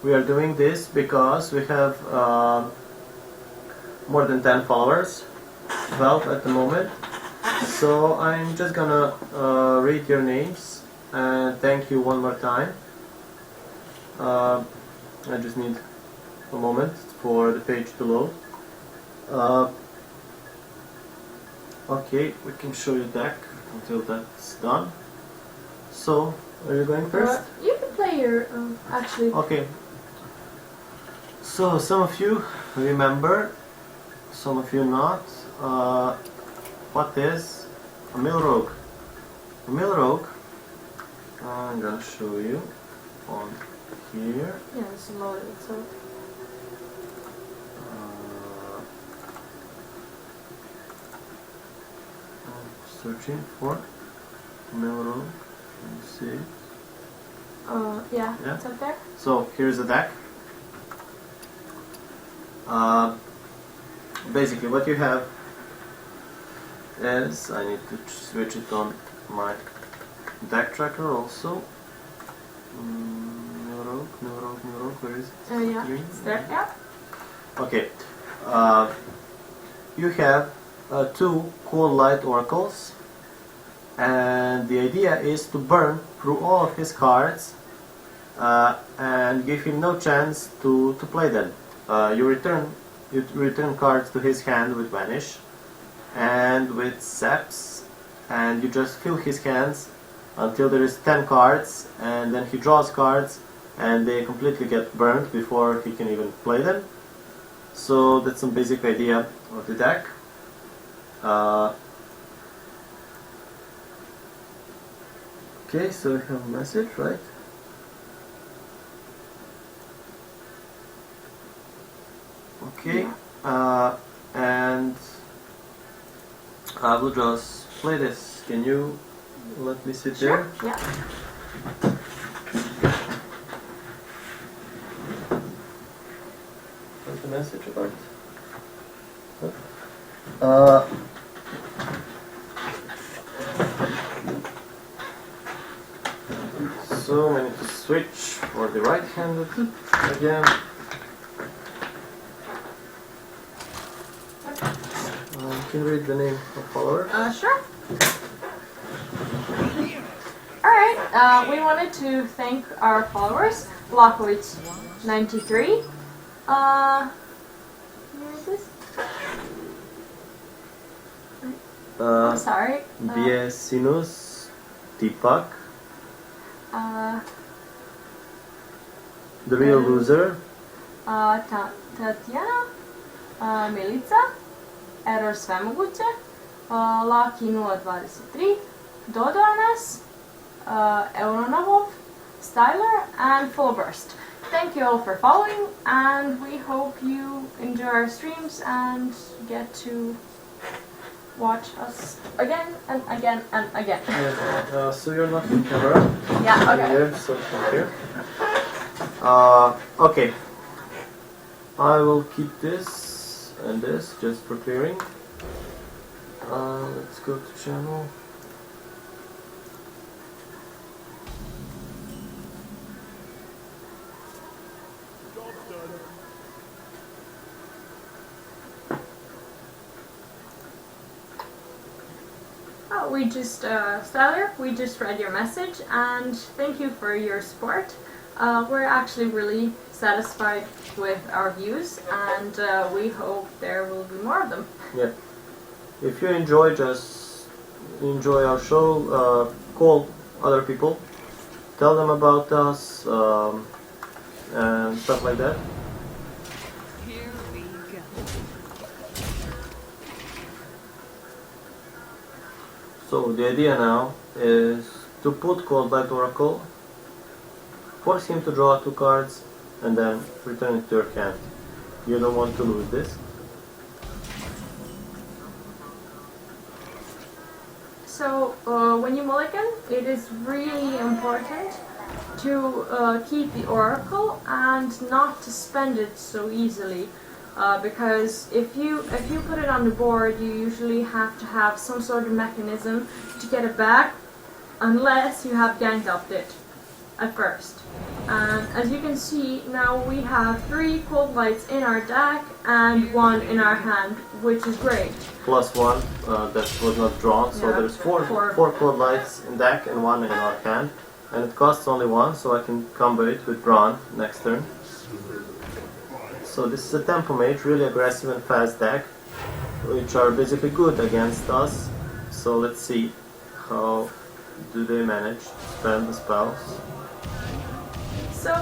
we are doing this because we have more than 10 followers, 12 at the moment. So I'm just gonna read your names and thank you one more time. I just need a moment for the page to load. Okay, we can show you deck until that's done. So, are you going first? You can play your, actually. Okay. So, some of you remember, some of you not. What is a mill rogue? A mill rogue, I'm gonna show you on here. Yeah, it's loaded, so. I'm searching for mill rogue. Let me see. Yeah, Yeah. it's up there. So here's the deck. Basically, what you have is I need to switch it on my deck tracker also. No rogue, where is it? Yeah, Green? it's there, yeah. Okay. You have two cool light oracles, and the idea is to burn through all of his cards and give him no chance to play them. You return cards to his hand with Vanish and with Saps, and you just fill his hands until there is 10 cards, and then he draws cards and they completely get burned before he can even play them. So that's some basic idea of the deck. Okay, so we have a message, right? Okay, and I will just play this. Can you let me sit Sure. there? Yeah. What's the message about? Huh? So we need to switch for the right-handed again. Can you read the name of follower? Sure. Alright, we wanted to thank our followers, Blockowitz93. Here is this? I'm sorry. Biesinus Deepak, The Real Loser, Tatiana, Milica, Error Svemoguće, Laki 023, Dodoanas, Euronovov, Styler, and Fullburst. Thank you all for following, and we hope you enjoy our streams and get to watch us again and again and again. Yeah, so you're not in camera. Yeah, okay. Here, so from here. Okay. I will keep this and this just for clearing. Let's go to channel. We just, Styler, we just read your message and thank you for your support. We're actually really satisfied with our views and we hope there will be more of them. Yeah. If you enjoy, just enjoy our show, call other people, tell them about us, and stuff like that. Here we go. So the idea now is to put Cold Light Oracle, force him to draw 2 cards, and then return it to your hand. You don't want to lose this. So when you mulligan, it is really important to keep the Oracle and not to spend it so easily. Because if you put it on the board, you usually have to have some sort of mechanism to get it back, unless you have ganked up it at first. And as you can see, now we have 3 Cold Lights in our deck and 1 in our hand, which is great. Plus 1 that was not drawn, so Yeah, there's 4 four. Cold Lights in deck and 1 in our hand. And it costs only 1, so I can combo it with Brawn next turn. So this is a Tempo Mage, really aggressive and fast deck, which are basically good against us. So let's see how do they manage to spend the spells. So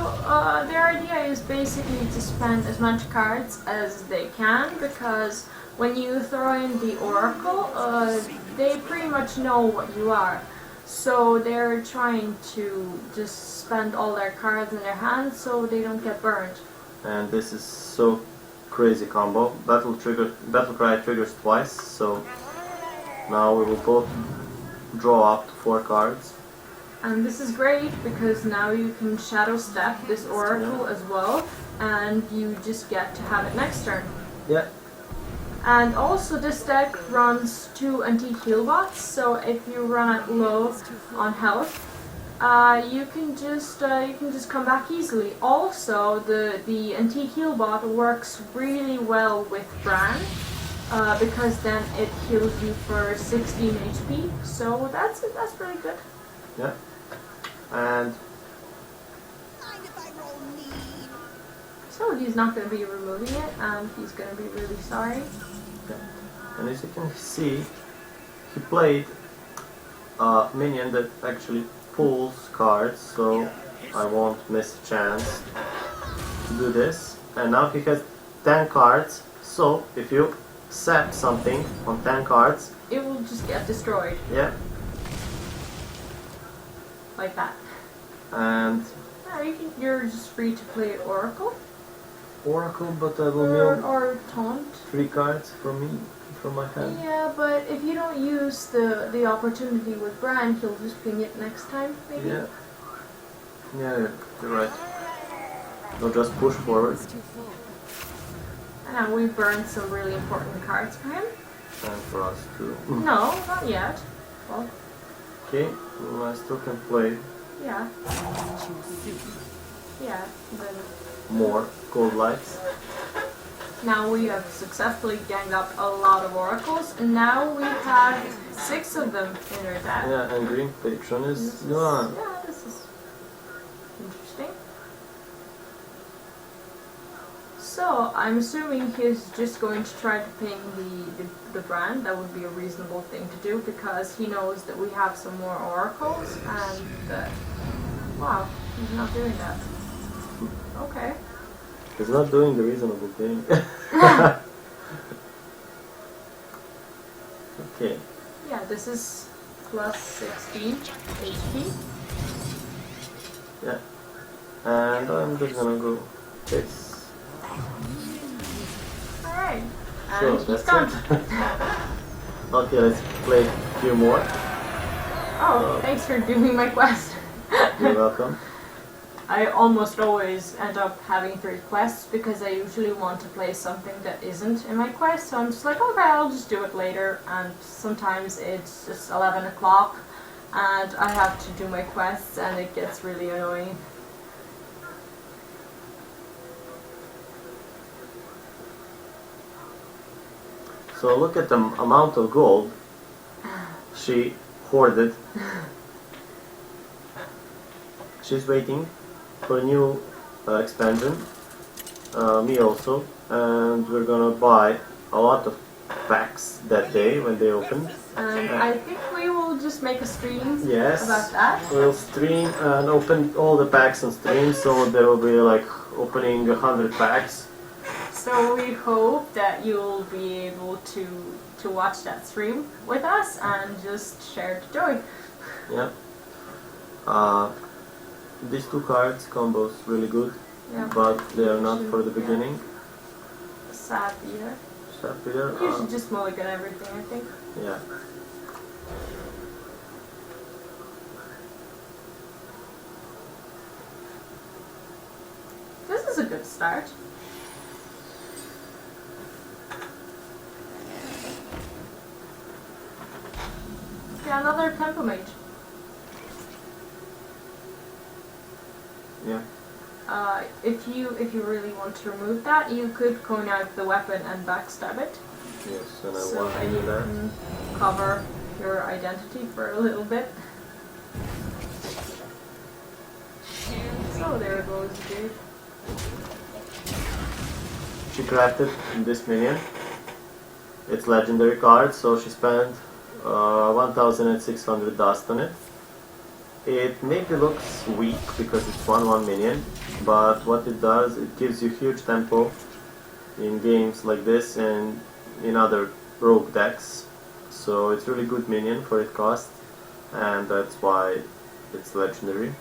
their idea is basically to spend as much cards as they can, because when you throw in the Oracle, they pretty much know what you are. So they're trying to just spend all their cards in their hands so they don't get burned. And this is so crazy combo. Battle Cry triggers twice, so now we will both draw up to 4 cards. And this is great because now you can Shadow Step this Oracle as well, and you just get to have it next turn. Yeah. And also this deck runs 2 anti-heal bots, so if you run at low on health, you can just come back easily. Also, the anti-heal bot works really well with Bran, because then it heals you for 16 HP. So that's really good. Yeah. And So he's not going to be removing it, and he's going to be really sorry. and as you can see, he played a minion that actually pulls cards, so I won't miss a chance to do this. And now he has 10 cards, so if you set something on 10 cards, it will just get destroyed. Yeah. Like that. And Yeah, you're just free to play Oracle. Oracle, but I will mill Or Taunt. 3 cards from me, from my hand. Yeah, but if you don't use the opportunity with Bran, he'll just ping it next time, maybe? Yeah. Yeah, you're right. They'll just push forward. It's too full. And we burned some really important cards for him. And for us too. No, not yet. Well, Okay, well, I still can play yeah. Yeah, then more gold lights. now we have successfully ganged up a lot of oracles, and now we have 6 of them in our deck. Yeah, and green patron This is is- gone. Yeah, this is interesting. So, I'm assuming he's just going to try to ping the brand. That would be a reasonable thing to do, because he knows that we have some more oracles, and wow, he's not doing that. Okay. He's not doing the reasonable thing. Okay. Yeah, this is plus 16 HP. Yeah. And I'm just gonna go this. Alright. So And he's that's done. it. Okay, let's play a few more. Oh, thanks for doing my quest. You're welcome. I almost always end up having 3 quests because I usually want to play something that isn't in my quest, so I'm just like, okay, I'll just do it later, and sometimes it's just 11 o'clock and I have to do my quests and it gets really annoying. So look at the amount of gold she hoarded. She's waiting for a new expansion, me also, and we're gonna buy a lot of packs that day when they open. And I think we will just make a stream Yes, about that. we'll stream and open all the packs on stream, so there will be like opening 100 packs. So we hope that you'll be able to watch that stream with us and just share the joy. Yeah. These 2 cards combos really good, Yeah. but they are not for the beginning. Sad either. Sharp Peter, You should just mulligan everything, I think. yeah. This is a good start. Yeah, another tempo mage. Yeah. If you really want to remove that, you could coin out the weapon and backstab it. Yes, and I So want to then you do that. can cover your identity for a little bit. So there goes dude. She crafted this minion. It's legendary card, so she spent 1600 dust on it. It maybe looks weak because it's 1/1 minion, but what it does, it gives you huge tempo in games like this and in other rogue decks. So it's really good minion for its cost, and that's why it's legendary.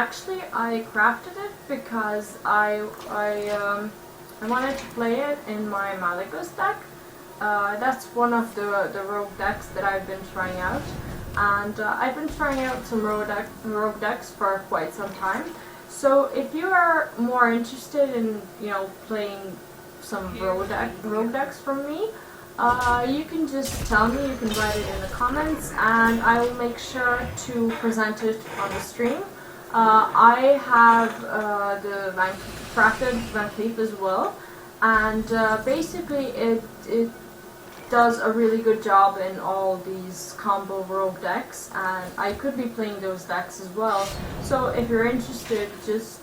Actually, I crafted it because I wanted to play it in my Malagos deck. That's one of the rogue decks that I've been trying out, and I've been trying out some rogue decks for quite some time. So if you are more interested in playing some rogue decks from me, you can just tell me. You can write it in the comments, and I will make sure to present it on the stream. I have the crafted Van Cleef as well, and basically it does a really good job in all these combo rogue decks, and I could be playing those decks as well. So if you're interested, just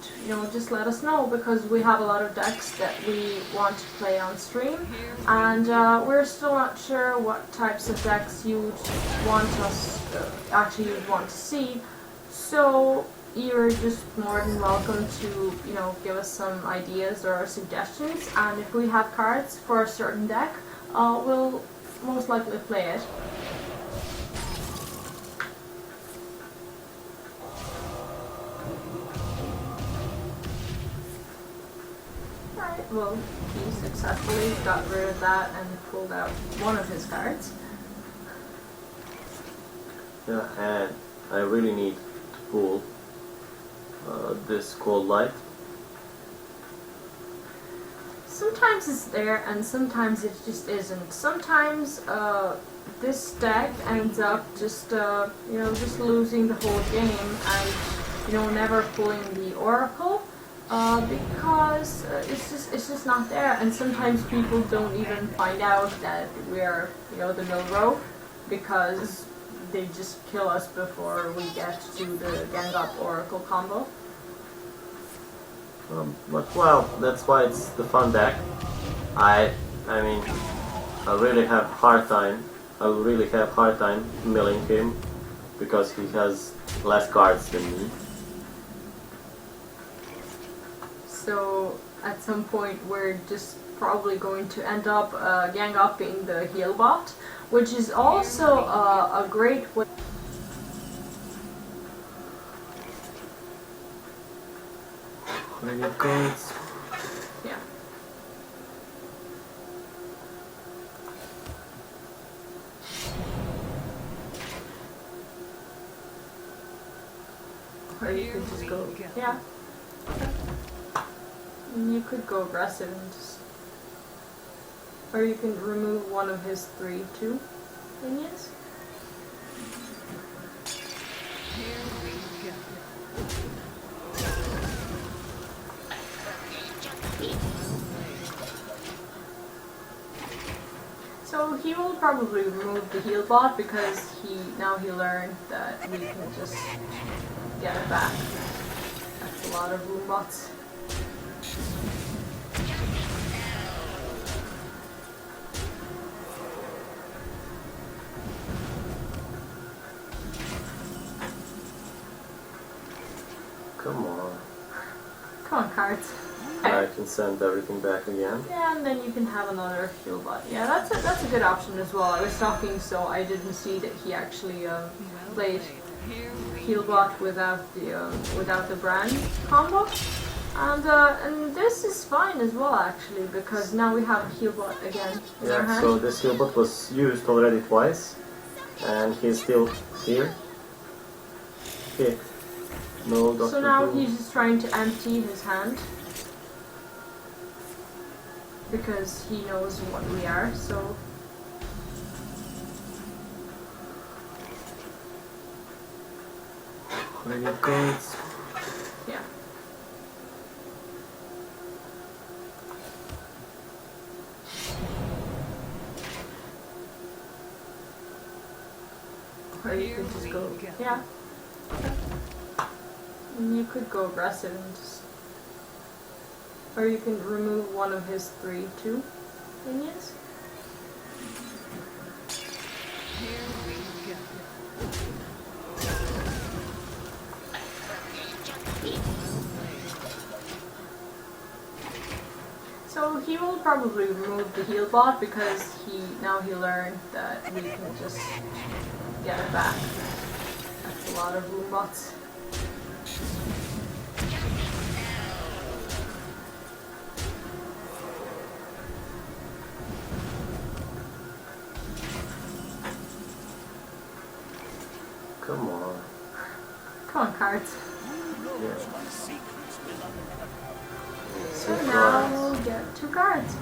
let us know, because we have a lot of decks that we want to play on stream, and we're still not sure what types of decks you'd want us actually want to see. So you're just more than welcome to, you know, give us some ideas or suggestions, and if we have cards for a certain deck, we'll most likely play it. Alright, well, he successfully got rid of that and pulled out one of his cards. Yeah, and I really need to pull this Cold Light. Sometimes it's there and sometimes it just isn't. Sometimes this deck ends up just, you know, just losing the whole game and, you know, never pulling the Oracle. Because it's just not there, and sometimes people don't even find out that we're, you know, the mill row, because they just kill us before we get to the gang up Oracle combo. But well, that's why it's the fun deck. I mean, I really have hard time. I will really have hard time milling him because he has less cards than me. So at some point we're just probably going to end up gang upping the heal bot, which is also a great way. Really cards. Yeah. Or you could just go, yeah. You could go aggressive and just, or you can remove one of his 3/2 minions. Here we go. So he will probably remove the heal bot because now he learned that we can just get it back. That's a lot of room bots. Come on. Come on, cards. I can send everything back again. Yeah, and then you can have another heal bot. Yeah, that's a good option as well. I was talking, so I didn't see that he actually played heal bot without the brand combo, and this is fine as well actually, because now we have a heal bot again in our Yeah, hand. so this heal bot was used already twice, and he's still here. Okay. No, Dr. So now Doom. he's just trying to empty his hand because he knows what we are. So Really cards. yeah. Or you could just go, yeah. And you could go aggressive and just, or you can remove one of his 3/2 minions. Here we go. So he will probably remove the heal bot because now he learned that we can just get it back. That's a lot of room bots. Come on. Come on, cards. Yeah. So now we'll get 2 cards.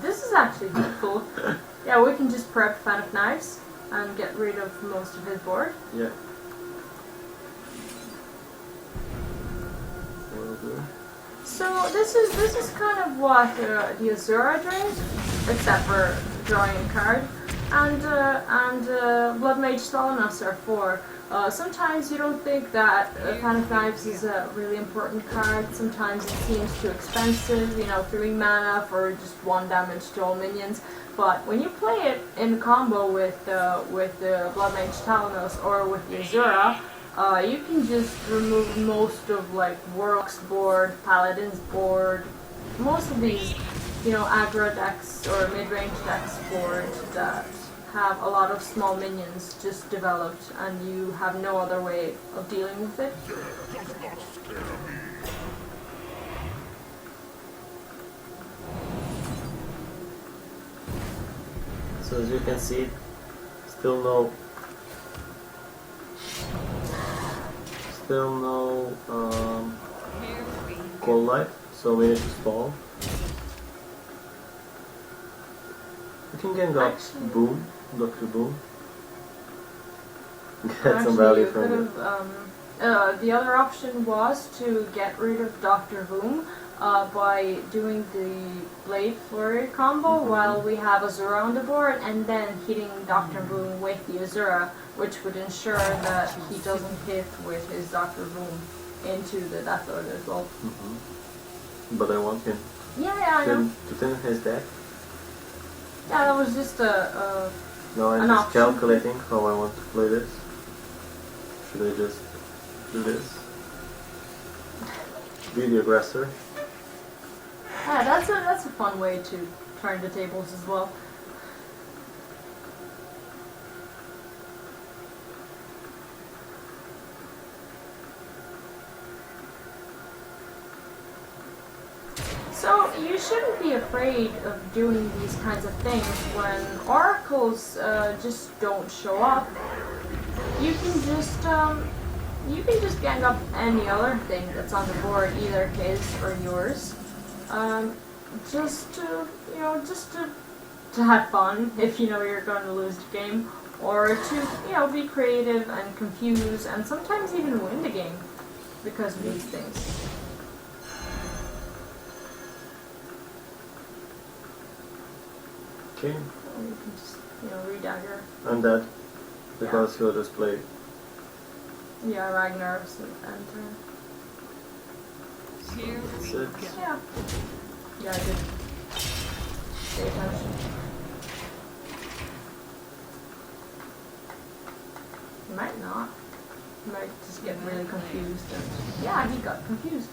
This is actually cool. Yeah, we can just prep Fan of Knives and get rid of most of his board. Yeah. Will do. So this is kind of what the Azura did, except for drawing a card. Blood Mage Thalanos are 4. Sometimes you don't think that Fan of Knives is a really important card. Sometimes it seems too expensive, 3 mana for just 1 damage to all minions. But when you play it in combo with the Blood Mage Thalanos or with the Azura, you can just remove most of like Warlock's board, Paladin's board, most of these, aggro decks or mid-range decks board that have a lot of small minions just developed and you have no other way of dealing with it. So as you can see, still no Here we cold light, so we need to stall. We can gang up Actually- Boom, Dr. Boom. Get Actually, some value you from could it. have, the other option was to get rid of Dr. Boom by doing the Blade Flurry combo while we have Azura on the board and then hitting Dr. Boom with the Azura, which would ensure that he doesn't hit with his Dr. Boom into the Death Lord as well. But I want him Yeah, I know. to thin his deck. Yeah, that was just a Now I'm An just option. calculating how I want to play this. Should I just do this? Be the aggressor. yeah, that's a fun way to turn the tables as well. So you shouldn't be afraid of doing these kinds of things when oracles just don't show up. You can just gang up any other thing that's on the board, either his or yours, just to have fun if you know you're going to lose the game, or to be creative and confuse and sometimes even win the game because of these things. Okay, Or you can just redagger. I'm dead. Because he'll just play. Yeah, Ragnar's and Here we 6. go. yeah. Yeah, I did. Pay attention. He might not. He might just get really confused. And, yeah, he got confused.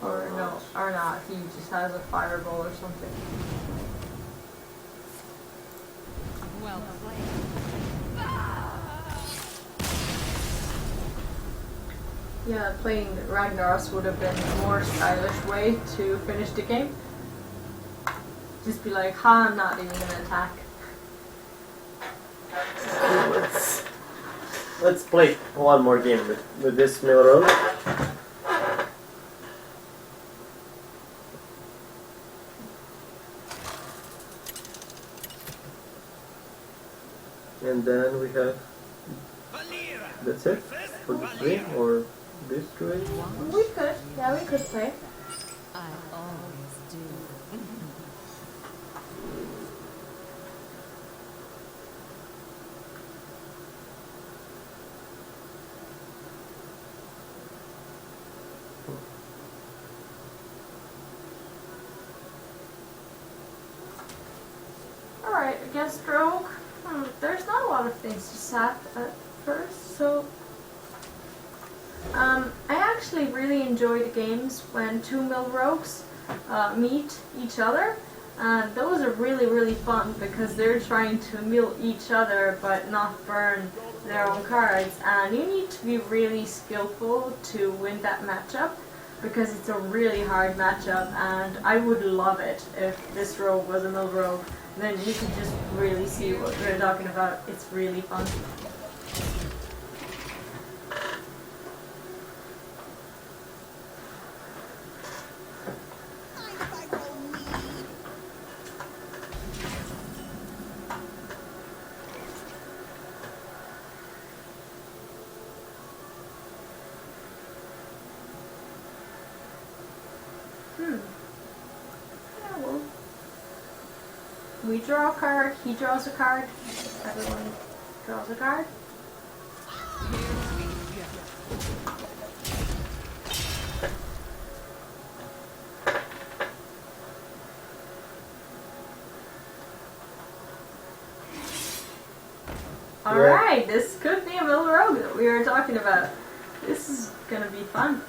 Or no, or not. He just has a fireball or something. Well played. Yeah, playing Ragnaros would have been a more stylish way to finish the game. Just be like, ha, I'm not even gonna attack. Let's play one more game with this mill road. And then we have, that's it for the stream, or this stream. We could, yeah, we could play. I always do. Alright, against Rogue, there's not a lot of things to sap at first, so I actually really enjoy the games when 2 mill rogues meet each other. Those are really, really fun because they're trying to mill each other but not burn their own cards, and you need to be really skillful to win that matchup because it's a really hard matchup, and I would love it if this rogue was a mill rogue. Then you can just really see what we're talking about. It's really fun. Yeah, well, We draw a card, he draws a card, everyone draws a card. Alright, this could be a mill rogue that we were talking about. This is gonna be fun.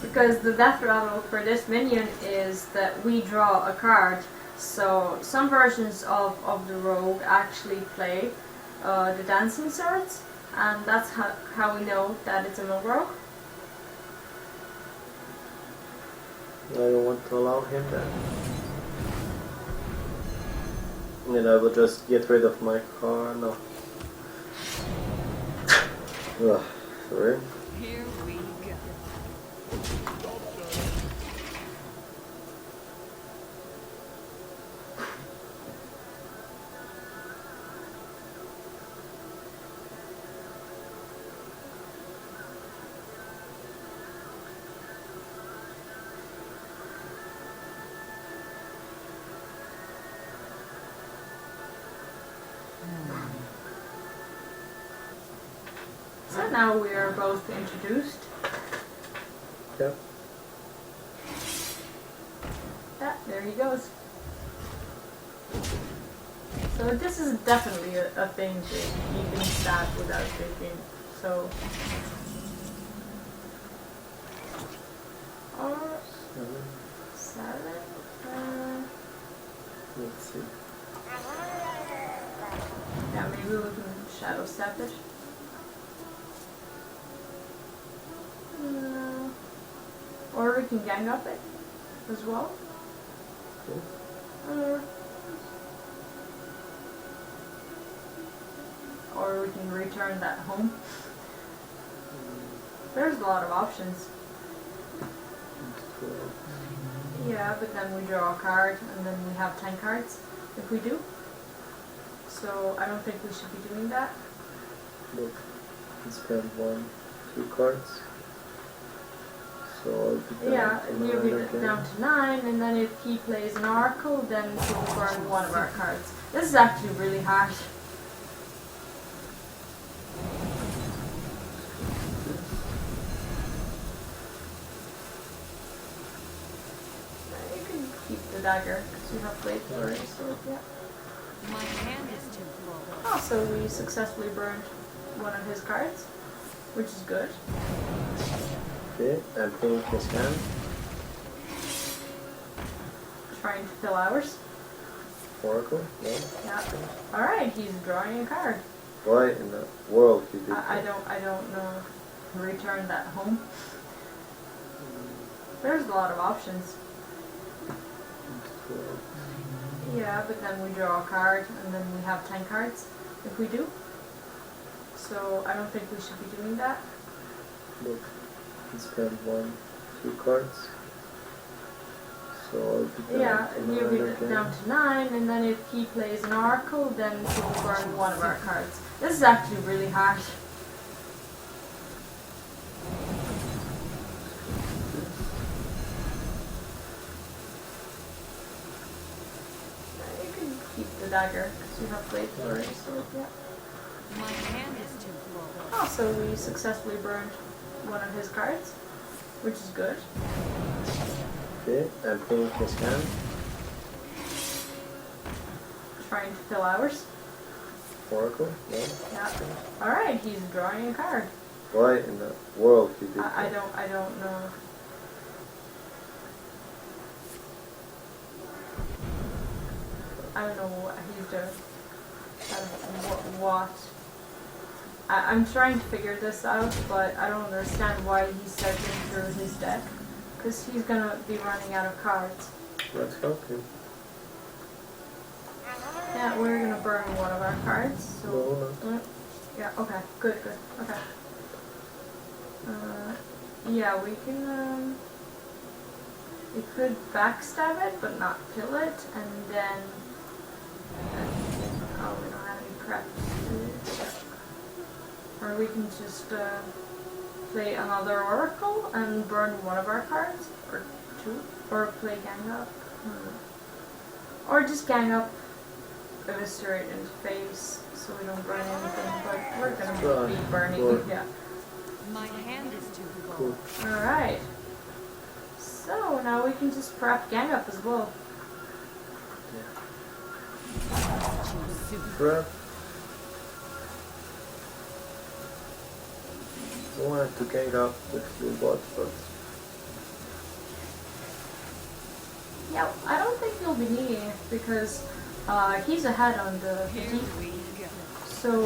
Because the death rattle for this minion is that we draw a card. So some versions of the rogue actually play the dancing swords, and that's how we know that it's a mill rogue. I don't want to allow him that. And I will just get rid of my car. No. Ugh, sorry. Here we go. So now we are both introduced. Yep. Yeah, there he goes. So this is definitely a thing that you can stab without thinking. So, or 7. Let's see. Yeah, maybe we can shadow step it. Or we can gang up it as well. Or we can return that home. There's a lot of options. Yeah, but then we draw a card and then we have 10 cards if we do. So I don't think we should be doing that. Look, we spend 1, 2 cards. So I'll be Yeah, down you'll to be 9 again. down to 9, and then if he plays an oracle, then he'll burn one of our cards. This is actually really hard. You can keep the dagger because you have blade already. So yeah. My hand is too full. Also, we successfully burned one of his cards, which is good. Okay, emptying his hand. Trying to fill ours. Oracle? No? Yeah. Alright, he's drawing a card. Why in the world he did I that? don't know. Return that home. There's a lot of options. Yeah, but then we draw a card and then we have 10 cards if we do. So I don't think we should be doing that. Look, we spend 1, 2 cards. So I'll be down Yeah, to you'll 9 be again. down to 9, and then if he plays an oracle, then he'll burn one of our cards. This is actually really hard. You can keep the dagger because you have blade already. So yeah. My hand is too full. Also, we successfully burned one of his cards, which is good. Okay, emptying his hand. Trying to fill ours. Oracle? No? Yeah. Alright, he's drawing a card. Why in the world he did I that? don't know. I don't know what he's doing. I don't know what. I'm trying to figure this out, but I don't understand why he's searching through his deck. Because he's gonna be running out of cards. Let's help him. Yeah, we're gonna burn one of our cards. So. No, not. Yeah, okay. Good. Okay. Yeah, we can, we could backstab it, but not kill it, and then, oh, we don't have any prep. Or we can just, play another oracle and burn one of our cards, or 2, or play gang up. Or just gang up, eviscerate into face so we don't burn anything, but we're gonna be burning, Sure. yeah. My hand is too Cool. full. Alright. So now we can just prep gang up as well. Too soon. Prep. I wanted to gang up with few bots, but Yeah, I don't think he'll be needing it because he's ahead on the Here fatigue. we go. So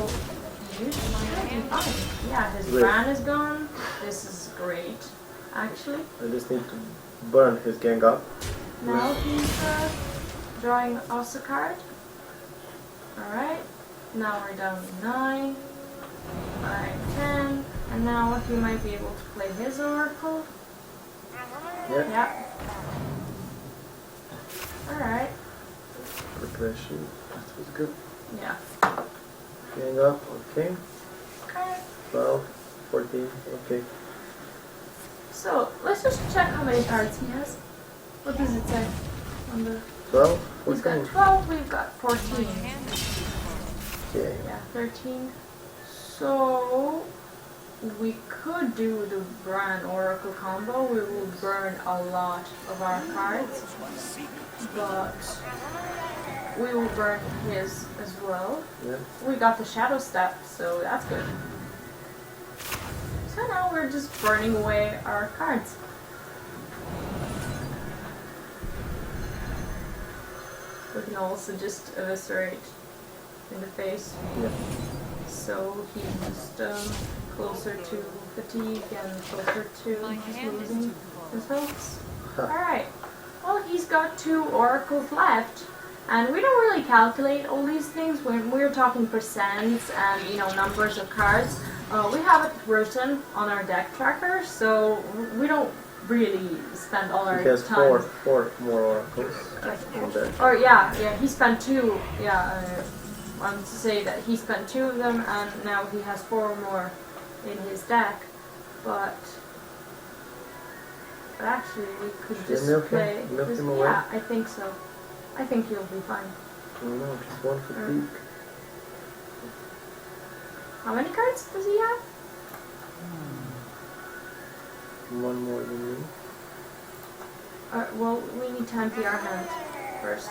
you should be fine. Yeah, his Great. brand is gone. This is great, actually. I just need to burn his gang up. Now he's drawing us a card. Alright. Now we're down to 9. Alright, 10. And now he might be able to play his Oracle. Yeah. Yeah. Alright. Preparation. That was good. Yeah. Gang up. Okay. Okay. 12, 14. Okay. So let's just check how many cards he has. What does it say on the? 12, He's got 14. 12. We've got 14. My hand is too full. Okay. Yeah, 13. So we could do the Bran Oracle combo. We will burn a lot of our cards, but we will burn his as well. Yeah. We got the Shadow Step, so that's good. So now we're just burning away our cards. We can also just eviscerate in the face. Yeah. So he's closer to fatigue and closer to My just hand is losing too full. his health. Huh. Alright. Well, he's got 2 oracles left. And we don't really calculate all these things when we're talking percents and, you know, numbers of cards. We have it written on our deck tracker, so we don't really spend all our He has time. four more oracles in there. Or yeah, he spent 2. Yeah, I wanted to say that he spent 2 of them, and now he has 4 more in his deck. But actually, we could Should we just milk him? play. Milk just- him away? yeah, I think so. I think he'll be fine. No, just one fatigue. How many cards does he have? One more than me. Well, we need to empty our hand first.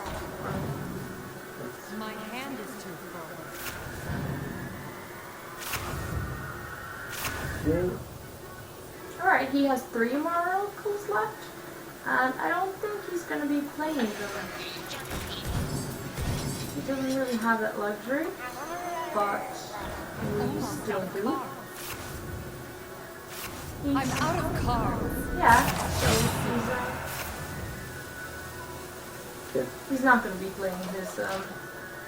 My hand is too full. Okay. Alright, he has 3 more oracles left, and I don't think he's going to be playing them. He doesn't really have that luxury, but we still do. I'm out of cards. Yeah, so Yeah. he's not going to be playing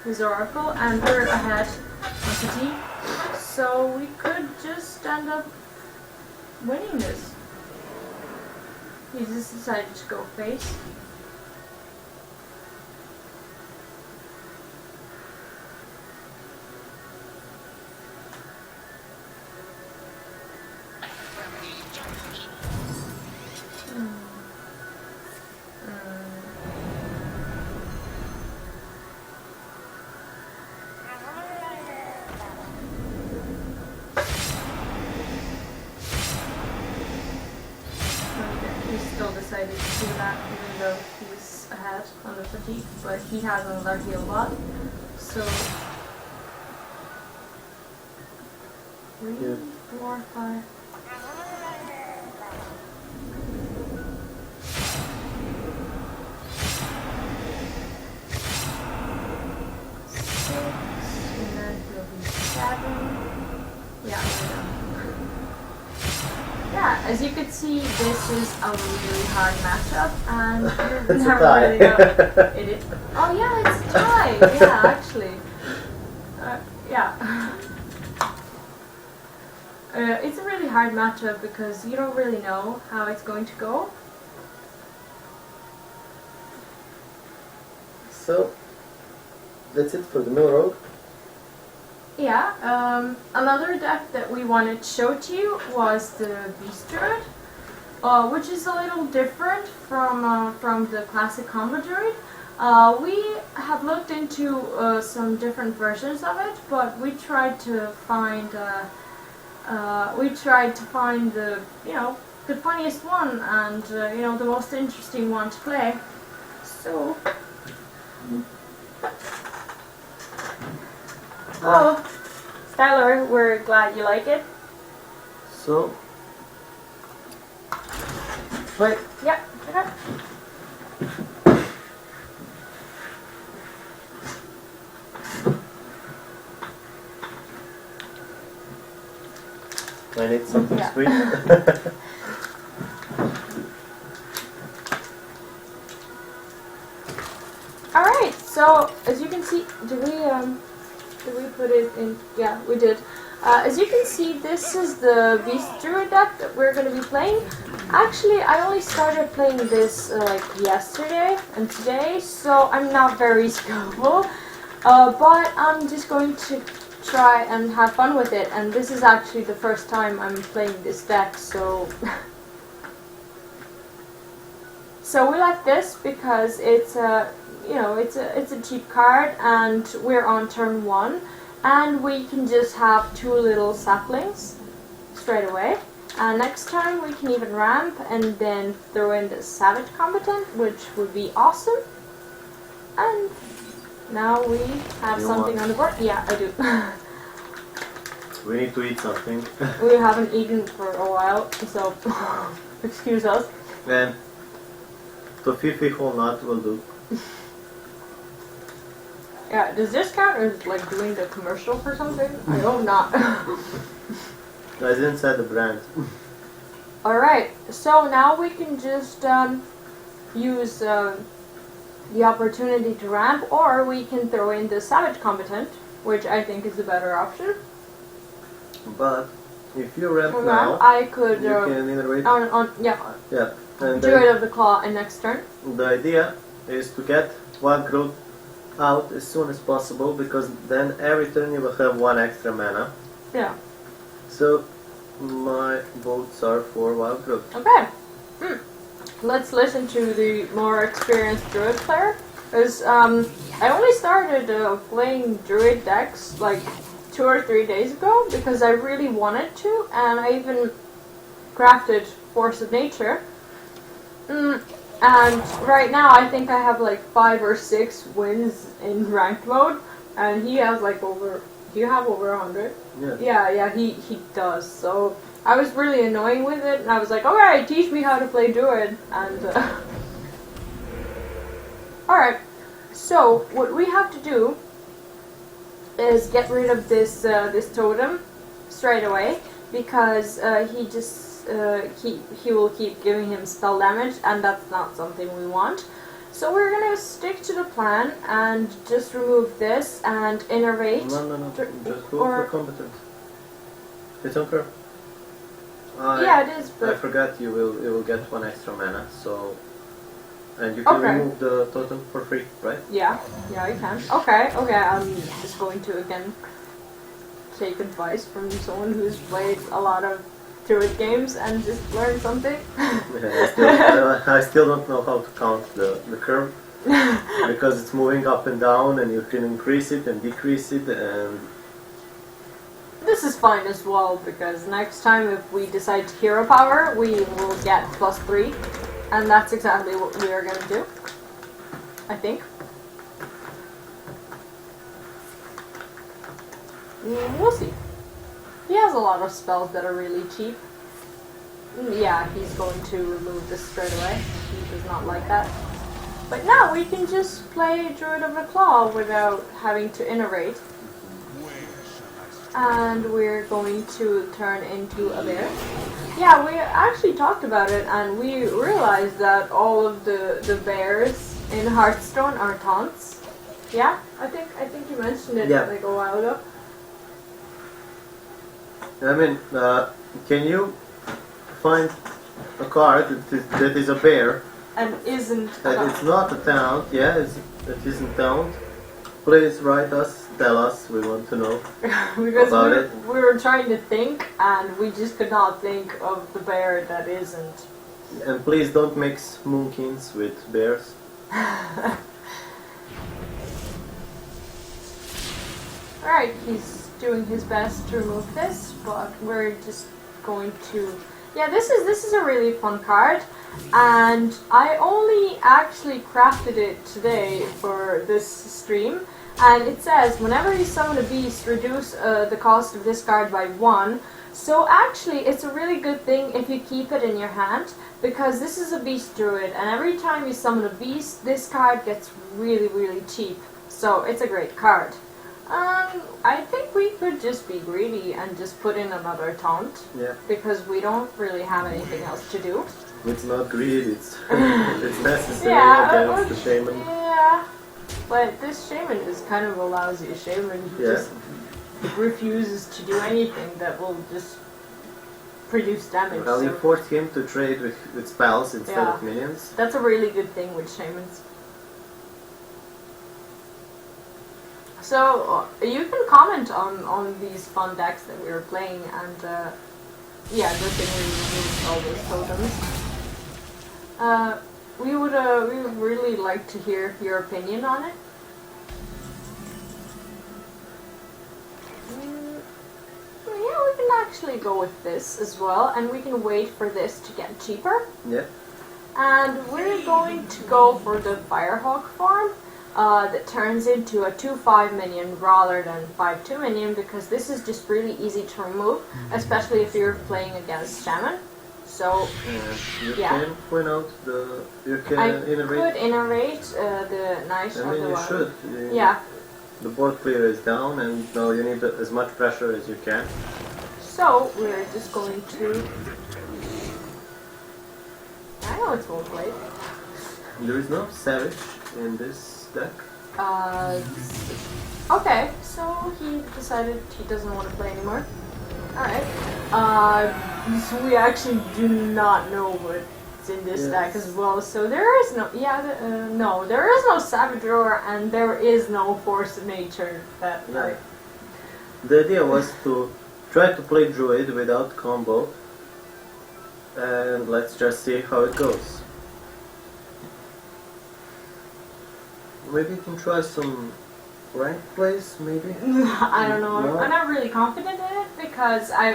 his oracle, and we're ahead on fatigue, so we could just end up winning this. He just decided to go face. He still decided to do that even though he's ahead on the fatigue, but he has another heal bot. So 3, Yeah. 4, 5. And then he'll be 7. Yeah, we're done. Yeah, as you can see, this is a really hard matchup, and you're It's a never tie. really know. It is. Oh yeah, it's a tie. Yeah, actually. Yeah. It's a really hard matchup because you don't really know how it's going to go. So that's it for the mill rogue. Yeah, another deck that we wanted to show to you was the Beast Druid, which is a little different from the classic combo druid. We have looked into some different versions of it, but we tried to find the the funniest one and the most interesting one to play. So, well, Skylar, we're glad you like it. So, wait. Yeah. Okay. I need something Yeah. sweet. All right. So as you can see, did we put it in? Yeah, we did. As you can see, this is the Beast Druid deck that we're going to be playing. Actually, I only started playing this like yesterday and today, so I'm not very skillful. But I'm just going to try and have fun with it, and this is actually the first time I'm playing this deck, so so we like this because it's a it's a cheap card, and we're on turn 1, and we can just have 2 little saplings straight away. And next turn we can even ramp and then throw in the Savage Combatant, which would be awesome. And now we have You something want- on the board. Yeah, I do. We need to eat something. We haven't eaten for a while, so excuse us. And the Fifi whole nut will do. Yeah, does this count as like doing the commercial for something? I hope not. I didn't say the brand. Alright, so now we can just use the opportunity to ramp, or we can throw in the Savage Combatant, which I think is the better option. But if you ramp For now, ramp, I could you can iterate. yeah, Yeah. And Druid then of the Claw in next turn. the idea is to get one growth out as soon as possible, because then every turn you will have 1 extra mana. Yeah. So my votes are for wild growth. Okay. Let's listen to the more experienced Druid player. Because I only started playing Druid decks like 2 or 3 days ago because I really wanted to, and I even crafted Force of Nature. And right now I think I have like 5 or 6 wins in ranked mode, and he has like over. Do you have over 100? Yeah. Yeah, he does. So I was really annoying with it, and I was like, alright, teach me how to play Druid. And alright, so what we have to do is get rid of this this totem straight away, because he will keep giving him spell damage, and that's not something we want. So we're gonna stick to the plan and just remove this and innervate. No. Just go Or- for competent. It's on curve. Yeah, it is, I but forgot you will get 1 extra mana, so and you can Okay. remove the totem for free, right? yeah, I can. Okay, I'm just going to again take advice from someone who's played a lot of Druid games and just learn something. Yeah, I still don't know how to count the curve, because it's moving up and down, and you can increase it and decrease it, and This is fine as well, because next time if we decide to hero power, we will get +3, and that's exactly what we are gonna do, I think. We'll see. He has a lot of spells that are really cheap. Yeah, he's going to remove this straight away. He does not like that. But now we can just play Druid of the Claw without having to innervate. And we're going to turn into a bear. Yeah, we actually talked about it, and we realized that all of the bears in Hearthstone are taunts. Yeah, I think you mentioned it Yeah. like a while ago. I mean, can you find a card that is a bear, And isn't and it's not a taunt? Yeah, it isn't taunt. Please write us, tell us, we want to know. because about it. we were trying to think, and we just could not think of the bear that isn't. And please don't mix moonkins with bears. Alright, he's doing his best to remove this, but we're just going to... Yeah, this is a really fun card, and I only actually crafted it today for this stream, and it says, whenever you summon a beast, reduce the cost of this card by 1. So actually, it's a really good thing if you keep it in your hand, because this is a beast druid, and every time you summon a beast, this card gets really, really cheap. So it's a great card. I think we could just be greedy and just put in another taunt. Yeah. Because we don't really have anything else to do. It's not greed, it's it's necessary Yeah, against the shaman. Yeah. But this shaman is kind of a lousy shaman who Yeah. just refuses to do anything that will just produce damage. Well, you So force him to trade with spells instead Yeah. of minions. that's a really good thing with shamans. So you can comment on these fun decks that we were playing, and yeah, good thing we removed all those totems. We would really like to hear your opinion on it. Yeah, we can actually go with this as well, and we can wait for this to get cheaper. Yeah. And we're going to go for the Firehawk form. That turns into a 2/5 minion rather than 5/2 minion, because this is just really easy to remove, especially if you're playing against Shaman. So You Yeah. can point out you can I iterate. could iterate the Knight I of mean, the you Wild. should. Yeah. The board clear is down, and now you need as much pressure as you can. So we're just going to. I know it's well played. There is no savage in this deck. Okay, so he decided he doesn't want to play anymore. Alright. So we actually do not know what's in this Yes. deck as well. So there is no, no, there is no Savage Roar, and there is no Force of Nature. That No. The idea was to try to play Druid without combo, and let's just see how it goes. Maybe you can try some rank plays, maybe? I don't know. No? I'm not really confident in it because I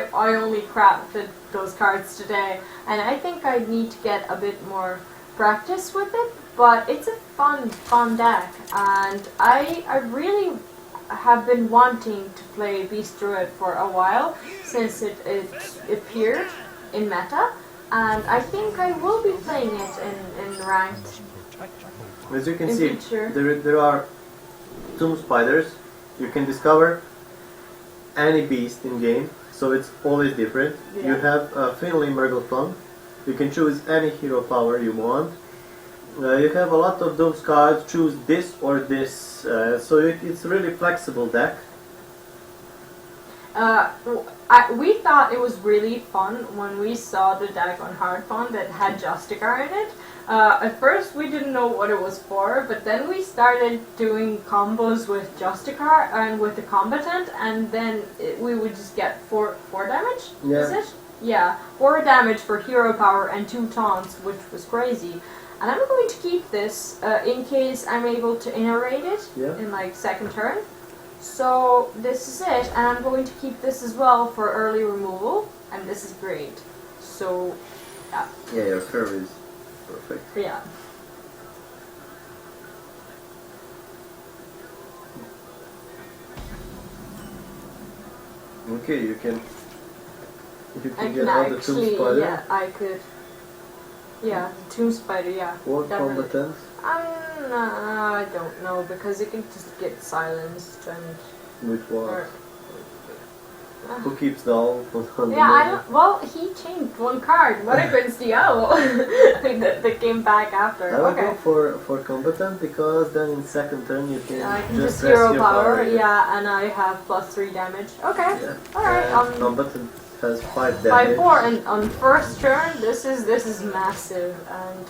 only crafted those cards today, and I think I need to get a bit more practice with it. But it's a fun deck, and I really have been wanting to play Beast Druid for a while since it appeared in meta, and I think I will be playing it in ranked. As you can In see, future. there are tomb spiders. You can discover any beast in game, so it's always different. Yeah. You have Finley Murgleton. You can choose any hero power you want. You have a lot of those cards. Choose this or this, so it's a really flexible deck. We thought it was really fun when we saw the deck on Hardphone that had Justicar in it. At first we didn't know what it was for, but then we started doing combos with Justicar and with the combatant, and then we would just get 4 damage, Yeah. is it? Yeah, 4 damage for hero power and 2 taunts, which was crazy. And I'm going to keep this in case I'm able to iterate it Yeah. in like second turn. So this is it, and I'm going to keep this as well for early removal, and this is great. So yeah, Yeah, your curve is perfect. yeah. Okay, you can I get can all the tomb actually, spider. yeah, I could. Yeah, the Tomb Spider, yeah. Or definitely. combatants. I don't know, because it can just get silenced and... With what? or- Who keeps the owl on the Yeah, I menu? don't... Well, he changed one card. What against the owl? that came back after. I will Okay. go for combatant, because then in second turn you can I can just just rest hero your power, yeah. yeah, and I have +3 damage. Okay, Yeah. alright, And combatant has 5 damage. 5/4, and on first turn, this is massive, and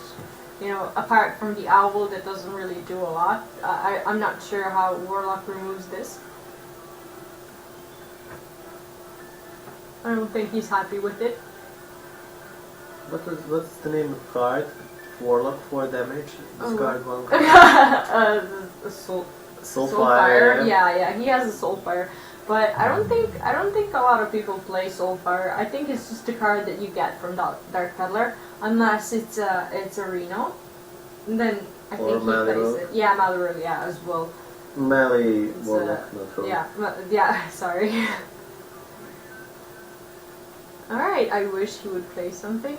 you know, apart from the owl that doesn't really do a lot, I'm not sure how Warlock removes this. I don't think he's happy with it. What's the name of the card? Warlock, 4 damage. Discard 1 card. Soulfire. Yeah, he has a Soulfire. But I don't think a lot of people play Soulfire. I think it's just a card that you get from Dark Peddler, unless it's a Reno. And then I Or think he plays Malero. it. Yeah, Malero, yeah, as well. Melee It's, Warlock, not Rogue. yeah, sorry. Alright, I wish he would play something.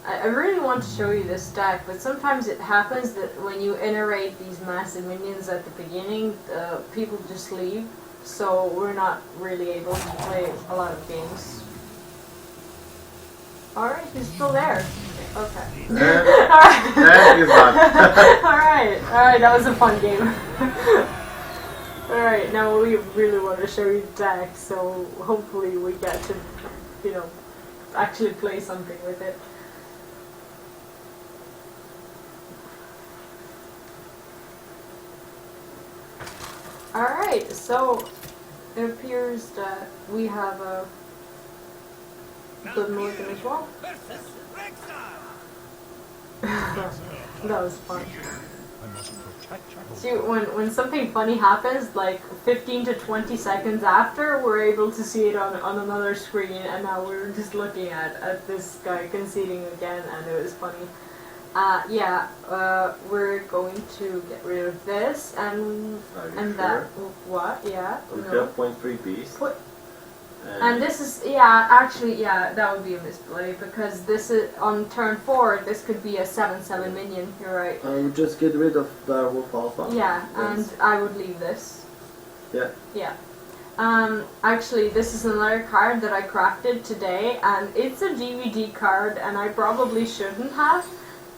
I really want to show you this deck, but sometimes it happens that when you iterate these massive minions at the beginning, people just leave, so we're not really able to play a lot of games. Alright, he's still there. Okay. And he's gone. Alright, that was a fun game. Alright, now we really want to show you the deck, so hopefully we get to, actually play something with it. Alright, so it appears that we have a Demonlock as well. That was fun. See, when something funny happens, like 15 to 20 seconds after, we're able to see it on another screen, and now we're just looking at this guy conceding again, and it was funny. We're going to get rid of this, and that. What? Yeah. We No. have 0.3 beast. And this is, that would be a misplay, because this is, on turn 4, this could be a 7/7 minion, you're right. I would just get rid of the Wolf Alpha. Yeah, Yes. and I would leave this. Yeah. Yeah. Actually, this is another card that I crafted today, and it's a DVD card, and I probably shouldn't have,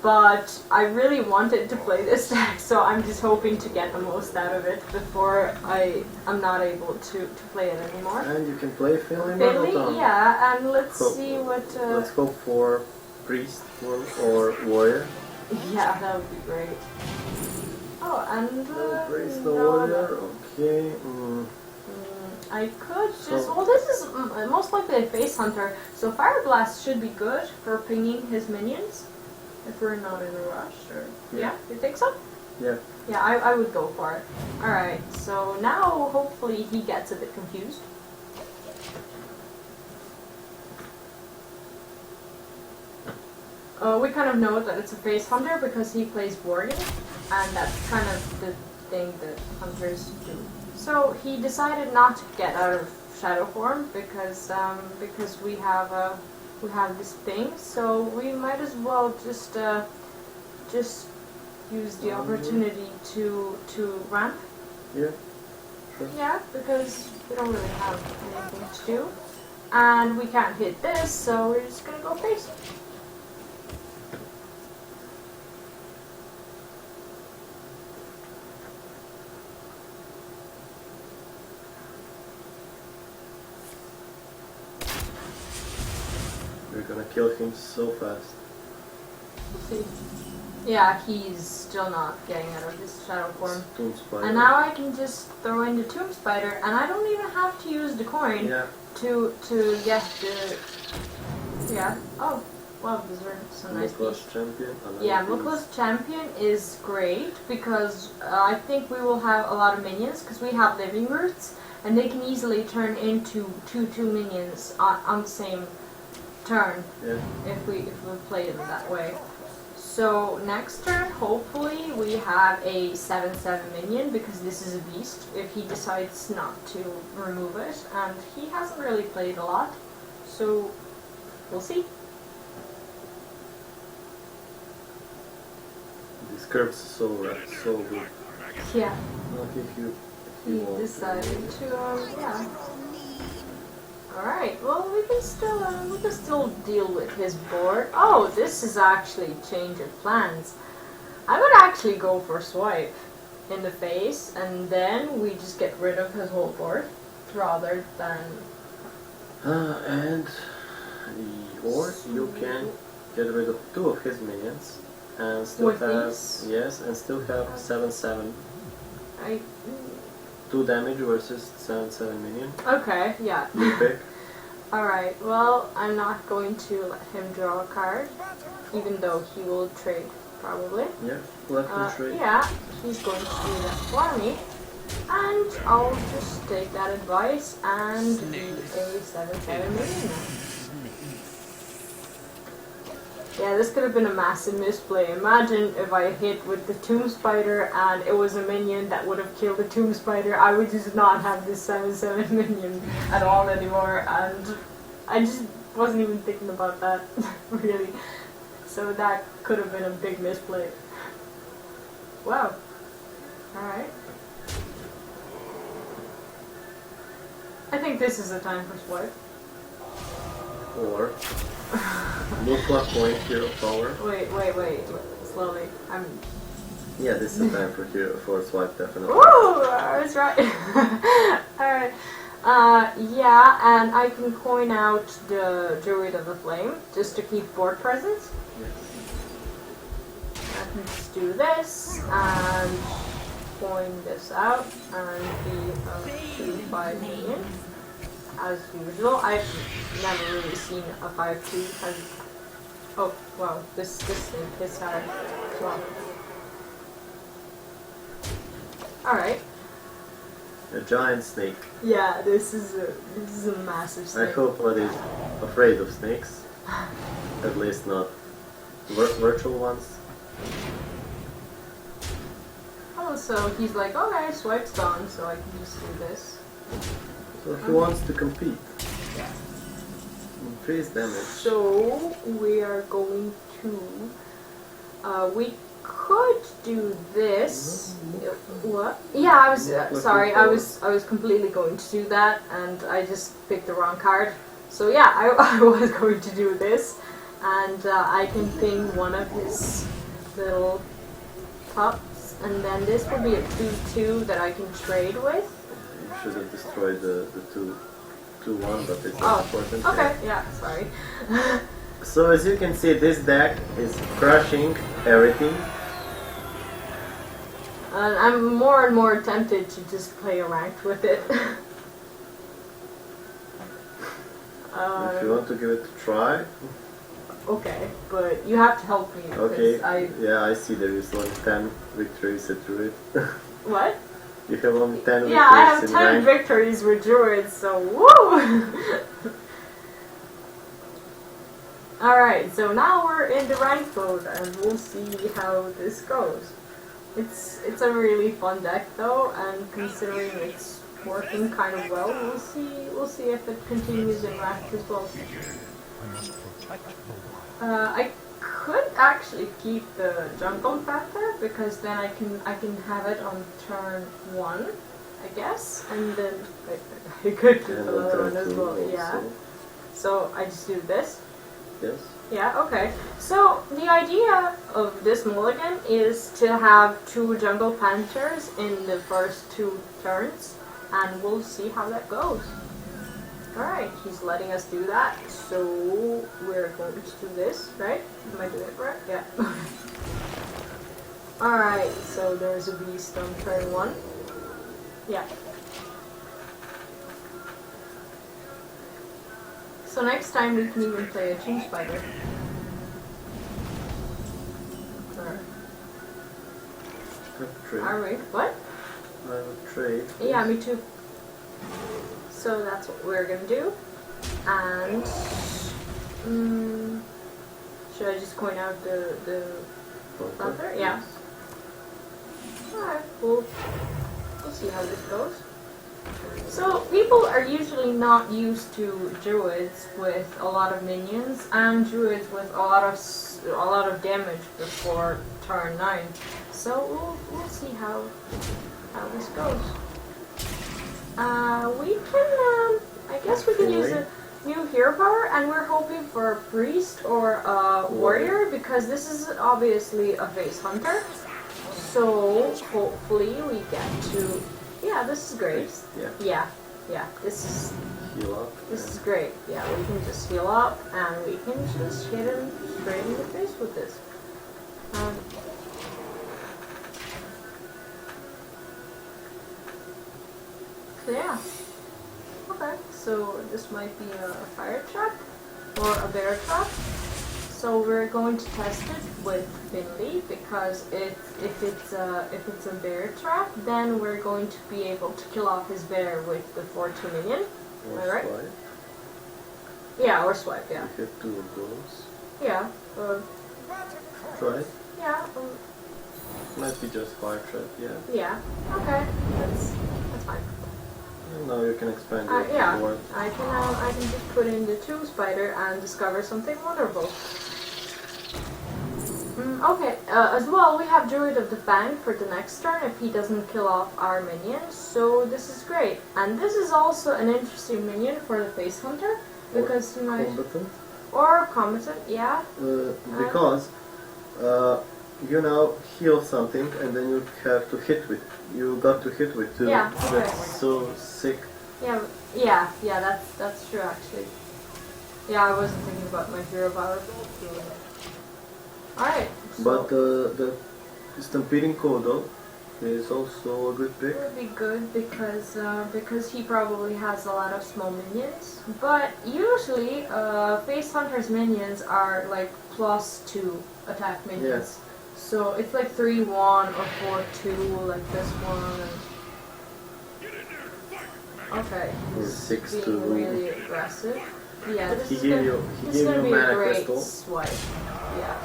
but I really wanted to play this deck, so I'm just hoping to get the most out of it before I'm not able to play it anymore. And you can play Finley Billy, Marathon. yeah, and let's Cool. see what... Let's go for Priest or Warrior. Yeah, that would be great. Oh, and... Priest the no, Warrior, okay. I could just... So- well, this is most likely a Face Hunter, so Fire Blast should be good for pinging his minions, if we're not in a rush, or... Yeah, you think so? Yeah. Yeah, I would go for it. Alright, so now hopefully he gets a bit confused. We kind of know that it's a Face Hunter because he plays Worgen, and that's kind of the thing that hunters do. So he decided not to get out of Shadow form because we have this thing, so we might as well just use the opportunity to ramp. Yeah. Sure. Yeah, because we don't really have anything to do, and we can't hit this, so we're just gonna go face. We're gonna kill him so fast. See. Yeah, he's still not getting out of his shadow form. Tomb Spider. And now I can just throw in the Tomb Spider, and I don't even have to use the coin to get the... Yeah. Oh, wow, these are some nice Miklos pieces. Champion. Yeah, Miklos Champion is great because I think we will have a lot of minions because we have Living Roots, and they can easily turn into 2/2 minions on the same turn if we play them that way. So next turn, hopefully we have a 7/7 minion because this is a beast. If he decides not to remove it, and he hasn't really played a lot, so we'll see. This curve's so good. Yeah. Not if you. He decided to, yeah. Alright, well we can still deal with his board. Oh, this is actually change of plans. I would actually go for swipe in the face, and then we just get rid of his whole board, rather than... Or you can get rid of 2 of his minions and still With have these? and still have 7/7. I... 2 damage versus 7/7 minion. Okay, yeah. You pick. Alright, well, I'm not going to let him draw a card, even though he will trade, probably. Yeah, let him trade. Yeah, he's going to do that for me. And I'll just take that advice and be a 7/7 minion. Yeah, this could have been a massive misplay. Imagine if I hit with the Tomb Spider and it was a minion that would have killed the Tomb Spider. I would just not have this 7/7 minion at all anymore, and I just wasn't even thinking about that, really. So that could have been a big misplay. Wow. Alright. I think this is the time for swipe. Or multiple point hero power. Wait. Slowly. Yeah, this is the time for swipe definitely. Woo! I was right. Alright. Yeah, and I can coin out the Druid of the Flame just to keep board presence. Yes. I can just do this and coin this out and be a 2/5 minion. As usual, I've never really seen a 5/2 has. Oh wow, this thing is hard as well. Alright. A giant snake. Yeah, this is a massive snake. I hope what is afraid of snakes. At least not virtual ones. Oh, so he's like, okay, swipe's gone, so I can just do this. So he wants to compete. Yeah. Increase damage. So we are going to. We could do this. What? Yeah, I was sorry. I was completely going to do that, and I just picked the wrong card. So yeah, I was going to do this, and I can ping one of his little pups, and then this will be a 2/2 that I can trade with. You should have destroyed the 2/1, but it's not important. Okay, yeah, sorry. So as you can see, this deck is crushing everything. And I'm more and more tempted to just play a ranked with it. If you want to give it a try. Okay, but you have to help me. Okay. I... Yeah, I see there is only 10 victories at Druid. What? You have only 10 victories Yeah, I have in 10 rank. victories with Druids, so woo! Alright, so now we're in the ranked mode, and we'll see how this goes. It's a really fun deck though, and considering it's working kind of well, we'll see if it continues in ranked as well. I could actually keep the Jungle Panther because then I can have it on turn 1, I guess, and then I could keep the other one as well. Yeah. So I just do this. Yes. Yeah, okay. So the idea of this mulligan is to have 2 Jungle Panthers in the first 2 turns, and we'll see how that goes. Alright, he's letting us do that, so we're going to do this, right? Am I doing it right? Yeah. Alright, so there's a beast on turn 1. Yeah. So next time we can even play a Tomb Spider. Alright, what? I will trade. Yeah, me too. So that's what we're gonna do. And should I just coin out the Panther? Yeah. Alright, we'll see how this goes. So people are usually not used to druids with a lot of minions and druids with a lot of damage before turn 9. So we'll see how this goes. We can I guess we can use a new hero power, and we're hoping for a priest or a warrior because this is obviously a face hunter. So hopefully we get to. Yeah, this is great. Yeah. This is Heal up. This is great. Yeah, we can just heal up and we can just hit him straight in the face with this. So yeah. Okay, so this might be a fire trap or a bear trap. So we're going to test it with Finley because if it's a bear trap, then we're going to be able to kill off his bear with before 2 million. Am I right? Swipe. Yeah, or swipe. Yeah. You have 2 of those. Yeah. Try it. Yeah. Might be just fire trap, yeah. Yeah. Okay. That's fine. And now you can expand your Yeah. board. I can just put in the 2 spider and discover something wonderful. Okay. As well, we have Druid of the Fang for the next turn if he doesn't kill off our minions. So this is great, and this is also an interesting minion for the Face Hunter because he might Combatant. or combatant. Yeah. Because you now heal something and then you have to hit with. You got to hit with 2. Yeah, okay. That's so sick. Yeah. That's true actually. Yeah, I wasn't thinking about my hero power. Alright. But the Stampeding Kodo is also a good pick. It would be good because he probably has a lot of small minions. But usually, Face Hunter's minions are like +2 attack minions. Yes. So it's like 3-1 or 4-2 like this one. Okay. He's 6 Being to really aggressive. Yeah, this He is gave gonna, you this is gonna be a mana great crystal. swipe. Yeah.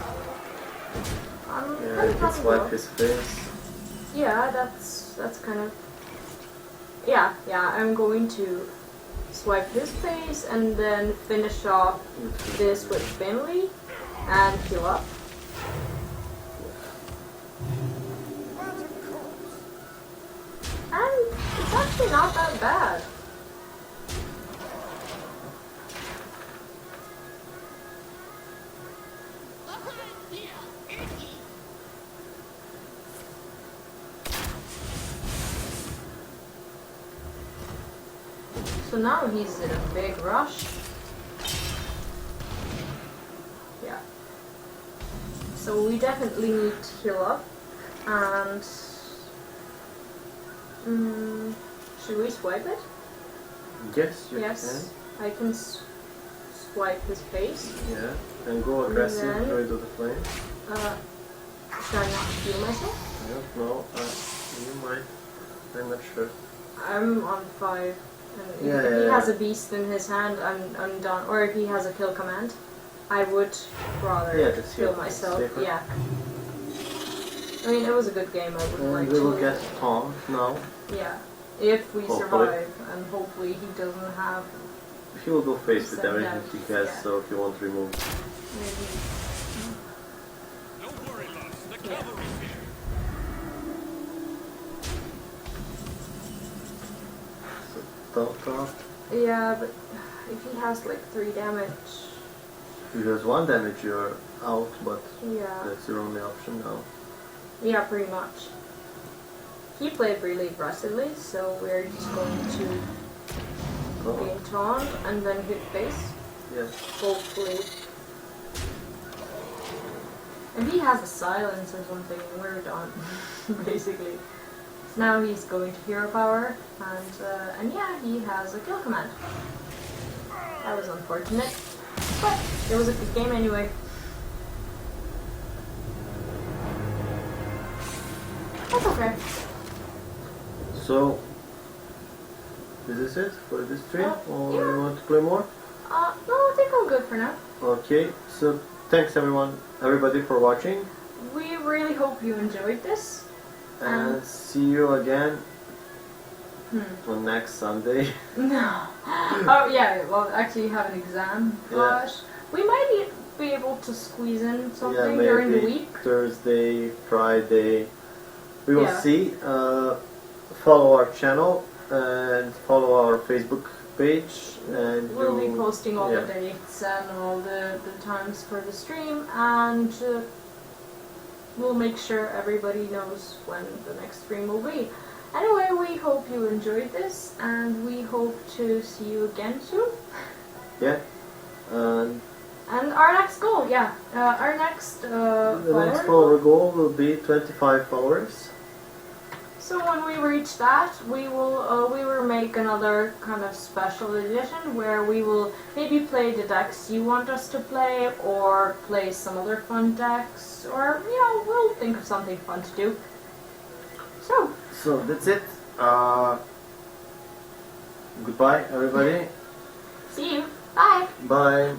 Yeah, you can swipe his face. Yeah, that's kind of. Yeah. I'm going to swipe his face and then finish off this with Finley and heal up. And it's actually not that bad. So now he's in a big rush. Yeah. So we definitely need to heal up. And should we swipe it? Yes, you Yes. I can swipe his face. can. Yeah, and go aggressive, then- Druid of the Flame. Should I not heal myself? I don't know. You might. I'm not sure. I'm on 5. And Yeah, if he yeah, has a beast in his hand, I'm done. Or if he has a kill command, I would rather just kill heal myself. safer. Yeah. I mean, it was a good game. I would And like we will to. get taunt now. Yeah. If we Hopefully. survive, and hopefully he doesn't have He will go face with Send everything out, he has, yeah. so he won't remove. maybe. Don't worry, Lux. The Yeah. cavalry's here. So taunt. Yeah, but if he has like 3 damage, If he has 1 damage, you're out, but yeah. that's your only option now. Yeah, pretty much. He played really aggressively, so we're just going to Oh, gain taunt and then hit face. yes. Hopefully. If he has a silence or something, we're done, basically. So now he's going to hero power, and yeah, he has a kill command. That was unfortunate, but it was a good game anyway. That's okay. So, is this it for this stream? Or yeah. you want to play more? No, I think I'm good for now. Okay, so thanks everybody for watching. We really hope you enjoyed this. And see you again on next Sunday. No. Oh yeah, well actually you have an exam. Yeah. Gosh. We might be able to squeeze in something Yeah, maybe during the week. Thursday, Friday. We will Yeah. see. Follow our channel and follow our Facebook page. And We'll be you- posting all yeah. the dates and all the times for the stream, and we'll make sure everybody knows when the next stream will be. Anyway, we hope you enjoyed this, and we hope to see you again soon. Yeah. And And our next goal, yeah, our next the next follower goal will be 25 followers. So when we reach that, we will make another kind of special edition where we will maybe play the decks you want us to play, or play some other fun decks, or we'll think of something fun to do. So that's it. Goodbye, everybody. See you. Bye. Bye.